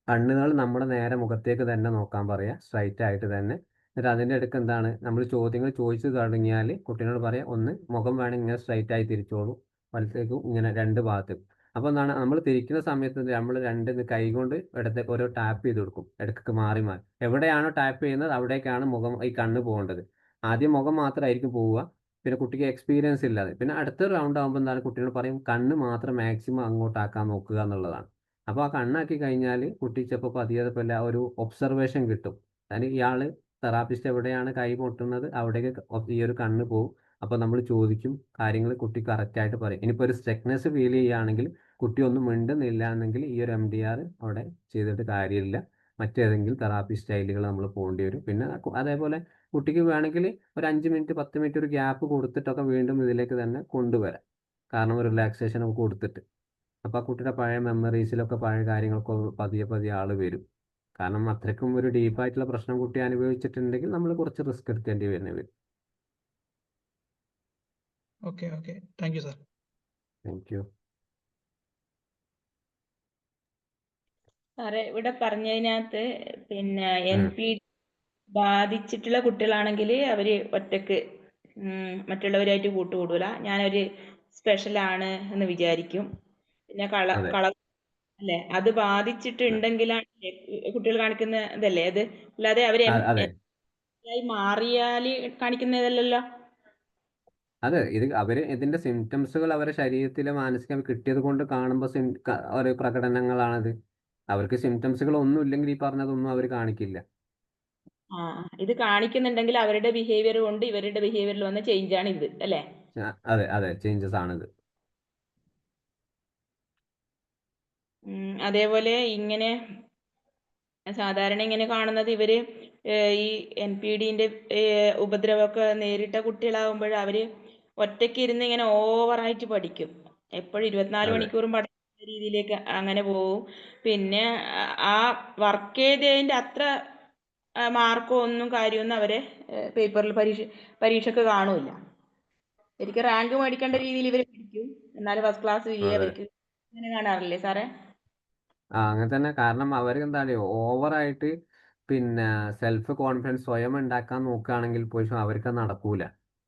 കണ്ണുകൾ നമ്മുടെ നേരെ മുഖത്തേക്ക് തന്നെ നോക്കാൻ പറയാം, സ്ട്രൈറ്റ് ആയിട്ട് തന്നെ. എന്നിട്ട് അതിൻ്റെ ഇടയ്ക്ക് എന്താണ്, നമ്മൾ ചോദ്യങ്ങൾ ചോദിച്ചു തുടങ്ങിയാൽ കുട്ടീനോട് പറയാം, ഒന്ന് മുഖം വേണമെങ്കിൽ ഇങ്ങനെ സ്ട്രൈറ്റ് ആയി തിരിച്ചോളൂ, വലത്തേക്കും ഇങ്ങനെ 2 ഭാഗത്തേക്കും. അപ്പോൾ എന്താണ്, നമ്മൾ തിരിക്കുന്ന സമയത്ത് നമ്മൾ 2 കൈ കൊണ്ട് ഇടത്തേക്ക് ഓരോ ടാപ്പ് ചെയ്ത് കൊടുക്കും, ഇടയ്ക്ക് മാറി മാറി. എവിടെയാണോ ടാപ്പ് ചെയ്യുന്നത് അവിടേക്കാണ് ഈ കണ്ണ് പോകേണ്ടത്. ആദ്യം മുഖം മാത്രമായിരിക്കും പോവുക, പിന്നെ കുട്ടിക്ക് എക്സ്പീരിയൻസ് ഇല്ലാതെ. പിന്നെ അടുത്ത റൗണ്ട് ആകുമ്പോൾ എന്താണ്, കുട്ടികൾ പറയും കണ്ണ് മാത്രം മാക്സിമം അങ്ങോട്ടാക്കാൻ നോക്കുക എന്നുള്ളതാണ്. അപ്പോൾ ആ കണ്ണാക്കി കഴിഞ്ഞാൽ കുട്ടി ചിലപ്പോൾ പതിയെ ഒരു ഒബ്സർവേഷൻ കിട്ടും. അതായത് ഇയാൾ തെറാപ്പിസ്റ്റ് എവിടെയാണ് കൈ പൊട്ടുന്നത് അവിടേക്ക് ഈ ഒരു കണ്ണ് പോകും. അപ്പോൾ നമ്മൾ ചോദിക്കും, കാര്യങ്ങൾ കുട്ടി കറക്റ്റായിട്ട് പറയും. ഇനിയിപ്പോൾ ഒരു സ്റ്റെക്നെസ് ഫീൽ ചെയ്യുകയാണെങ്കിൽ കുട്ടി ഒന്നും മിണ്ടുന്നില്ല എന്നെങ്കിൽ ഈ ഒരു MDR അവിടെ ചെയ്തിട്ട് കാര്യമില്ല, മറ്റേതെങ്കിലും തെറാപ്പി സ്റ്റൈലുകൾ നമ്മൾ പോകേണ്ടി വരും. പിന്നെ അതേപോലെ കുട്ടിക്ക് വേണമെങ്കിൽ ഒരു 5 മിനിറ്റ് 10 മിനിറ്റ് ഒരു ഗ്യാപ്പ് കൊടുത്തിട്ടൊക്കെ വീണ്ടും ഇതിലേക്ക് തന്നെ കൊണ്ടുവരാം, കാരണം റിലാക്സേഷൻ ഒക്കെ കൊടുത്തിട്ട്. അപ്പോൾ ആ കുട്ടിയുടെ പഴയ മെമ്മറീസിലൊക്കെ പഴയ കാര്യങ്ങളൊക്കെ പതിയെ പതിയെ ആൾ വരും. കാരണം അത്രയ്ക്കും ഒരു ഡീപ്പായിട്ടുള്ള പ്രശ്നം കുട്ടി അനുഭവിച്ചിട്ടുണ്ടെങ്കിൽ നമ്മൾ കുറച്ച് റിസ്ക് എടുക്കേണ്ടി വരും. Okay thank you sir. Thank you. സാറേ ഇവിടെ പറഞ്ഞതിനകത്ത് പിന്നെ NPD ബാധിച്ചിട്ടുള്ള കുട്ടികളാണെങ്കിൽ അവര് ഒറ്റക്ക് മറ്റുള്ളവരായിട്ട് കൂട്ടുകൂടൂല, ഞാനൊരു സ്പെഷ്യലാണ് എന്ന് വിചാരിക്കും. പിന്നെ അല്ലെ, അത് ബാധിച്ചിട്ടുണ്ടെങ്കിലാണ് കുട്ടികൾ കാണിക്കുന്ന ഇതല്ലേ അത്, അല്ലാതെ അവര് മാറിയാല് കാണിക്കുന്നതല്ലല്ലോ. അതെ, ഇതിന്റെ സിംറ്റംസുകൾ അവരുടെ ശരീരത്തിലെ മാനസികം കിട്ടിയത് കൊണ്ട് കാണുമ്പോൾ ഒരു പ്രകടനങ്ങളാണത്. അവർക്ക് സിംറ്റംസുകൾ ഒന്നും ഇല്ലെങ്കിൽ ഈ പറഞ്ഞതൊന്നും അവർ കാണിക്കില്ല. ഇത് കാണിക്കുന്നുണ്ടെങ്കിൽ അവരുടെ ബിഹേവിയർ കൊണ്ട് ഇവരുടെ ബിഹേവിയറിൽ വന്ന ചേഞ്ച് ആണ് ഇത്, അല്ലേ? അതെ ചേഞ്ചസ് ആണിത്. അതേപോലെ ഇങ്ങനെ സാധാരണ ഇങ്ങനെ കാണുന്നത് ഇവര് ഈ NPDന്റെ ഉപദ്രവമൊക്കെ നേരിട്ട കുട്ടികളാകുമ്പോൾ അവര് ഒറ്റയ്ക്ക് ഇരുന്ന് ഇങ്ങനെ ഓവറായിട്ട് പഠിക്കും. എപ്പോഴും 24 മണിക്കൂറും പഠിക്കുന്ന രീതിയിലേക്ക് അങ്ങനെ പോവും. പിന്നെ ആ വർക്ക് ചെയ്തതിന്റെ അത്ര മാർക്കോ ഒന്നും കാര്യമൊന്നും അവരെ പേപ്പറിൽ പരീക്ഷക്ക് കാണൂല. ശരിക്കും റാങ്ക് മേടിക്കേണ്ട രീതിയിൽ ഇവർ പഠിക്കും, എന്നാൽ ഫസ്റ്റ് ക്ലാസ് അവർക്ക് അങ്ങനെ കാണാറില്ലേ സാറേ? അങ്ങനെ തന്നെ. കാരണം എന്താണ് ഓവറായിട്ട് പിന്നെ സെൽഫ് കോൺഫിഡൻസ് സ്വയം ഉണ്ടാക്കാൻ നോക്കുകയാണെങ്കിൽ പോലും അവർക്ക് നടക്കൂല.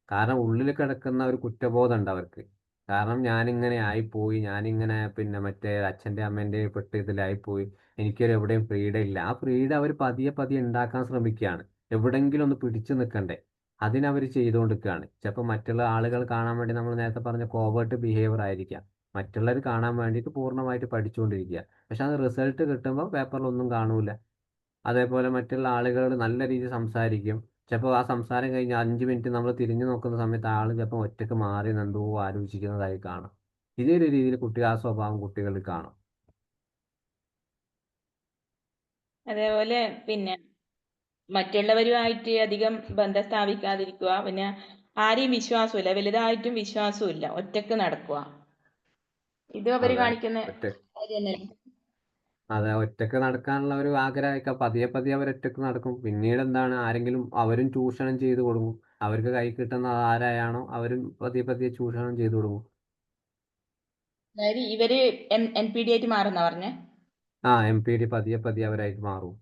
കാരണം ഉള്ളിൽ കിടക്കുന്ന ഒരു കുറ്റബോധം ഉണ്ട് അവർക്ക്. കാരണം ഞാനിങ്ങനെ ആയിപ്പോയി, ഞാനിങ്ങനെ പിന്നെ മറ്റേ അച്ഛൻ്റെ അമ്മേൻ്റെ പെട്ട് ഇതിലായിപ്പോയി, എനിക്കൊരു എവിടെയും ഫ്രീഡം ഇല്ല. ആ ഫ്രീഡം അവർ പതിയെ പതിയെ ഉണ്ടാക്കാൻ ശ്രമിക്കുകയാണ്. എവിടെയെങ്കിലും ഒന്ന് പിടിച്ചു നിൽക്കണ്ടേ, അതിനവർ ചെയ്തുകൊണ്ടിരിക്കുകയാണ്. ചിലപ്പോൾ മറ്റുള്ള ആളുകൾ കാണാൻ വേണ്ടി നമ്മൾ നേരത്തെ പറഞ്ഞ കോവേർട്ട് ബിഹേവിയർ ആയിരിക്കാം, മറ്റുള്ളവർ കാണാൻ വേണ്ടിയിട്ട് പൂർണ്ണമായിട്ട് പഠിച്ചുകൊണ്ടിരിക്കുക. പക്ഷെ അത് റിസൾട്ട് കിട്ടുമ്പോൾ പേപ്പറിലൊന്നും കാണൂല. അതേപോലെ മറ്റുള്ള ആളുകളോട് നല്ല രീതിയിൽ സംസാരിക്കും. ചിലപ്പോൾ ആ സംസാരം കഴിഞ്ഞ് 5 മിനിറ്റ് നമ്മൾ തിരിഞ്ഞു നോക്കുന്ന സമയത്ത് ആൾ ചിലപ്പോൾ ഒറ്റക്ക് മാറി എന്തോ ആലോചിക്കുന്നതായി കാണാം. ഇതേ ഒരു രീതിയിൽ ആ സ്വഭാവം കുട്ടികളിൽ കാണും. അതേപോലെ പിന്നെ മറ്റുള്ളവരുമായിട്ട് അധികം ബന്ധം സ്ഥാപിക്കാതിരിക്കുക, പിന്നെ ആരെയും വിശ്വാസമില്ല, വലുതായിട്ടും വിശ്വാസമില്ല, ഒറ്റക്ക് നടക്കുക. ഇത് അവര് കാണിക്കുന്ന അതെ, ഒറ്റക്ക് നടക്കാനുള്ള ഒരു ആഗ്രഹമൊക്കെ പതിയെ പതിയെ അവർ ഒറ്റക്ക് നടക്കും. പിന്നീട് എന്താണ്, ആരെങ്കിലും അവരും ചൂഷണം ചെയ്ത് കൊടുക്കും. അവർക്ക് കൈ കിട്ടുന്ന ആരായാണോ അവരും പതിയെ പതിയെ ചൂഷണം ചെയ്ത് കൊടുക്കും. അതായത് ഇവര് NPD ആയിട്ട് മാറുന്ന പറഞ്ഞേ? MPD പതിയെ പതിയെ അവരായിട്ട് മാറും.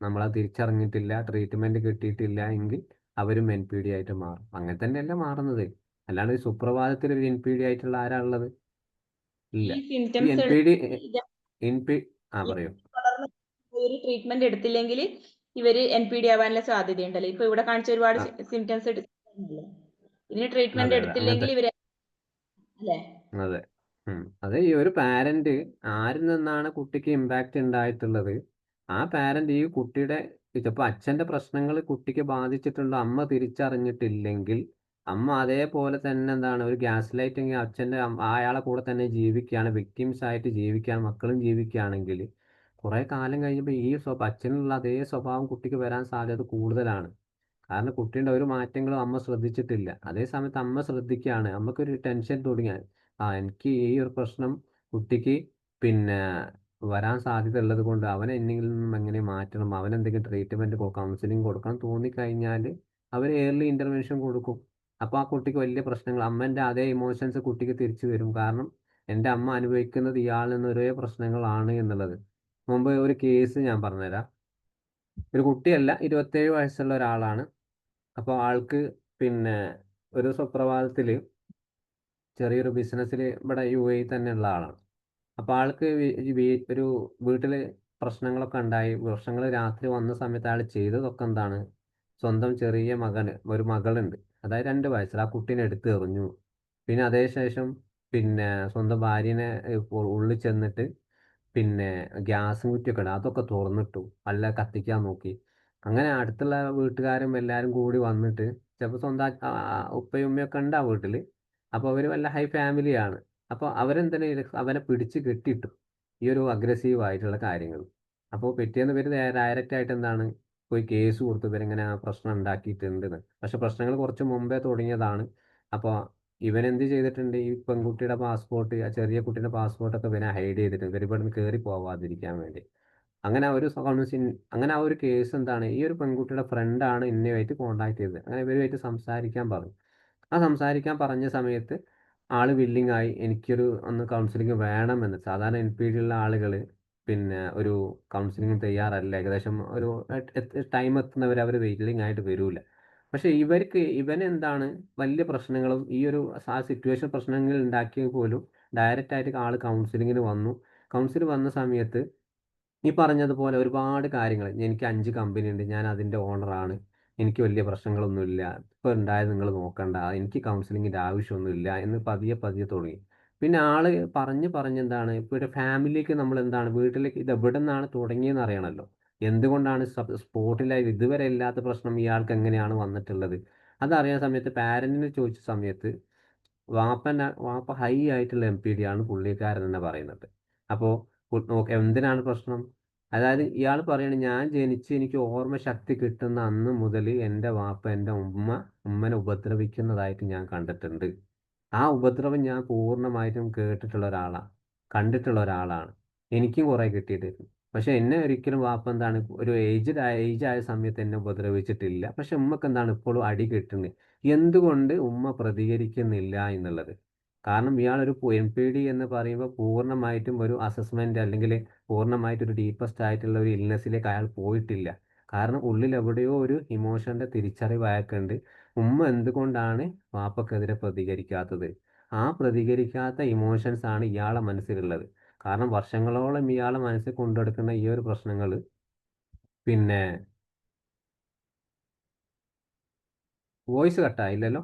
നമ്മളത് തിരിച്ചറിഞ്ഞിട്ടില്ല, ട്രീറ്റ്മെന്റ് കിട്ടിയിട്ടില്ല എങ്കിൽ അവരും NPD ആയിട്ട് മാറും. അങ്ങനെ തന്നെയല്ല മാറുന്നത്. അല്ലാണ്ട് സുപ്രഭാതത്തിൽ ഒരു NPD ആയിട്ടുള്ള ആരാ ഉള്ളത്? ഇല്ല. ഈ പറയൂ. ഒരു ട്രീറ്റ്മെന്റ് എടുത്തില്ലെങ്കിൽ ഇവര് NPD ആവാനുള്ള സാധ്യതയുണ്ടല്ലോ. ഇപ്പൊ ഇവിടെ കാണിച്ച ഒരുപാട് സിംറ്റംസ് ഇതിന് ട്രീറ്റ്മെന്റ് എടുത്തില്ലെങ്കിൽ ഇവര്, അല്ലേ? അതെ, ഈ ഒരു പാരന്റ് ആരിൽ നിന്നാണ് കുട്ടിക്ക് ഇമ്പാക്റ്റ് ഉണ്ടായിട്ടുള്ളത്, ആ പാരന്റ് ഈ കുട്ടിയുടെ ചിലപ്പോൾ അച്ഛന്റെ പ്രശ്നങ്ങൾ കുട്ടിക്ക് ബാധിച്ചിട്ടുണ്ടോ അമ്മ തിരിച്ചറിഞ്ഞിട്ടില്ലെങ്കിൽ, അമ്മ അതേപോലെ തന്നെ എന്താണ് ഒരു ഗ്യാസ് ലൈറ്റിങ് അച്ഛൻ്റെ അയാളെ കൂടെ തന്നെ ജീവിക്കുകയാണ്, വിക്ടിംസ് ആയിട്ട് ജീവിക്കുകയാണ്, മക്കളും ജീവിക്കുകയാണെങ്കിൽ കുറേ കാലം കഴിഞ്ഞപ്പോൾ ഈ അച്ഛനുള്ള അതേ സ്വഭാവം കുട്ടിക്ക് വരാൻ സാധ്യത കൂടുതലാണ്. കാരണം കുട്ടിയുടെ ഒരു മാറ്റങ്ങളും അമ്മ ശ്രദ്ധിച്ചിട്ടില്ല. അതേ സമയത്ത് അമ്മ ശ്രദ്ധിക്കുകയാണ്. അമ്മക്കൊരു ടെൻഷൻ തുടങ്ങി. എനിക്ക് ഈ ഒരു പ്രശ്നം കുട്ടിക്ക് പിന്നെ വരാൻ സാധ്യത ഉള്ളത് കൊണ്ട് അവനെ എന്നിൽ നിന്നും എങ്ങനെ മാറ്റണം, അവനെന്തെങ്കിലും ട്രീറ്റ്മെൻറ്റ് കൗൺസിലിംഗ് കൊടുക്കണം തോന്നിക്കഴിഞ്ഞാൽ അവർ ഏർലി ഇൻ്റർവെൻഷൻ കൊടുക്കും. അപ്പോൾ ആ കുട്ടിക്ക് വലിയ പ്രശ്നങ്ങൾ അമ്മേൻ്റെ അതേ ഇമോഷൻസ് കുട്ടിക്ക് തിരിച്ചു വരും. കാരണം എൻ്റെ അമ്മ അനുഭവിക്കുന്നത് ഇയാളിൽ നിന്ന് ഒരേ പ്രശ്നങ്ങളാണ് എന്നുള്ളത്. മുമ്പ് ഒരു കേസ് ഞാൻ പറഞ്ഞുതരാം. ഒരു കുട്ടിയല്ല, 27 വയസ്സുള്ള ഒരാളാണ്. അപ്പോൾ ആൾക്ക് പിന്നെ ഒരു സുപ്രഭാതത്തിൽ ചെറിയൊരു ബിസിനസ്സിൽ ഇവിടെ UAE തന്നെയുള്ള ആളാണ്. അപ്പോൾ ആൾക്ക് ഒരു വീട്ടിൽ പ്രശ്നങ്ങളൊക്കെ ഉണ്ടായി. പ്രശ്നങ്ങൾ രാത്രി വന്ന സമയത്ത് അയാൾ ചെയ്തതൊക്കെ എന്താണ്, സ്വന്തം ചെറിയ ഒരു മകളുണ്ട്, അതായത് 2 വയസ്സിൽ ആ കുട്ടീനെ എടുത്ത് എറിഞ്ഞു. പിന്നെ അതേ ശേഷം പിന്നെ സ്വന്തം ഭാര്യനെ ഉള്ളിൽ ചെന്നിട്ട് പിന്നെ ഗ്യാസും കുറ്റിയൊക്കെ ഉണ്ട് അതൊക്കെ തുറന്നിട്ടു, അല്ല കത്തിക്കാൻ നോക്കി. അങ്ങനെ അടുത്തുള്ള വീട്ടുകാരും എല്ലാവരും കൂടി വന്നിട്ട്, ചിലപ്പോൾ സ്വന്തം ഉപ്പയും ഉമ്മയൊക്കെ ഉണ്ട് ആ വീട്ടിൽ. അപ്പോൾ അവർ വല്ല ഹൈ ഫാമിലിയാണ്. അപ്പോൾ അവരെന്തിനാ അവനെ പിടിച്ച് കെട്ടിയിട്ടു ഈ ഒരു അഗ്രസീവ് ആയിട്ടുള്ള കാര്യങ്ങൾ. അപ്പോൾ പിറ്റേന്ന് ഇവർ ഡയറക്റ്റ് ആയിട്ട് എന്താണ് പോയി കേസ് കൊടുത്തു, ഇവരിങ്ങനെ പ്രശ്നം ഉണ്ടാക്കിയിട്ടുണ്ടെന്ന്. പക്ഷെ പ്രശ്നങ്ങൾ കുറച്ച് മുമ്പേ തുടങ്ങിയതാണ്. അപ്പോൾ ഇവൻ എന്ത് ചെയ്തിട്ടുണ്ട്, ഈ പെൺകുട്ടിയുടെ പാസ്പോർട്ട്, ആ ചെറിയ കുട്ടിയുടെ പാസ്പോർട്ടൊക്കെ ഇവനെ ഹൈഡ് ചെയ്തിട്ടുണ്ട്, ഇവർ ഇവിടുന്ന് കയറി പോവാതിരിക്കാൻ വേണ്ടി. അങ്ങനെ അങ്ങനെ ആ ഒരു കേസ് എന്താണ്, ഈ ഒരു പെൺകുട്ടിയുടെ ഫ്രണ്ടാണ് ഇന്നുമായിട്ട് കോൺടാക്ട് ചെയ്തത്. അങ്ങനെ ഇവരുമായിട്ട് സംസാരിക്കാൻ പറഞ്ഞു. ആ സംസാരിക്കാൻ പറഞ്ഞ സമയത്ത് ആള് വില്ലിങ് ആയി, എനിക്കൊരു കൗൺസിലിംഗ് വേണമെന്ന്. സാധാരണ NPD ഉള്ള ആളുകൾ പിന്നെ ഒരു കൗൺസിലിംഗ് തയ്യാറല്ല. ഏകദേശം ഒരു ടൈം എത്തുന്നവർ അവർ വില്ലിങ് ആയിട്ട് വരൂല. പക്ഷെ ഇവനെന്താണ് വലിയ പ്രശ്നങ്ങളും ഈ ഒരു ആ സിറ്റുവേഷൻ പ്രശ്നങ്ങൾ ഉണ്ടാക്കിയ പോലും ഡയറക്റ്റ് ആയിട്ട് ആൾ കൗൺസിലിങ്ങിന് വന്നു. കൗൺസിൽ വന്ന സമയത്ത് ഈ പറഞ്ഞതുപോലെ ഒരുപാട് കാര്യങ്ങൾ, എനിക്ക് 5 കമ്പനി ഉണ്ട്, ഞാൻ അതിൻ്റെ ഓണറാണ്, എനിക്ക് വലിയ പ്രശ്നങ്ങളൊന്നുമില്ല, ഇപ്പോൾ ഉണ്ടായത് നിങ്ങൾ നോക്കണ്ട, എനിക്ക് കൗൺസിലിങ്ങിൻ്റെ ആവശ്യമൊന്നുമില്ല എന്ന് പതിയെ പതിയെ തുടങ്ങി. പിന്നെ ആള് പറഞ്ഞെന്താണ്, ഇപ്പോൾ ഒരു ഫാമിലിക്ക് നമ്മൾ എന്താണ് വീട്ടിലേക്ക് ഇത് എവിടെ നിന്നാണ് തുടങ്ങിയെന്ന് അറിയണമല്ലോ. എന്തുകൊണ്ടാണ് സ്പോട്ടിലായി ഇതുവരെ ഇല്ലാത്ത പ്രശ്നം ഇയാൾക്ക് എങ്ങനെയാണ് വന്നിട്ടുള്ളത് അതറിയാൻ സമയത്ത് പാരന്റിനെ ചോദിച്ച സമയത്ത് വാപ്പ ഹൈ ആയിട്ടുള്ള MPD ആണ് പുള്ളിക്കാരൻ തന്നെ പറയുന്നത്. അപ്പോൾ എന്തിനാണ് പ്രശ്നം, അതായത് ഇയാൾ പറയണ, ഞാൻ ജനിച്ച് എനിക്ക് ഓർമ്മ ശക്തി കിട്ടുന്ന അന്ന് മുതൽ എൻ്റെ വാപ്പ എൻ്റെ ഉമ്മനെ ഉപദ്രവിക്കുന്നതായിട്ട് ഞാൻ കണ്ടിട്ടുണ്ട്. ആ ഉപദ്രവം ഞാൻ പൂർണ്ണമായിട്ടും കേട്ടിട്ടുള്ള ഒരാളാണ്, കണ്ടിട്ടുള്ള ഒരാളാണ്. എനിക്കും കുറേ കിട്ടിയിട്ടുണ്ട്. പക്ഷെ എന്നെ ഒരിക്കലും വാപ്പ എന്താണ് ഒരു ഏജായ സമയത്ത് എന്നെ ഉപദ്രവിച്ചിട്ടില്ല. പക്ഷെ ഉമ്മക്ക് എന്താണ് ഇപ്പോഴും അടി കിട്ടുന്നത്. എന്തുകൊണ്ട് ഉമ്മ പ്രതികരിക്കുന്നില്ല എന്നുള്ളത്. കാരണം ഇയാളൊരു MPD എന്ന് പറയുമ്പോൾ പൂർണ്ണമായിട്ടും ഒരു അസസ്മെന്റ് അല്ലെങ്കിൽ പൂർണ്ണമായിട്ടൊരു ഡീപ്പസ്റ്റ് ആയിട്ടുള്ള ഒരു ഇൽനെസ്സിലേക്ക് അയാൾ പോയിട്ടില്ല. കാരണം ഉള്ളിൽ എവിടെയോ ഒരു ഇമോഷന്റെ തിരിച്ചറിവ് അയാൾക്കുണ്ട്. ഉമ്മ എന്തുകൊണ്ടാണ് വാപ്പക്കെതിരെ പ്രതികരിക്കാത്തത്, ആ പ്രതികരിക്കാത്ത ഇമോഷൻസ് ആണ് ഇയാളെ മനസ്സിലുള്ളത്. കാരണം വർഷങ്ങളോളം ഇയാളെ മനസ്സിൽ കൊണ്ടെടുക്കുന്ന ഈ ഒരു പ്രശ്നങ്ങൾ പിന്നെ വോയിസ് കട്ടായില്ലല്ലോ.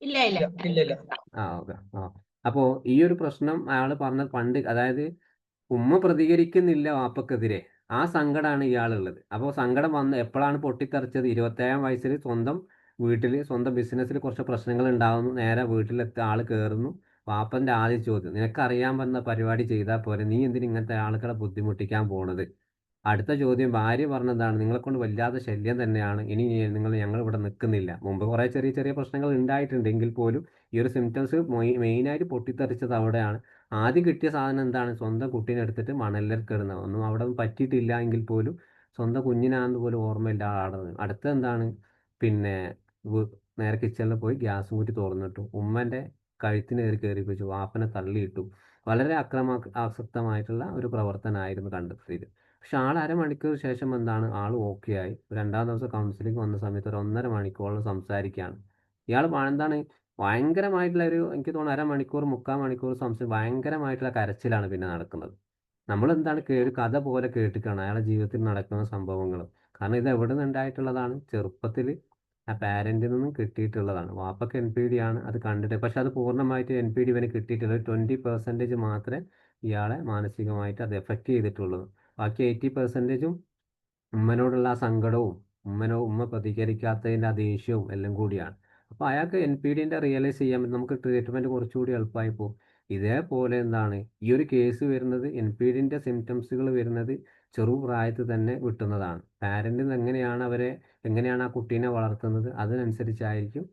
ഇല്ല ഇല്ല ഇല്ല ഇല്ല ഓക്കെ. അപ്പോൾ ഈ ഒരു പ്രശ്നം അയാൾ പറഞ്ഞ പണ്ട്, അതായത് ഉമ്മ പ്രതികരിക്കുന്നില്ല വാപ്പക്കെതിരെ, ആ സങ്കടമാണ് ഇയാളുള്ളത്. അപ്പോൾ സങ്കടം വന്ന് എപ്പോഴാണ് പൊട്ടിത്തെറിച്ചത്, 27 വയസ്സിൽ സ്വന്തം വീട്ടിൽ സ്വന്തം ബിസിനസ്സിൽ കുറച്ച് പ്രശ്നങ്ങൾ ഉണ്ടാകുന്നു. നേരെ വീട്ടിലെത്തി ആൾ കയറുന്നു. വാപ്പൻ്റെ ആദ്യ ചോദ്യം, നിനക്കറിയാൻ വന്ന പരിപാടി ചെയ്താൽ പോലെ, നീ എന്തിന് ഇങ്ങനത്തെ ആളുകളെ ബുദ്ധിമുട്ടിക്കാൻ പോണത്. അടുത്ത ചോദ്യം ഭാര്യ പറഞ്ഞതാണ്, നിങ്ങളെക്കൊണ്ട് വല്ലാതെ ശല്യം തന്നെയാണ്, ഇനി ഞങ്ങൾ ഇവിടെ നിൽക്കുന്നില്ല. മുമ്പ് കുറേ ചെറിയ ചെറിയ പ്രശ്നങ്ങൾ ഉണ്ടായിട്ടുണ്ടെങ്കിൽ പോലും ഈ ഒരു സിംറ്റംസ് മെയിനായിട്ട് പൊട്ടിത്തെറിച്ചത് അവിടെയാണ്. ആദ്യം കിട്ടിയ സാധനം എന്താണ്, സ്വന്തം കുട്ടീനെ എടുത്തിട്ട് മണലിലേക്ക് ഇടുന്നത്. ഒന്നും അവിടെ പറ്റിയിട്ടില്ല എങ്കിൽ പോലും സ്വന്തം കുഞ്ഞിനാണെന്ന് പോലും ഓർമ്മയില്ല ആടുന്നത്. അടുത്ത എന്താണ്, പിന്നെ നേരെ കിച്ചണിൽ പോയി ഗ്യാസും കൂറ്റി തുറന്നിട്ടു, ഉമ്മൻ്റെ കഴുത്തിന് കയറി വെച്ചു, വാപ്പനെ തള്ളിയിട്ടു. വളരെ ആസക്തമായിട്ടുള്ള ഒരു പ്രവർത്തനമായിരുന്നു കണ്ടെത്തിയത്. പക്ഷെ ആൾ അരമണിക്കൂർ ശേഷം എന്താണ്, ആൾ ഓക്കെ ആയി. രണ്ടാം ദിവസം കൗൺസിലിംഗ് വന്ന സമയത്ത് ഒരു 1.5 മണിക്കൂറോളം സംസാരിക്കുകയാണ്. ഇയാൾ എന്താണ് ഭയങ്കരമായിട്ടുള്ള എനിക്ക് തോന്നുന്നു 1/2 മണിക്കൂർ 3/4 മണിക്കൂർ ഭയങ്കരമായിട്ടുള്ള കരച്ചിലാണ് പിന്നെ നടക്കുന്നത്. നമ്മൾ എന്താണ് ഒരു കഥ പോലെ കേട്ടിട്ടാണ് അയാളുടെ ജീവിതത്തിൽ നടക്കുന്ന സംഭവങ്ങൾ. കാരണം ഇത് എവിടെ നിന്ന് ഉണ്ടായിട്ടുള്ളതാണ്, ചെറുപ്പത്തിൽ ആ പാരന്റിൽ നിന്നും കിട്ടിയിട്ടുള്ളതാണ്. വാപ്പക്ക് NPD ആണ്, അത് കണ്ടിട്ട്. പക്ഷെ അത് പൂർണ്ണമായിട്ട് NPD ഇവന് കിട്ടിയിട്ടുള്ള 20% മാത്രമേ ഇയാളെ മാനസികമായിട്ട് അത് എഫക്റ്റ് ചെയ്തിട്ടുള്ളൂ. ബാക്കി 80%ഉം ഉമ്മനോടുള്ള ആ സങ്കടവും ഉമ്മ പ്രതികരിക്കാത്തതിൻ്റെ ആ ദേഷ്യവും എല്ലാം കൂടിയാണ്. അപ്പോൾ അയാൾക്ക് NPDൻ്റെ റിയലൈസ് ചെയ്യാൻ പറ്റും, നമുക്ക് ട്രീറ്റ്മെൻറ്റ് കുറച്ചുകൂടി എളുപ്പമായി പോകും. ഇതേപോലെ എന്താണ് ഈ ഒരു കേസ് വരുന്നത്, NPDന്റെ സിംറ്റംസുകൾ വരുന്നത് ചെറുപ്രായത്തിൽ തന്നെ കിട്ടുന്നതാണ്. പാരന്റ് എങ്ങനെയാണ് ആ കുട്ടീനെ വളർത്തുന്നത്, അതിനനുസരിച്ചായിരിക്കും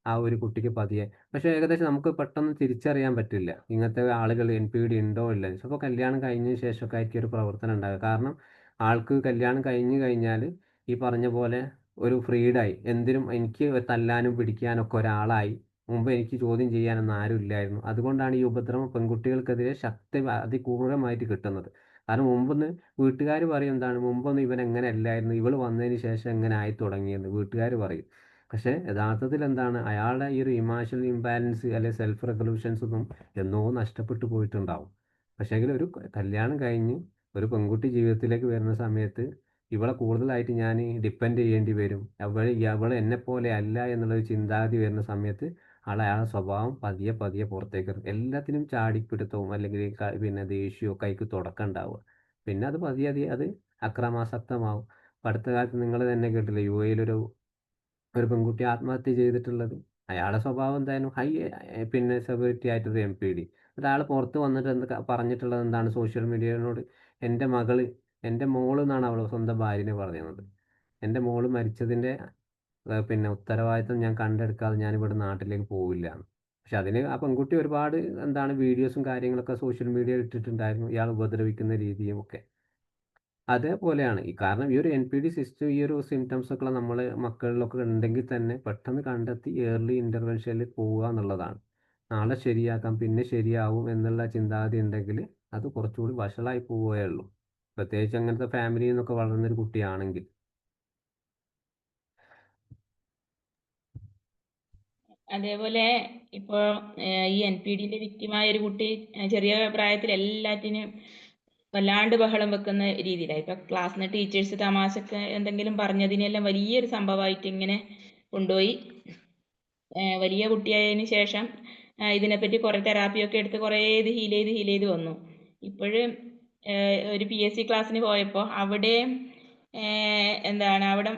ആ ഒരു കുട്ടിക്ക് പതിയെ. പക്ഷേ ഏകദേശം നമുക്ക് പെട്ടെന്ന് തിരിച്ചറിയാൻ പറ്റില്ല ഇങ്ങനത്തെ ആളുകൾ NPD ഉണ്ടോ ഇല്ല. ചിലപ്പോൾ കല്യാണം കഴിഞ്ഞ ശേഷമൊക്കെ ആയിരിക്കും ഒരു പ്രവർത്തനം ഉണ്ടാകുക. കാരണം ആൾക്ക് കല്യാണം കഴിഞ്ഞു കഴിഞ്ഞാൽ ഈ പറഞ്ഞ പോലെ ഒരു ഫ്രീഡായി, എന്തിനും എനിക്ക് തല്ലാനും പിടിക്കാനൊക്കെ ഒരാളായി. മുമ്പ് എനിക്ക് ചോദ്യം ചെയ്യാനൊന്നും ആരും ഇല്ലായിരുന്നു. അതുകൊണ്ടാണ് ഈ ഉപദ്രവം പെൺകുട്ടികൾക്കെതിരെ അതിക്രൂരമായിട്ട് കിട്ടുന്നത്. കാരണം മുമ്പൊന്ന് വീട്ടുകാർ പറയും എന്താണ്, മുമ്പൊന്നും ഇവൻ എങ്ങനെ അല്ലായിരുന്നു, ഇവൾ വന്നതിന് ശേഷം എങ്ങനെ ആയി തുടങ്ങിയെന്ന് വീട്ടുകാർ പറയും. പക്ഷേ യഥാർത്ഥത്തിൽ എന്താണ്, അയാളുടെ ഈ ഒരു ഇമോഷണൽ ഇംബാലൻസ് അല്ലെങ്കിൽ സെൽഫ് റെഗുലേഷൻസ് ഒന്നും എന്നോ നഷ്ടപ്പെട്ടു പോയിട്ടുണ്ടാവും. പക്ഷേങ്കിൽ ഒരു കല്യാണം കഴിഞ്ഞ് ഒരു പെൺകുട്ടി ജീവിതത്തിലേക്ക് വരുന്ന സമയത്ത് ഇവളെ കൂടുതലായിട്ട് ഞാൻ ഡിപ്പെൻഡ് ചെയ്യേണ്ടി വരും, അവൾ എന്നെപ്പോലെ അല്ല എന്നുള്ളൊരു ചിന്താഗതി വരുന്ന സമയത്ത് അയാളുടെ സ്വഭാവം പതിയെ പതിയെ പുറത്തേക്ക് ഇറങ്ങും. എല്ലാത്തിനും ചാടിപ്പിടുത്തവും അല്ലെങ്കിൽ പിന്നെ ദേഷ്യവും കൈക്ക് തുടക്കം ഉണ്ടാവുക. പിന്നെ അത് പതിയെ അത് അക്രമാസക്തമാവും. ഇപ്പം അടുത്ത കാലത്ത് നിങ്ങൾ തന്നെ കേട്ടില്ലേ, UAE ഒരു പെൺകുട്ടി ആത്മഹത്യ ചെയ്തിട്ടുള്ളത്. അയാളുടെ സ്വഭാവം എന്തായാലും പിന്നെ സെവറിറ്റി ആയിട്ടൊരു MPD. എന്നിട്ട് അയാൾ പുറത്ത് വന്നിട്ട് പറഞ്ഞിട്ടുള്ളത് എന്താണ്, സോഷ്യൽ മീഡിയയോട് എൻ്റെ മോള് എന്നാണ് അവൾ സ്വന്തം ഭാര്യനെ പറയുന്നത്. എൻ്റെ മോള് മരിച്ചതിൻ്റെ പിന്നെ ഉത്തരവാദിത്തം ഞാൻ കണ്ടെടുക്കാതെ ഞാൻ ഇവിടെ നാട്ടിലേക്ക് പോവില്ല എന്ന്. പക്ഷെ അതിന് ആ പെൺകുട്ടി ഒരുപാട് എന്താണ് വീഡിയോസും കാര്യങ്ങളൊക്കെ സോഷ്യൽ മീഡിയയിൽ ഇട്ടിട്ടുണ്ടായിരുന്നു, ഇയാൾ ഉപദ്രവിക്കുന്ന രീതിയും ഒക്കെ. അതേപോലെയാണ് കാരണം ഈ ഒരു NPD സിസ്റ്റം, ഈ ഒരു സിംറ്റംസ് ഒക്കെ നമ്മളെ മക്കളിലൊക്കെ ഉണ്ടെങ്കിൽ തന്നെ പെട്ടെന്ന് കണ്ടെത്തി ഏർലി ഇൻ്റർവെൻഷനിൽ പോവുക എന്നുള്ളതാണ്. നാളെ ശരിയാക്കാം, പിന്നെ ശരിയാവും എന്നുള്ള ചിന്താഗതി ഉണ്ടെങ്കിൽ അത് കുറച്ചുകൂടി വഷളായി പോവുകയേ ഉള്ളൂ. പ്രത്യേകിച്ച് അങ്ങനത്തെ ഫാമിലിയിൽ നിന്നൊക്കെ വളർന്നൊരു കുട്ടിയാണെങ്കിൽ. അതേപോലെ ഇപ്പോൾ ഈ NPDന്റെ വിക്റ്റിമായ ഒരു കുട്ടി ചെറിയ പ്രായത്തിൽ എല്ലാറ്റിനും വല്ലാണ്ട് ബഹളം വെക്കുന്ന രീതിയിലായി. ഇപ്പം ക്ലാസ്സിൽ നിന്ന് ടീച്ചേഴ്സ് തമാശക്ക് എന്തെങ്കിലും പറഞ്ഞതിനെല്ലാം വലിയൊരു സംഭവമായിട്ട് ഇങ്ങനെ കൊണ്ടുപോയി. വലിയ കുട്ടിയായതിനു ശേഷം ഇതിനെപ്പറ്റി കുറേ തെറാപ്പിയൊക്കെ എടുത്ത് കുറേ ഇത് ഹീൽ ചെയ്ത് വന്നു. ഇപ്പോഴും ഒരു PSC ക്ലാസ്സിന് പോയപ്പോൾ അവിടെ എന്താണ് അവിടെ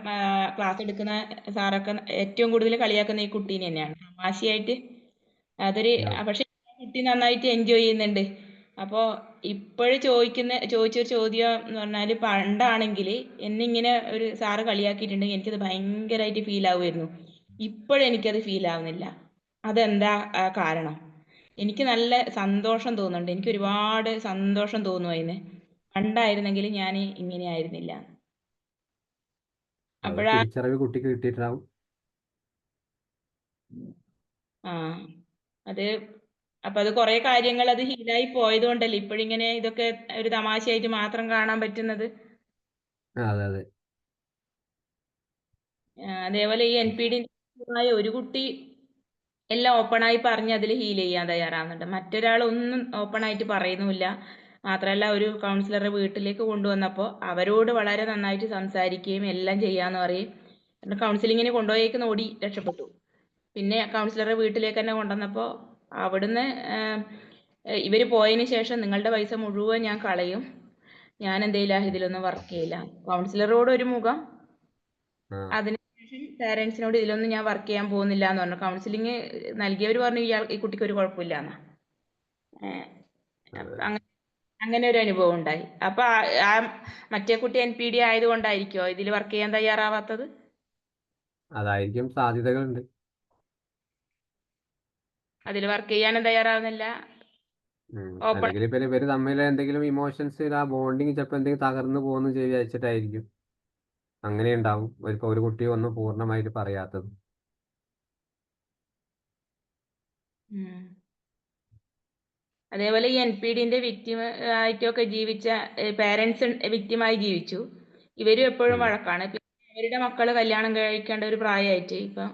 ക്ലാസ് എടുക്കുന്ന സാറൊക്കെ ഏറ്റവും കൂടുതൽ കളിയാക്കുന്ന ഈ കുട്ടീനെ തന്നെയാണ്, തമാശയായിട്ട്. അതൊരു പക്ഷെ കുട്ടി നന്നായിട്ട് എൻജോയ് ചെയ്യുന്നുണ്ട്. അപ്പോൾ ഇപ്പോഴും ചോദിച്ചൊരു ചോദ്യം എന്ന് പറഞ്ഞാൽ, പണ്ടാണെങ്കിൽ എന്നിങ്ങനെ ഒരു സാറ് കളിയാക്കിയിട്ടുണ്ടെങ്കിൽ എനിക്കത് ഭയങ്കരമായിട്ട് ഫീൽ ആവുമായിരുന്നു. ഇപ്പോഴെനിക്കത് ഫീൽ ആവുന്നില്ല. അതെന്താ കാരണം? എനിക്ക് നല്ല സന്തോഷം തോന്നുന്നുണ്ട്, എനിക്ക് ഒരുപാട് സന്തോഷം തോന്നുന്നു അതിന്. പണ്ടായിരുന്നെങ്കിൽ ഞാൻ ഇങ്ങനെ ആയിരുന്നില്ല. അപ്പോഴാ തിരിച്ചറിവ് കുട്ടിക്ക് കിട്ടിയിട്ടുണ്ടാവും. അത് അപ്പൊ അത് കുറെ കാര്യങ്ങൾ അത് ഹീലായി പോയത് കൊണ്ടല്ലേ ഇപ്പോഴിങ്ങനെ ഇതൊക്കെ ഒരു തമാശയായിട്ട് മാത്രം കാണാൻ പറ്റുന്നത്. അതെ അതെ. അതേപോലെ ഈ NPD ഒരു കുട്ടി എല്ലാം ഓപ്പണായി പറഞ്ഞ് അതിൽ ഹീൽ ചെയ്യാൻ തയ്യാറാവുന്നുണ്ട്, മറ്റൊരാൾ ഒന്നും ഓപ്പണായിട്ട് പറയുന്നുമില്ല. മാത്രമല്ല ഒരു കൗൺസിലറെ വീട്ടിലേക്ക് കൊണ്ടുവന്നപ്പോൾ അവരോട് വളരെ നന്നായിട്ട് സംസാരിക്കുകയും എല്ലാം ചെയ്യാന്ന് പറയും. കൗൺസിലിങ്ങിന് കൊണ്ടുപോയേക്ക് ഓടി രക്ഷപ്പെട്ടു. പിന്നെ കൗൺസിലറെ വീട്ടിലേക്ക് തന്നെ കൊണ്ടുവന്നപ്പോൾ അവിടുന്ന് ഇവർ പോയതിന് ശേഷം നിങ്ങളുടെ പൈസ മുഴുവൻ ഞാൻ കളയും, ഞാൻ എന്തെങ്കിലും ഇതിലൊന്നും വർക്ക് ചെയ്യില്ല. കൗൺസിലറോട് ഒരു മുഖം, അതിനുശേഷം പാരൻസിനോട് ഇതിലൊന്നും ഞാൻ വർക്ക് ചെയ്യാൻ പോകുന്നില്ല എന്ന് പറഞ്ഞു. കൗൺസിലിംഗ് നൽകിയവർ പറഞ്ഞു ഈ കുട്ടിക്ക് ഒരു കുഴപ്പമില്ല എന്ന്. അങ്ങനെ ഒരു അനുഭവം ഉണ്ടായി. അപ്പൊ ആ മറ്റേ കുട്ടി NPD ആയതുകൊണ്ടായിരിക്കോ ഇതിൽ വർക്ക് ചെയ്യാൻ തയ്യാറാവാത്തത്? അതായിരിക്കും സാധ്യതകളുണ്ട്. അതിൽ വർക്ക് ചെയ്യാനും തയ്യാറാവുന്നില്ല. അല്ലെങ്കിൽ പിന്നെ ഇവര് തമ്മിൽ എന്തെങ്കിലും ഇമോഷൻസ്, ആ ബോണ്ടിങ് ചിലപ്പോൾ എന്തെങ്കിലും തകർന്നു പോകുന്നു വിചാരിച്ചിട്ടായിരിക്കും അങ്ങനെ ഉണ്ടാവും. ഒരു കുട്ടി ഒന്നും പൂർണ്ണമായിട്ട് പറയാത്തത്. അതേപോലെ ഈ NPDന്റെ വിക്റ്റിം ആയിട്ടൊക്കെ ജീവിച്ച പാരൻസ് വിക്റ്റിമായി ജീവിച്ചു. ഇവരും എപ്പോഴും വഴക്കാണ്. പിന്നെ അവരുടെ മക്കള് കല്യാണം കഴിക്കേണ്ട ഒരു പ്രായമായിട്ട്. ഇപ്പം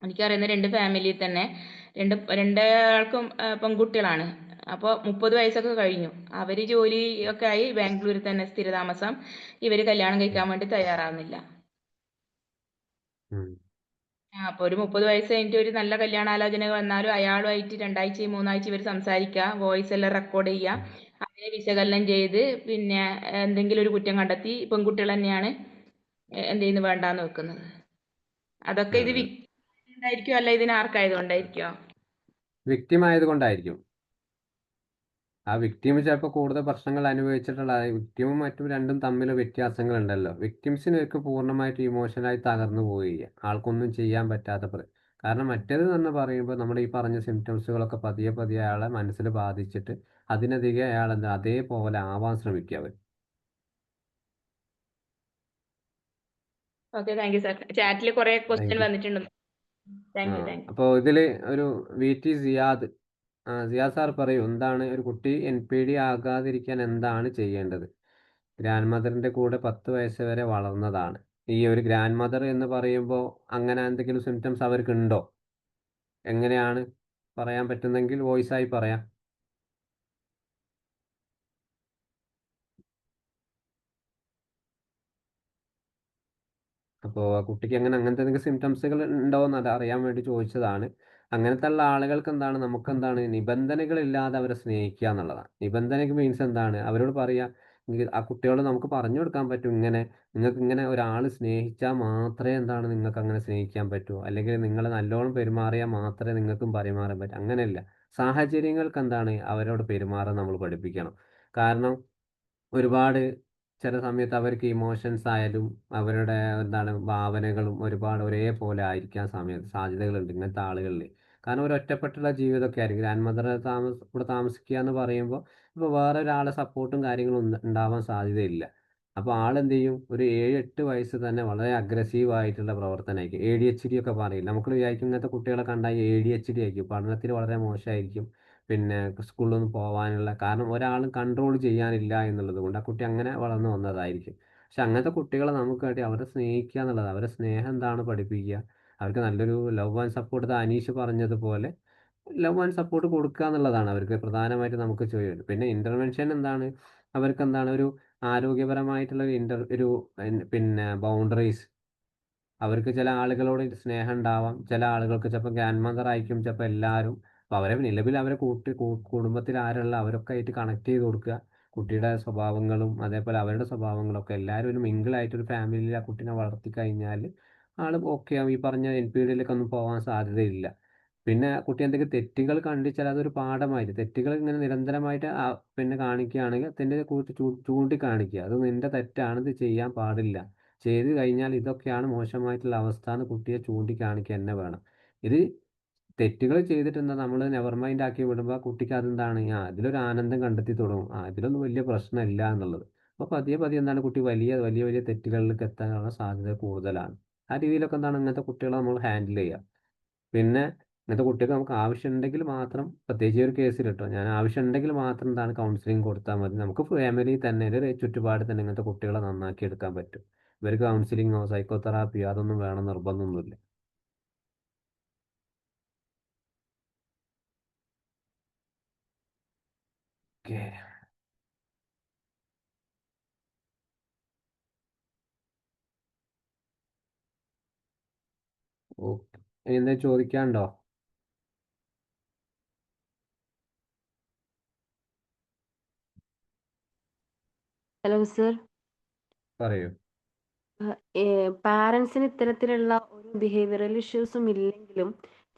എനിക്കറിയുന്ന 2 ഫാമിലിയിൽ തന്നെ രണ്ടാൾക്കും പെൺകുട്ടികളാണ്. അപ്പോൾ 30 വയസ്സൊക്കെ കഴിഞ്ഞു. അവർ ജോലി ഒക്കെ ആയി ബാംഗ്ലൂരിൽ തന്നെ സ്ഥിരതാമസം. ഇവർ കല്യാണം കഴിക്കാൻ വേണ്ടി തയ്യാറാവുന്നില്ല. അപ്പോൾ ഒരു 30 വയസ്സ് കഴിഞ്ഞിട്ട് ഒരു നല്ല കല്യാണാലോചന വന്നാലും അയാളുമായിട്ട് 2 ആഴ്ചയും 3 ആഴ്ചയും ഇവർ സംസാരിക്കുക, വോയിസ് എല്ലാം റെക്കോർഡ് ചെയ്യുക, അതിനെ വിശകലനം ചെയ്ത് പിന്നെ എന്തെങ്കിലും ഒരു കുറ്റം കണ്ടെത്തി പെൺകുട്ടികൾ തന്നെയാണ് എന്ത് ചെയ്യുന്നു വേണ്ടാന്ന് വെക്കുന്നത്. അതൊക്കെ ഇത് ഉണ്ടായിരിക്കും, അല്ല ഇതിന് ആർക്കായതുകൊണ്ടായിരിക്കോ? വിക്റ്റിം ആയതുകൊണ്ടായിരിക്കും. ആ വിക്ടിം ചിലപ്പോൾ കൂടുതൽ പ്രശ്നങ്ങൾ അനുഭവിച്ചിട്ടുള്ള വിക്ടിമും മറ്റും രണ്ടും തമ്മിൽ വ്യത്യാസങ്ങളുണ്ടല്ലോ. വിക്ടിംസിനൊക്കെ പൂർണ്ണമായിട്ട് ഇമോഷണലായി തകർന്നു പോവുകയ്യ. ആൾക്കൊന്നും ചെയ്യാൻ പറ്റാത്ത കാരണം മറ്റേത് എന്ന് പറയുമ്പോൾ നമ്മൾ ഈ പറഞ്ഞ സിംറ്റംസുകളൊക്കെ പതിയെ പതിയെ അയാളെ മനസ്സിൽ ബാധിച്ചിട്ട് അതിനധികം അയാൾ എന്താ അതേപോലെ ആവാൻ ശ്രമിക്കുക അവർ. Okay, thank you sir. ചാറ്റിൽ കുറെ ക്വസ്റ്റ്യൻ താങ്ക് യു. വന്നിട്ടുണ്ട്. Thank you. അപ്പോൾ ഇതിൽ ഒരു VT സിയാദ് സിയാദ് സാർ പറയൂ, എന്താണ് ഒരു കുട്ടി NPD ആകാതിരിക്കാൻ എന്താണ് ചെയ്യേണ്ടത്? ഗ്രാൻഡ് മദറിൻ്റെ കൂടെ 10 വയസ്സ് വരെ വളർന്നതാണ്. ഈ ഒരു ഗ്രാൻഡ് മദർ എന്ന് പറയുമ്പോൾ അങ്ങനെ എന്തെങ്കിലും സിംറ്റംസ് അവർക്കുണ്ടോ? എങ്ങനെയാണ് പറയാൻ പറ്റുന്നെങ്കിൽ വോയിസായി പറയാം. അപ്പോൾ ആ കുട്ടിക്ക് അങ്ങനത്തെ എന്തെങ്കിലും സിംറ്റംസുകൾ ഉണ്ടോ എന്ന് അത് അറിയാൻ വേണ്ടി ചോദിച്ചതാണ്. അങ്ങനത്തെ ഉള്ള ആളുകൾക്ക് എന്താണ്, നമുക്കെന്താണ് നിബന്ധനകളില്ലാതെ അവരെ സ്നേഹിക്കുക എന്നുള്ളതാണ്. നിബന്ധനയ്ക്ക് മീൻസ് എന്താണ്, അവരോട് പറയുക, ആ കുട്ടികളോട് നമുക്ക് പറഞ്ഞു കൊടുക്കാൻ പറ്റും, നിങ്ങൾക്ക് ഇങ്ങനെ ഒരാൾ സ്നേഹിച്ചാൽ മാത്രമേ എന്താണ് നിങ്ങൾക്ക് അങ്ങനെ സ്നേഹിക്കാൻ പറ്റൂ, അല്ലെങ്കിൽ നിങ്ങൾ നല്ലോണം പെരുമാറിയാൽ മാത്രമേ നിങ്ങൾക്കും പെരുമാറാൻ പറ്റൂ. അങ്ങനെയല്ല, സാഹചര്യങ്ങൾക്ക് എന്താണ് അവരോട് പെരുമാറാൻ നമ്മൾ പഠിപ്പിക്കണം. കാരണം ഒരുപാട് ചില സമയത്ത് അവർക്ക് ഇമോഷൻസ് ആയാലും അവരുടെ എന്താണ് ഭാവനകളും ഒരുപാട് ഒരേപോലെ ആയിരിക്കാൻ സാധ്യതകളുണ്ട് ഇങ്ങനത്തെ ആളുകളിൽ. കാരണം ഒരു ഒറ്റപ്പെട്ടുള്ള ജീവിതമൊക്കെ ആയിരിക്കും. ഗ്രാൻഡ് മദർ ഇവിടെ താമസിക്കുക എന്ന് പറയുമ്പോൾ ഇപ്പോൾ വേറെ ഒരാളെ സപ്പോർട്ടും കാര്യങ്ങളും ഉണ്ടാവാൻ സാധ്യതയില്ല. അപ്പോൾ ആളെന്ത് ചെയ്യും, ഒരു 7-8 വയസ്സ് തന്നെ വളരെ അഗ്രസീവ് ആയിട്ടുള്ള പ്രവർത്തനമായിരിക്കും. ADHD ഒക്കെ പറയില്ല, നമുക്ക് വിചാരിക്കും ഇങ്ങനത്തെ കുട്ടികളെ കണ്ടാൽ ADHD ആയിരിക്കും, പഠനത്തിൽ വളരെ മോശമായിരിക്കും, പിന്നെ സ്കൂളിലൊന്നും പോകാനുള്ള കാരണം ഒരാളും കൺട്രോൾ ചെയ്യാനില്ല എന്നുള്ളത് കൊണ്ട് ആ കുട്ടി അങ്ങനെ വളർന്നു വന്നതായിരിക്കും. പക്ഷെ അങ്ങനത്തെ കുട്ടികളെ നമുക്ക് വേണ്ടി അവരെ സ്നേഹിക്കുക എന്നുള്ളത്, അവരെ സ്നേഹം എന്താണ് പഠിപ്പിക്കുക, അവർക്ക് നല്ലൊരു ലവ് ആൻഡ് സപ്പോർട്ട് അനീഷ് പറഞ്ഞതുപോലെ ലവ് ആൻഡ് സപ്പോർട്ട് കൊടുക്കുക എന്നുള്ളതാണ് അവർക്ക് പ്രധാനമായിട്ട് നമുക്ക് ചെയ്യുന്നത്. പിന്നെ ഇൻ്റർവെൻഷൻ എന്താണ്, അവർക്ക് എന്താണ് ഒരു ആരോഗ്യപരമായിട്ടുള്ള പിന്നെ ബൗണ്ടറീസ്. അവർക്ക് ചില ആളുകളോട് സ്നേഹം ഉണ്ടാവാം, ചില ആളുകൾക്ക് ചിലപ്പോൾ ഗ്രാൻഡ് മദർ ആയിരിക്കും, ചിലപ്പോൾ എല്ലാവരും. അപ്പോൾ അവരെ നിലവിൽ അവരെ കുടുംബത്തിൽ ആരുള്ള അവരൊക്കെ ആയിട്ട് കണക്ട് ചെയ്ത് കൊടുക്കുക. കുട്ടിയുടെ സ്വഭാവങ്ങളും അതേപോലെ അവരുടെ സ്വഭാവങ്ങളൊക്കെ എല്ലാവരും ഒരു മിങ്കിളായിട്ടൊരു ഫാമിലിയിൽ ആ കുട്ടീനെ വളർത്തി കഴിഞ്ഞാൽ ആൾ ഓക്കെ ആവും. ഈ പറഞ്ഞ NPDയിലേക്ക് ഒന്നും പോകാൻ സാധ്യതയില്ല. പിന്നെ കുട്ടി എന്തെങ്കിലും തെറ്റുകൾ കണ്ടിച്ചാൽ അതൊരു പാഠമായിട്ട്, തെറ്റുകൾ ഇങ്ങനെ നിരന്തരമായിട്ട് പിന്നെ കാണിക്കുകയാണെങ്കിൽ അതിൻ്റെ ചൂണ്ടിക്കാണിക്കുക, അത് നിന്റെ തെറ്റാണ്, ഇത് ചെയ്യാൻ പാടില്ല, ചെയ്ത് കഴിഞ്ഞാൽ ഇതൊക്കെയാണ് മോശമായിട്ടുള്ള അവസ്ഥ എന്ന് കുട്ടിയെ ചൂണ്ടിക്കാണിക്കുക തന്നെ വേണം. ഇത് തെറ്റുകൾ ചെയ്തിട്ടെന്താ നമ്മൾ നെവർ മൈൻഡ് ആക്കി വിടുമ്പോൾ ആ കുട്ടിക്ക് അതെന്താണ്, ഇതിലൊരു ആനന്ദം കണ്ടെത്തി തുടങ്ങും, ഇതിലൊന്നും വലിയ പ്രശ്നമില്ല എന്നുള്ളത്. അപ്പോൾ പതിയെ പതിയെ എന്താണ് കുട്ടി വലിയ വലിയ വലിയ തെറ്റുകളിലേക്ക് എത്താനുള്ള സാധ്യത കൂടുതലാണ്. ആ രീതിയിലൊക്കെ എന്താണ് ഇങ്ങനത്തെ കുട്ടികളെ നമ്മൾ ഹാൻഡിൽ ചെയ്യുക. പിന്നെ ഇങ്ങനത്തെ കുട്ടികൾക്ക് നമുക്ക് ആവശ്യമുണ്ടെങ്കിൽ മാത്രം, പ്രത്യേകിച്ച് ഈ ഒരു കേസിൽ കേട്ടോ, ഞാൻ ആവശ്യമുണ്ടെങ്കിൽ മാത്രം എന്താണ് കൗൺസിലിംഗ് കൊടുത്താൽ മതി. നമുക്ക് ഫാമിലി തന്നെ ഒരു ചുറ്റുപാട് തന്നെ ഇങ്ങനത്തെ കുട്ടികളെ നന്നാക്കി എടുക്കാൻ പറ്റും. ഇവർക്ക് കൗൺസിലിങ്ങോ സൈക്കോ തെറാപ്പിയോ അതൊന്നും വേണം നിർബന്ധമൊന്നുമില്ല. Okay, okay. ഇനി എന്തെങ്കിലും ചോദിക്കാനുണ്ടോ? ഹലോ സർ, പറയൂ. പാരൻസിന് ഇത്തരത്തിലുള്ള ഒരു ബിഹേവിയറൽ ഇഷ്യൂസും ഇല്ലെങ്കിലും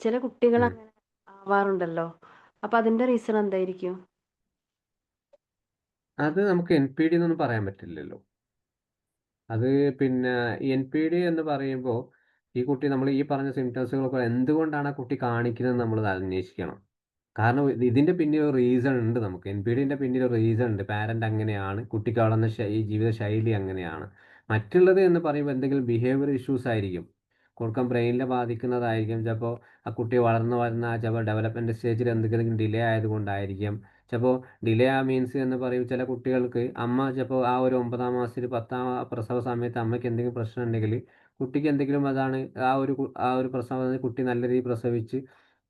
ചില കുട്ടികൾ ഉം. അങ്ങനെ ആവാറുണ്ടല്ലോ. അപ്പൊ അതിന്റെ റീസൺ എന്തായിരിക്കും? അത് നമുക്ക് NPD എന്നൊന്നും പറയാൻ പറ്റില്ലല്ലോ. അത് പിന്നെ NPD എന്ന് പറയുമ്പോൾ ഈ കുട്ടി നമ്മൾ ഈ പറഞ്ഞ സിംറ്റംസുകളൊക്കെ എന്തുകൊണ്ടാണ് ആ കുട്ടി കാണിക്കുന്നത് നമ്മൾ അന്വേഷിക്കണം. കാരണം ഇതിൻ്റെ പിന്നിൽ ഒരു റീസൺ ഉണ്ട്. നമുക്ക് NPDൻ്റെ പിന്നിൽ ഒരു റീസൺ ഉണ്ട്. പാരൻ്റ് അങ്ങനെയാണ്, കുട്ടിക്ക് വളർന്ന ഈ ജീവിത ശൈലി അങ്ങനെയാണ്. മറ്റുള്ളത് എന്ന് പറയുമ്പോൾ എന്തെങ്കിലും ബിഹേവിയർ ഇഷ്യൂസ് ആയിരിക്കും, കൊടുക്കാൻ ബ്രെയിനിനെ ബാധിക്കുന്നതായിരിക്കും. ചിലപ്പോൾ ആ കുട്ടി വളർന്നു വരുന്ന ചിലപ്പോൾ ഡെവലപ്മെൻറ്റ് സ്റ്റേജിൽ എന്തെങ്കിലും ഡിലേ ആയതുകൊണ്ടായിരിക്കും. ചിലപ്പോൾ ഡിലേ മീൻസ് എന്ന് പറയും, ചില കുട്ടികൾക്ക് അമ്മ ചിലപ്പോൾ ആ ഒരു 9ാം മാസത്തിൽ 10ാം പ്രസവ സമയത്ത് അമ്മയ്ക്ക് എന്തെങ്കിലും പ്രശ്നം ഉണ്ടെങ്കിൽ കുട്ടിക്ക് എന്തെങ്കിലും അതാണ് ആ ഒരു പ്രസവം കുട്ടി നല്ല രീതിയിൽ പ്രസവിച്ച്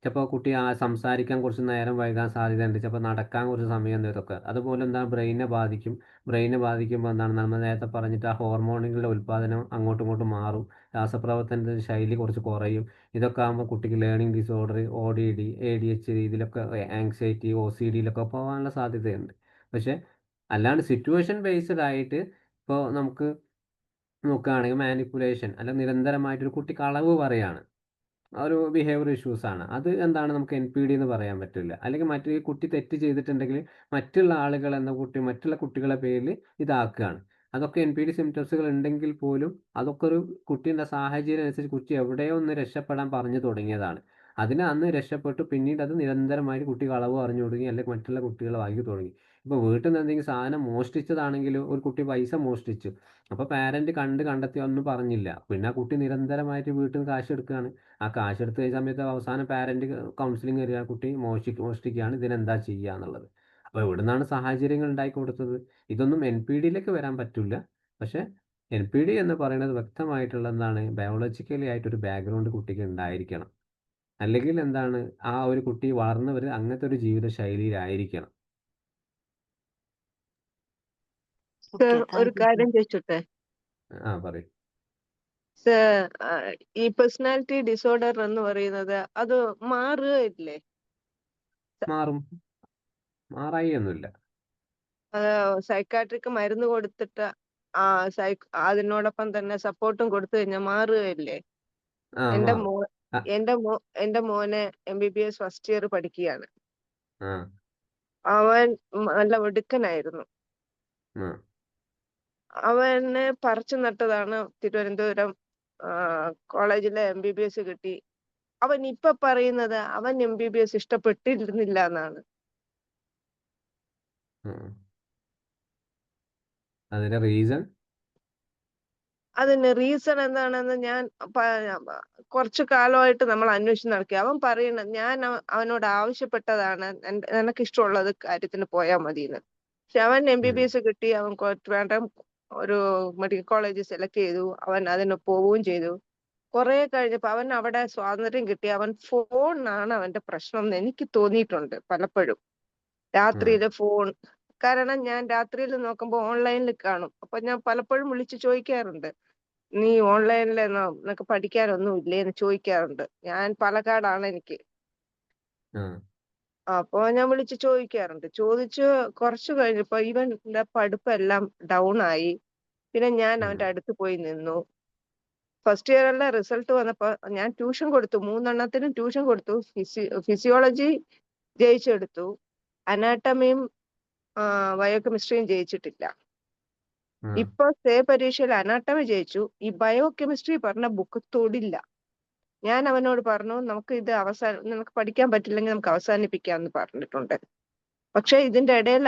ചിലപ്പോൾ കുട്ടി സംസാരിക്കാൻ കുറച്ച് നേരം വൈകാൻ സാധ്യതയുണ്ട്, ചിലപ്പോൾ നടക്കാൻ കുറച്ച് സമയം ഇതൊക്കെ. അതുപോലെ എന്താണ് ബ്രെയിനെ ബാധിക്കും. ബ്രെയിനെ ബാധിക്കുമ്പോൾ എന്താണ് നമ്മൾ നേരത്തെ പറഞ്ഞിട്ട് ആ ഹോർമോണുകളുടെ ഉൽപ്പാദനം അങ്ങോട്ടും ഇങ്ങോട്ടും മാറും, രാസപ്രവർത്തനത്തിൻ്റെ ശൈലി കുറച്ച് കുറയും. ഇതൊക്കെ ആകുമ്പോൾ കുട്ടിക്ക് ലേണിംഗ് ഡിസോർഡർ, ODD, ADHD ഇതിലൊക്കെ, ആങ്സൈറ്റി, OCDയിലൊക്കെ പോകാനുള്ള സാധ്യതയുണ്ട്. പക്ഷേ അല്ലാണ്ട് സിറ്റുവേഷൻ ബേസ്ഡ് ആയിട്ട് ഇപ്പോൾ നമുക്ക് നോക്കുകയാണെങ്കിൽ മാനിപ്പുലേഷൻ അല്ല, നിരന്തരമായിട്ടൊരു കുട്ടി കളവ് പറയാണ്, ഒരു ബിഹേവിയർ ഇഷ്യൂസ് ആണ്. അത് എന്താണ് നമുക്ക് NPD എന്ന് പറയാൻ പറ്റില്ല. അല്ലെങ്കിൽ മറ്റു കുട്ടി തെറ്റ് ചെയ്തിട്ടുണ്ടെങ്കിൽ മറ്റുള്ള ആളുകൾ മറ്റുള്ള കുട്ടികളെ പേരിൽ ഇതാക്കുകയാണ്. അതൊക്കെ NPD സിംറ്റംസുകൾ ഉണ്ടെങ്കിൽ പോലും അതൊക്കെ ഒരു കുട്ടിയുടെ സാഹചര്യം അനുസരിച്ച് കുട്ടി എവിടെയോ ഒന്ന് രക്ഷപ്പെടാൻ പറഞ്ഞു തുടങ്ങിയതാണ്. അന്ന് രക്ഷപ്പെട്ടു. പിന്നീട് അത് നിരന്തരമായിട്ട് കുട്ടി കളവ് പറഞ്ഞു തുടങ്ങി, അല്ലെങ്കിൽ മറ്റുള്ള കുട്ടികളെ വാങ്ങി തുടങ്ങി. ഇപ്പോൾ വീട്ടിൽ നിന്ന് എന്തെങ്കിലും സാധനം മോഷ്ടിച്ചതാണെങ്കിലും, ഒരു കുട്ടി പൈസ മോഷ്ടിച്ചു, അപ്പോൾ പാരന്റ് കണ്ടെത്തി ഒന്നും പറഞ്ഞില്ല. പിന്നെ ആ കുട്ടി നിരന്തരമായിട്ട് വീട്ടിൽ നിന്ന് കാശ് എടുക്കുകയാണ്. ആ കാശ് എടുത്ത സമയത്ത് അവസാനം പാരന്റ് കൗൺസിലിംഗ് വരിക, കുട്ടി മോഷ്ടിക്കുകയാണ്, ഇതിനെന്താ ചെയ്യുക എന്നുള്ളത്. അപ്പോൾ ഇവിടുന്നാണ് സാഹചര്യങ്ങൾ ഉണ്ടാക്കി കൊടുത്തത്. ഇതൊന്നും NPDയിലേക്ക് വരാൻ പറ്റില്ല. പക്ഷെ NPD എന്ന് പറയുന്നത് വ്യക്തമായിട്ടുള്ള എന്താണ്, ബയോളജിക്കലി ആയിട്ടൊരു ബാക്ക്ഗ്രൗണ്ട് കുട്ടിക്ക് ഉണ്ടായിരിക്കണം. അല്ലെങ്കിൽ എന്താണ്, ആ ഒരു കുട്ടി വളർന്നു അങ്ങനത്തെ ഒരു ജീവിത ശൈലിയിലായിരിക്കണം. ഓക്കെ, സർ, ഒരു താങ്ക് യു സർ. കാര്യം ചോദിച്ചോട്ടെ പറയൂ. സർ? ഈ പേഴ്സണാലിറ്റി ഡിസോർഡർ എന്ന് പറയുന്നത് അത് മാറുകയില്ലേ? മാറായി ഒന്നുമില്ല. സൈക്കാട്രിക് മരുന്ന് കൊടുത്തിട്ട് അതിനോടൊപ്പം തന്നെ സപ്പോർട്ടും കൊടുത്തു കഴിഞ്ഞാൽ മാറുകയില്ലേ? എന്റെ മാറും. മോ ആ, എന്റെ മോനെ MBBS ഫസ്റ്റ് ഇയർ പഠിക്കുകയാണ്. ആ, അവൻ നല്ല മിടുക്കനായിരുന്നു. ആ, അവനെ പറിച്ചു നട്ടതാണ് തിരുവനന്തപുരം കോളേജിലെ MBBS കിട്ടി. അവൻ ഇപ്പൊ പറയുന്നത് അവൻ MBBS ഇഷ്ടപ്പെട്ടിരുന്നില്ല എന്നാണ്. ആ. അതിന്റെ റീസൺ അതിന് റീസൺ എന്താണെന്ന് ഞാൻ കുറച്ചു കാലമായിട്ട് നമ്മൾ അന്വേഷിച്ച് നടക്കി. അവൻ പറയണ ഞാൻ അവനോട് ആവശ്യപ്പെട്ടതാണ് നിനക്ക് ഇഷ്ടമുള്ളത് കാര്യത്തിന് പോയാൽ മതി എന്ന്. പക്ഷെ അവൻ MBBS കിട്ടി, അവൻ ട്രിവാൻഡ്രം ഒരു മെഡിക്കൽ കോളേജ് സെലക്ട് ചെയ്തു, അവൻ അതിന് പോവുകയും ചെയ്തു. കുറെ കഴിഞ്ഞപ്പോ അവൻ അവിടെ സ്വാതന്ത്ര്യം കിട്ടി. അവൻ ഫോണാണ് അവന്റെ പ്രശ്നം എന്ന് എനിക്ക് തോന്നിയിട്ടുണ്ട് പലപ്പോഴും. രാത്രിയില് ഫോൺ, കാരണം ഞാൻ രാത്രിയിൽ നോക്കുമ്പോ ഓൺലൈനിൽ കാണും. അപ്പൊ ഞാൻ പലപ്പോഴും വിളിച്ച് ചോദിക്കാറുണ്ട്, നീ ഓൺലൈനിൽ നിനക്ക് പഠിക്കാനൊന്നും ഇല്ലേ എന്ന് ചോദിക്കാറുണ്ട്. ഞാൻ പാലക്കാടാണ് എനിക്ക്. അപ്പൊ ഞാൻ വിളിച്ച് ചോദിക്കാറുണ്ട്. ചോദിച്ചു കുറച്ചു കഴിഞ്ഞപ്പോ ഇവന്റെ പഠിപ്പെല്ലാം ഡൗൺ ആയി. പിന്നെ ഞാൻ അവന്റെ അടുത്ത് പോയി നിന്നു. ഫസ്റ്റ് ഇയറിലെ റിസൾട്ട് വന്നപ്പോ ഞാൻ ട്യൂഷൻ കൊടുത്തു, 3 എണ്ണത്തിനും ട്യൂഷൻ കൊടുത്തു. ഫിസിയോളജി ജയിച്ചെടുത്തു, അനാട്ടമിയും ബയോകെമിസ്ട്രിയും ജയിച്ചിട്ടില്ല. ഇപ്പൊ പരീക്ഷയിൽ അനാട്ടമി ജയിച്ചു. ഈ ബയോകെമിസ്ട്രി പറഞ്ഞ ബുക്ക് തൊടില്ല. ഞാൻ അവനോട് പറഞ്ഞു, നമുക്ക് ഇത് നിനക്ക് പഠിക്കാൻ പറ്റില്ലെങ്കിൽ നമുക്ക് അവസാനിപ്പിക്കാന്ന് പറഞ്ഞിട്ടുണ്ട്. പക്ഷെ ഇതിന്റെ ഇടയിൽ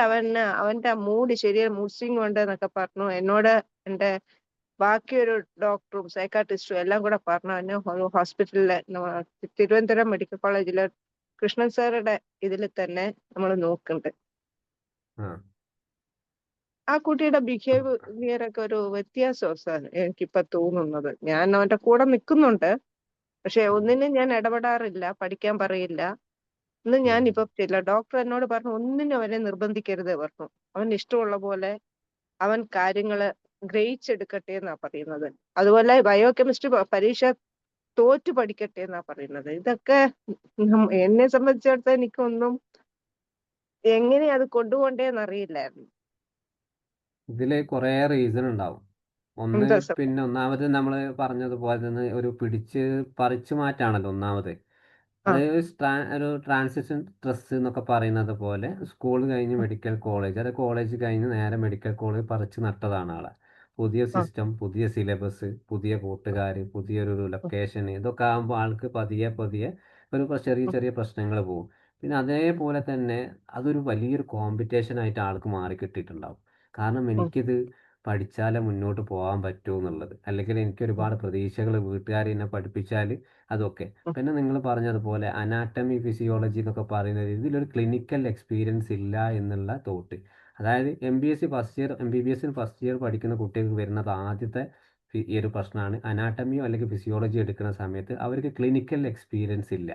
അവന്റെ മൂഡ് ശരിയായ മൂഡ് സ്വിംഗ് ഉണ്ട് എന്നൊക്കെ പറഞ്ഞു. എന്നോട് എന്റെ ബാക്കിയൊരു ഡോക്ടറും സൈക്കാട്രിസ്റ്റും എല്ലാം കൂടെ പറഞ്ഞു അവന് ഹോസ്പിറ്റലിലെ തിരുവനന്തപുരം മെഡിക്കൽ കോളേജിലെ കൃഷ്ണൻ സാറുടെ ഇതിൽ തന്നെ നമ്മൾ നോക്കുന്നുണ്ട്. ആ കുട്ടിയുടെ ബിഹേവിയർ ഒക്കെ ഒരു വ്യത്യാസമാണ് എനിക്കിപ്പൊ തോന്നുന്നത്. ഞാൻ അവന്റെ കൂടെ നിൽക്കുന്നുണ്ട്, പക്ഷെ ഒന്നിനും ഞാൻ ഇടപെടാറില്ല, പഠിക്കാൻ പറയില്ല. ഇന്ന് ഞാൻ ഇപ്പൊ ചില ഡോക്ടർ എന്നോട് പറഞ്ഞു, ഒന്നിനും അവനെ നിർബന്ധിക്കരുത് പറഞ്ഞു. അവൻ ഇഷ്ടമുള്ള പോലെ അവൻ കാര്യങ്ങള് ഗ്രഹിച്ചെടുക്കട്ടെ എന്നാ പറയുന്നത്. അതുപോലെ ബയോകെമിസ്ട്രി പരീക്ഷ തോറ്റു പഠിക്കട്ടെ എന്നാ പറയുന്നത്. ഇതൊക്കെ എന്നെ സംബന്ധിച്ചിടത്തോളം എനിക്കൊന്നും എങ്ങനെ അത് കൊണ്ടുപോണ്ടേന്ന് അറിയില്ലായിരുന്നു. ഇതില് കുറെ റീസൺ ഉണ്ടാവും. ഒന്നാമത് നമ്മൾ പറഞ്ഞതുപോലെ തന്നെ ഒരു പറിച്ചു മാറ്റാണല്ലോ ഒന്നാമത്. അത് ഒരു ട്രാൻസിഷൻ സ്ട്രെസ് എന്നൊക്കെ പറയുന്നത് പോലെ സ്കൂൾ കഴിഞ്ഞ് മെഡിക്കൽ കോളേജ്, അത് കോളേജ് കഴിഞ്ഞ് നേരെ മെഡിക്കൽ കോളേജ് പറിച്ചു നട്ടതാണ് ആളെ. പുതിയ സിസ്റ്റം, പുതിയ സിലബസ്, പുതിയ കൂട്ടുകാർ, പുതിയൊരു ലൊക്കേഷൻ, ഇതൊക്കെ ആകുമ്പോൾ ആൾക്ക് പതിയെ ഒരു ചെറിയ പ്രശ്നങ്ങൾ പോകും. പിന്നെ അതേപോലെ തന്നെ അതൊരു വലിയൊരു കോമ്പറ്റീഷൻ ആയിട്ട് ആൾക്ക് മാറി കിട്ടിയിട്ടുണ്ടാവും. കാരണം എനിക്കിത് പഠിച്ചാലേ മുന്നോട്ട് പോകാൻ പറ്റുമോ എന്നുള്ളത്, അല്ലെങ്കിൽ എനിക്ക് ഒരുപാട് പ്രതീക്ഷകൾ വീട്ടുകാർ എന്നെ പഠിപ്പിച്ചാൽ അതൊക്കെ. പിന്നെ നിങ്ങൾ പറഞ്ഞതുപോലെ അനാട്ടമി, ഫിസിയോളജി എന്നൊക്കെ പറയുന്നത് ഇതിലൊരു ക്ലിനിക്കൽ എക്സ്പീരിയൻസ് ഇല്ല എന്നുള്ള തോട്ട്. അതായത് MBBS ഫസ്റ്റ് ഇയർ പഠിക്കുന്ന കുട്ടികൾക്ക് വരുന്നത് ആദ്യത്തെ ഈ ഒരു പ്രശ്നമാണ്. അനാട്ടമിയോ അല്ലെങ്കിൽ ഫിസിയോളജിയോ എടുക്കുന്ന സമയത്ത് അവർക്ക് ക്ലിനിക്കൽ എക്സ്പീരിയൻസ് ഇല്ല.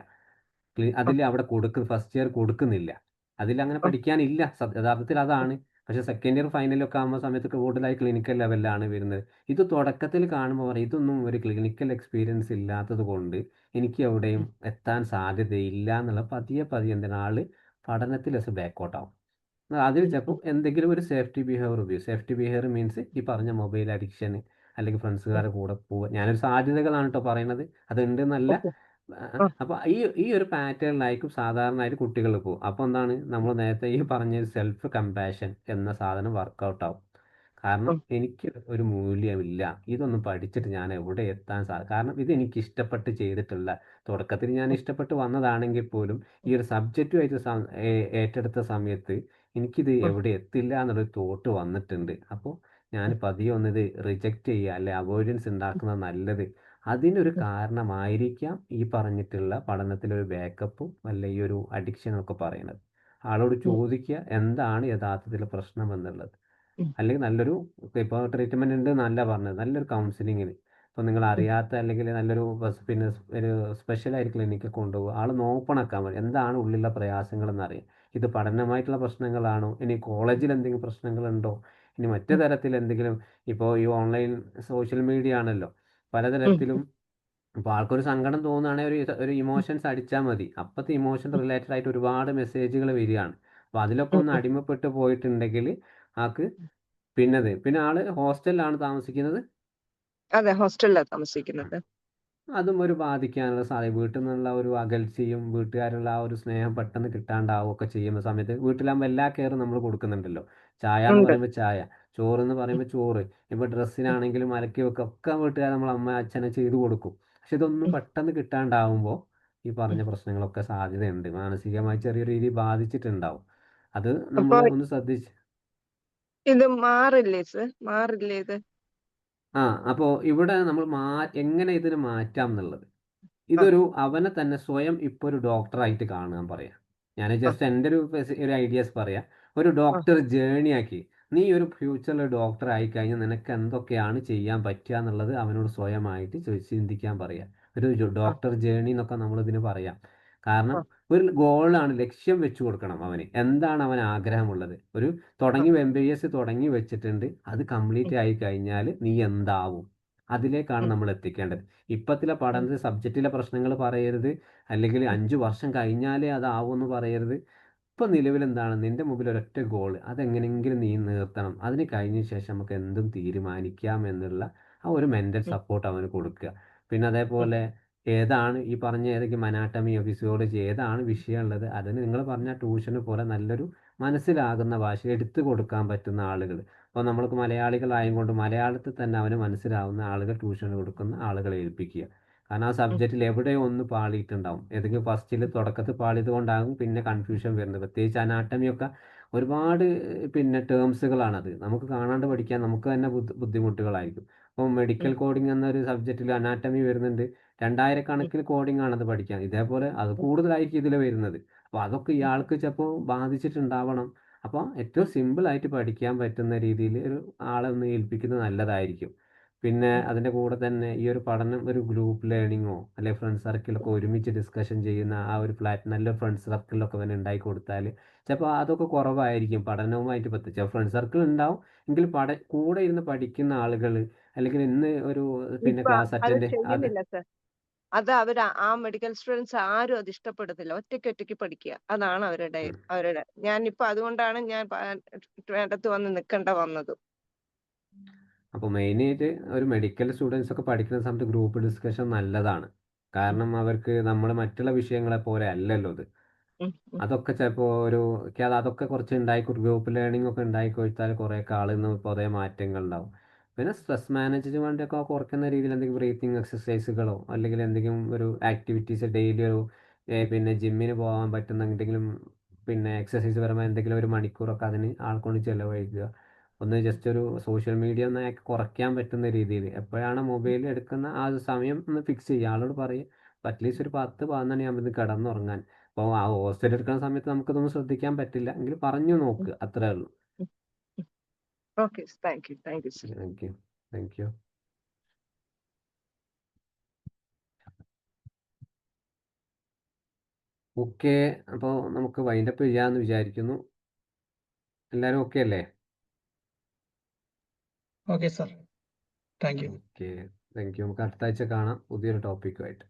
അതിൽ അവിടെ ഫസ്റ്റ് ഇയർ കൊടുക്കുന്നില്ല. അതിലങ്ങനെ പഠിക്കാനില്ല, യഥാർത്ഥത്തിൽ അതാണ്. പക്ഷെ സെക്കൻഡ് ഇയർ ഫൈനലൊക്കെ ആകുമ്പോൾ സമയത്ത് കൂടുതലായി ക്ലിനിക്കൽ ലെവലിലാണ് വരുന്നത്. ഇത് തുടക്കത്തിൽ കാണുമ്പോൾ പറയും, ഇതൊന്നും ഒരു ക്ലിനിക്കൽ എക്സ്പീരിയൻസ് ഇല്ലാത്തത് കൊണ്ട് എനിക്ക് എവിടെയും എത്താൻ സാധ്യതയില്ല എന്നുള്ള പതിയെ എന്തിനാ ആള് പഠനത്തിൽ ബാക്കോട്ടാവും. അതിൽ ചിലപ്പോൾ എന്തെങ്കിലും ഒരു സേഫ്റ്റി ബിഹേവിയർ മീൻസ് ഈ പറഞ്ഞ മൊബൈൽ അഡിക്ഷൻ, അല്ലെങ്കിൽ ഫ്രണ്ട്സുകാരുടെ കൂടെ പോവുക. ഞാനൊരു സാധ്യതകളാണ് കേട്ടോ പറയുന്നത്, അതുണ്ട് എന്നല്ല. ആ, അപ്പൊ ഈ ഒരു പാറ്റേണിലായിരിക്കും സാധാരണയായിട്ട് കുട്ടികൾ പോകും. അപ്പൊ എന്താണ് നമ്മൾ നേരത്തെ ഈ പറഞ്ഞ സെൽഫ് കമ്പാഷൻ എന്ന സാധനം വർക്കൗട്ട് ആവും. കാരണം ഉം, എനിക്ക് ഒരു മൂല്യമില്ല, ഇതൊന്നും പഠിച്ചിട്ട് ഞാൻ എവിടെ എത്താൻ കാരണം ഇത് എനിക്ക് ഇഷ്ടപ്പെട്ട് ചെയ്തിട്ടുള്ള, തുടക്കത്തിൽ ഞാൻ ഇഷ്ടപ്പെട്ട് വന്നതാണെങ്കിൽ പോലും ഈ ഒരു സബ്ജക്റ്റുമായിട്ട് ഏറ്റെടുത്ത സമയത്ത് എനിക്കിത് ഉം, എവിടെ എത്തില്ല എന്നുള്ളൊരു തോട്ട് വന്നിട്ടുണ്ട്. അപ്പോൾ ഞാൻ ഉം, പതിയെ ഒന്നിത് റിജക്റ്റ് ചെയ്യുക, അല്ലെ അവോയ്ഡൻസ് ഉണ്ടാക്കുന്നത് നല്ലത്. അതിനൊരു ഉം, കാരണമായിരിക്കാം ഈ പറഞ്ഞിട്ടുള്ള പഠനത്തിലൊരു ബാക്കപ്പും അല്ല ഈ ഒരു അഡിക്ഷനും ഒക്കെ പറയുന്നത്. ആളോട് ഉം, ചോദിക്കുക എന്താണ് യഥാർത്ഥത്തിൽ പ്രശ്നം എന്നുള്ളത്. ഉം, അല്ലെങ്കിൽ നല്ലൊരു ഇപ്പോൾ ട്രീറ്റ്മെന്റ് ഉണ്ട് എന്നല്ല പറഞ്ഞത്, നല്ലൊരു കൗൺസിലിങ്ങിന് ഇപ്പോൾ നിങ്ങൾ ഉം, അറിയാത്ത അല്ലെങ്കിൽ നല്ലൊരു പിന്നെ ഒരു സ്പെഷ്യലായിട്ട് ക്ലിനിക്കിൽ കൊണ്ടുപോകുക, ആൾ നോപ്പണാക്കാൻ വേണ്ടി എന്താണ് ഉള്ളിലുള്ള പ്രയാസങ്ങളെന്ന് അറിയാം. ഇത് പഠനമായിട്ടുള്ള പ്രശ്നങ്ങളാണോ, ഇനി കോളേജിൽ എന്തെങ്കിലും പ്രശ്നങ്ങളുണ്ടോ, ഇനി മറ്റു ഉം, തരത്തിൽ എന്തെങ്കിലും. ഇപ്പോൾ ഈ ഓൺലൈൻ സോഷ്യൽ മീഡിയ ആണല്ലോ, ഉം, പലതരത്തിലും. അപ്പോൾ ആൾക്കൊരു സങ്കടം തോന്നുകയാണെങ്കിൽ ഒരു ഇമോഷൻസ് അടിച്ചാൽ മതി, അപ്പോഴത്തെ ഇമോഷൻ റിലേറ്റഡ് ആയിട്ട് ഒരുപാട് മെസ്സേജുകൾ വരികയാണ്. അപ്പോൾ അതിലൊക്കെ ഉം, ഒന്ന് ഉം. അടിമപ്പെട്ട് പോയിട്ടുണ്ടെങ്കിൽ ആൾക്ക് പിന്നെ ആള് ഹോസ്റ്റലിലാണ് താമസിക്കുന്നത്. അതെ, ഹോസ്റ്റലിലാണ് താമസിക്കുന്നത്. അതും ഒരു ബാധിക്കാനുള്ള സാധ്യത, വീട്ടിൽ നിന്നുള്ള ഒരു അകൽച്ചയും വീട്ടുകാരുള്ള ആ ഒരു സ്നേഹം പെട്ടെന്ന് കിട്ടാണ്ടാവുകയൊക്കെ ചെയ്യുന്ന സമയത്ത്, വീട്ടിലാകുമ്പോൾ എല്ലാ കെയറും നമ്മൾ കൊടുക്കുന്നുണ്ടല്ലോ. ചായ എന്ന് ഉണ്ട്. പറയുമ്പോൾ ചായ, ചോറ് എന്ന് ഉം, പറയുമ്പോൾ ചോറ്, ഇപ്പോൾ ഉം, ഡ്രസ്സിനാണെങ്കിലും അലക്കി വെക്കുക ഒക്കെ വീട്ടുകാർ നമ്മൾ അമ്മ അച്ഛനെ ചെയ്തു കൊടുക്കും. പക്ഷെ ഇതൊന്നും ഉം, പെട്ടെന്ന് കിട്ടാണ്ടാവുമ്പോൾ ഈ ഉം. പറഞ്ഞ പ്രശ്നങ്ങളൊക്കെ സാധ്യതയുണ്ട്, മാനസികമായി ചെറിയ രീതിയിൽ ബാധിച്ചിട്ടുണ്ടാവും. അത് നമ്മൾ അപ്പൊ ഒന്ന് ശ്രദ്ധിച്ച്. ഇത് മാറില്ലേ സർ? മാറില്ലേ ഇത്? അപ്പോൾ ഇവിടെ നമ്മൾ എങ്ങനെ ഇതിന് മാറ്റാം എന്നുള്ളത്, ആ, ഇതൊരു അവനെ തന്നെ സ്വയം ഇപ്പോൾ ഒരു ഡോക്ടറായിട്ട് കാണാൻ പറയാം. ഞാൻ ആ, ജസ്റ്റ് എൻ്റെ ഒരു ഐഡിയാസ് പറയാം. ഒരു ആ, ഡോക്ടർ ജേണി ആക്കി, നീ ഒരു ഫ്യൂച്ചറിൽ ഡോക്ടർ ആയിക്കഴിഞ്ഞാൽ നിനക്ക് എന്തൊക്കെയാണ് ചെയ്യാൻ പറ്റുക എന്നുള്ളത് അവനോട് സ്വയമായിട്ട് ചിന്തിക്കാൻ പറയാം. ഒരു ആ, ഡോക്ടർ ജേണി എന്നൊക്കെ നമ്മളിതിന് പറയാം. കാരണം ആ, ഒരു ഗോളാണ്, ലക്ഷ്യം വെച്ച് കൊടുക്കണം അവന്. എന്താണ് അവൻ ആഗ്രഹമുള്ളത്, ഒരു ആ, തുടങ്ങി MBBS തുടങ്ങി വെച്ചിട്ടുണ്ട്, അത് ഉം, കംപ്ലീറ്റ് ആയി കഴിഞ്ഞാൽ നീ എന്താവും, അതിലേക്കാണ് ഉം, നമ്മൾ എത്തിക്കേണ്ടത്. ഇപ്പത്തിലെ ഉം, പഠനത്തിൽ സബ്ജക്റ്റിലെ പ്രശ്നങ്ങൾ പറയരുത്, അല്ലെങ്കിൽ ഉം, 5 വർഷം കഴിഞ്ഞാലേ അതാവുമെന്ന് പറയരുത്. ഇപ്പം നിലവിൽ എന്താണ് നിന്റെ മുമ്പിൽ ഒരൊറ്റ ഗോൾ, അതെങ്ങനെയെങ്കിലും നീ നിർത്തണം, അതിന് കഴിഞ്ഞ ശേഷം നമുക്ക് എന്തും തീരുമാനിക്കാം എന്നുള്ള ആ ഒരു മെൻ്റൽ ഉം, സപ്പോർട്ട് അവന് കൊടുക്കുക. പിന്നെ ഉം, അതേപോലെ ഏതാണ് ഈ പറഞ്ഞ ഏതെങ്കിലും അനാട്ടമിയോ ഫിസിയോളജി ഏതാണ് വിഷയമുള്ളത്, അതിന് നിങ്ങൾ പറഞ്ഞ ട്യൂഷന് പോലെ നല്ലൊരു മനസ്സിലാകുന്ന ഭാഷ എടുത്തു കൊടുക്കാൻ പറ്റുന്ന ആളുകൾ. അപ്പോൾ നമ്മൾക്ക് മലയാളികളായതുകൊണ്ട് മലയാളത്തിൽ തന്നെ അവന് മനസ്സിലാവുന്ന ആളുകൾ ട്യൂഷൻ കൊടുക്കുന്ന ആളുകളെ ഏൽപ്പിക്കുക. കാരണം ആ ഉം, സബ്ജക്റ്റിൽ എവിടെയോ ഒന്ന് പാളിയിട്ടുണ്ടാവും, ഏതെങ്കിലും ഫസ്റ്റിൽ തുടക്കത്തിൽ പാളിയത് കൊണ്ടാകും പിന്നെ കൺഫ്യൂഷൻ വരുന്നത്. പ്രത്യേകിച്ച് അനാട്ടമിയൊക്കെ ഒരുപാട് പിന്നെ ടേംസുകളാണത്, നമുക്ക് കാണാണ്ട് പഠിക്കാൻ നമുക്ക് തന്നെ ബുദ്ധിമുട്ടുകളായിരിക്കും. അപ്പോൾ മെഡിക്കൽ ഉം, കോഡിംഗ് എന്നൊരു സബ്ജക്റ്റിൽ അനാട്ടമി വരുന്നുണ്ട്, 2000 കണക്കിന് കോഡിംഗ് ആണത് പഠിക്കാൻ. ഇതേപോലെ അത് കൂടുതലായിരിക്കും ഇതിൽ വരുന്നത്. അപ്പോൾ അതൊക്കെ ഇയാൾക്ക് ചിലപ്പോൾ ബാധിച്ചിട്ടുണ്ടാവണം. അപ്പോൾ ഏറ്റവും സിമ്പിളായിട്ട് പഠിക്കാൻ പറ്റുന്ന രീതിയിൽ ഒരു ആളെ ഒന്ന് ഏൽപ്പിക്കുന്നത് നല്ലതായിരിക്കും. പിന്നെ ഉം, അതിൻ്റെ കൂടെ തന്നെ ഈ ഒരു പഠനം ഒരു ഗ്രൂപ്പ് ലേണിങ്ങോ അല്ലെങ്കിൽ ഫ്രണ്ട് സർക്കിളൊക്കെ ഒരുമിച്ച് ഡിസ്കഷൻ ചെയ്യുന്ന ആ ഒരു നല്ലൊരു ഫ്രണ്ട് സർക്കിളൊക്കെ തന്നെ ഉണ്ടാക്കി കൊടുത്താൽ ചിലപ്പോൾ അതൊക്കെ കുറവായിരിക്കും പഠനവുമായിട്ട് പറ്റിച്ച ഫ്രണ്ട് സർക്കിൾ ഉണ്ടാവും. എങ്കിൽ കൂടെ ഇരുന്ന് പഠിക്കുന്ന ആളുകൾ, അല്ലെങ്കിൽ ഇന്ന് ഒരു പിന്നെ ഇപ്പൊ ക്ലാസ് അത് അറ്റൻഡ് അത്. ചെയ്യുന്നില്ല സർ. അത് അവര് ആ മെഡിക്കൽ സ്റ്റുഡൻസ് ആരും അത് ഇഷ്ടപ്പെടുന്നില്ല. ഒറ്റയ്ക്ക് പഠിക്കുക. അതാണ് അവരുടെ ഞാനിപ്പോ അതുകൊണ്ടാണ് ഞാൻ വേണ്ടത്ത് വന്ന് നിൽക്കേണ്ട വന്നത്. അപ്പോൾ മെയിനായിട്ട് ഒരു മെഡിക്കൽ സ്റ്റുഡൻസ് ഒക്കെ പഠിക്കുന്ന സമയത്ത് ഗ്രൂപ്പ് ഡിസ്കഷൻ നല്ലതാണ്. ഉം, കാരണം അവർക്ക് നമ്മൾ മറ്റുള്ള വിഷയങ്ങളെ പോലെ അല്ലല്ലോ ഇത്. ഉം, ഉം, അതൊക്കെ ചിലപ്പോൾ അതൊക്കെ കുറച്ച് ഗ്രൂപ്പ് ലേണിംഗ് ഒക്കെ ഉണ്ടായി കൊടുത്താൽ കുറേയൊക്കെ ആളിൽ നിന്ന് കുറേ മാറ്റങ്ങൾ ഉണ്ടാവും. പിന്നെ സ്ട്രെസ് മാനേജ്മെൻ്റ് ഒക്കെ കുറയ്ക്കുന്ന രീതിയിൽ എന്തെങ്കിലും ബ്രീത്തിങ് എക്സസൈസുകളോ അല്ലെങ്കിൽ എന്തെങ്കിലും ഒരു ആക്ടിവിറ്റീസ് ഡെയിലി ഒരു പിന്നെ ജിമ്മിന് പോകാൻ പറ്റുന്ന എന്തെങ്കിലും പിന്നെ എക്സസൈസ് പരമായ എന്തെങ്കിലും ഒരു മണിക്കൂറൊക്കെ അതിന് ആൾക്കൊണ്ട് ചിലവഴിക്കുക. ഒന്ന് ജസ്റ്റ് ഒരു സോഷ്യൽ മീഡിയ ഒന്ന് കുറയ്ക്കാൻ പറ്റുന്ന രീതിയിൽ എപ്പോഴാണ് മൊബൈൽ എടുക്കുന്ന ആ ഒരു സമയം ഒന്ന് ഫിക്സ് ചെയ്യുക. ആളോട് പറയും അറ്റ്ലീസ്റ്റ് ഒരു 10-11 മണിയാകുമ്പോൾ കിടന്നുറങ്ങാൻ. അപ്പോൾ ആ ഹോസ്റ്റലിൽ എടുക്കുന്ന സമയത്ത് നമുക്കിതൊന്നും ശ്രദ്ധിക്കാൻ പറ്റില്ല എങ്കിൽ പറഞ്ഞു ഉം, നോക്ക്, അത്രേ ഉള്ളൂ. ഉം. Okay, thank you sir. Thank you. Thank you. Okay, അപ്പോൾ നമുക്ക് വൈൻഡപ്പ് ചെയ്യാമെന്ന് വിചാരിക്കുന്നു. എല്ലാവരും ഓക്കെ അല്ലേ? Okay sir, thank you. Okay, thank U. നമുക്ക് അടുത്ത ആഴ്ച കാണാം പുതിയൊരു ടോപ്പിക്കുമായിട്ട്.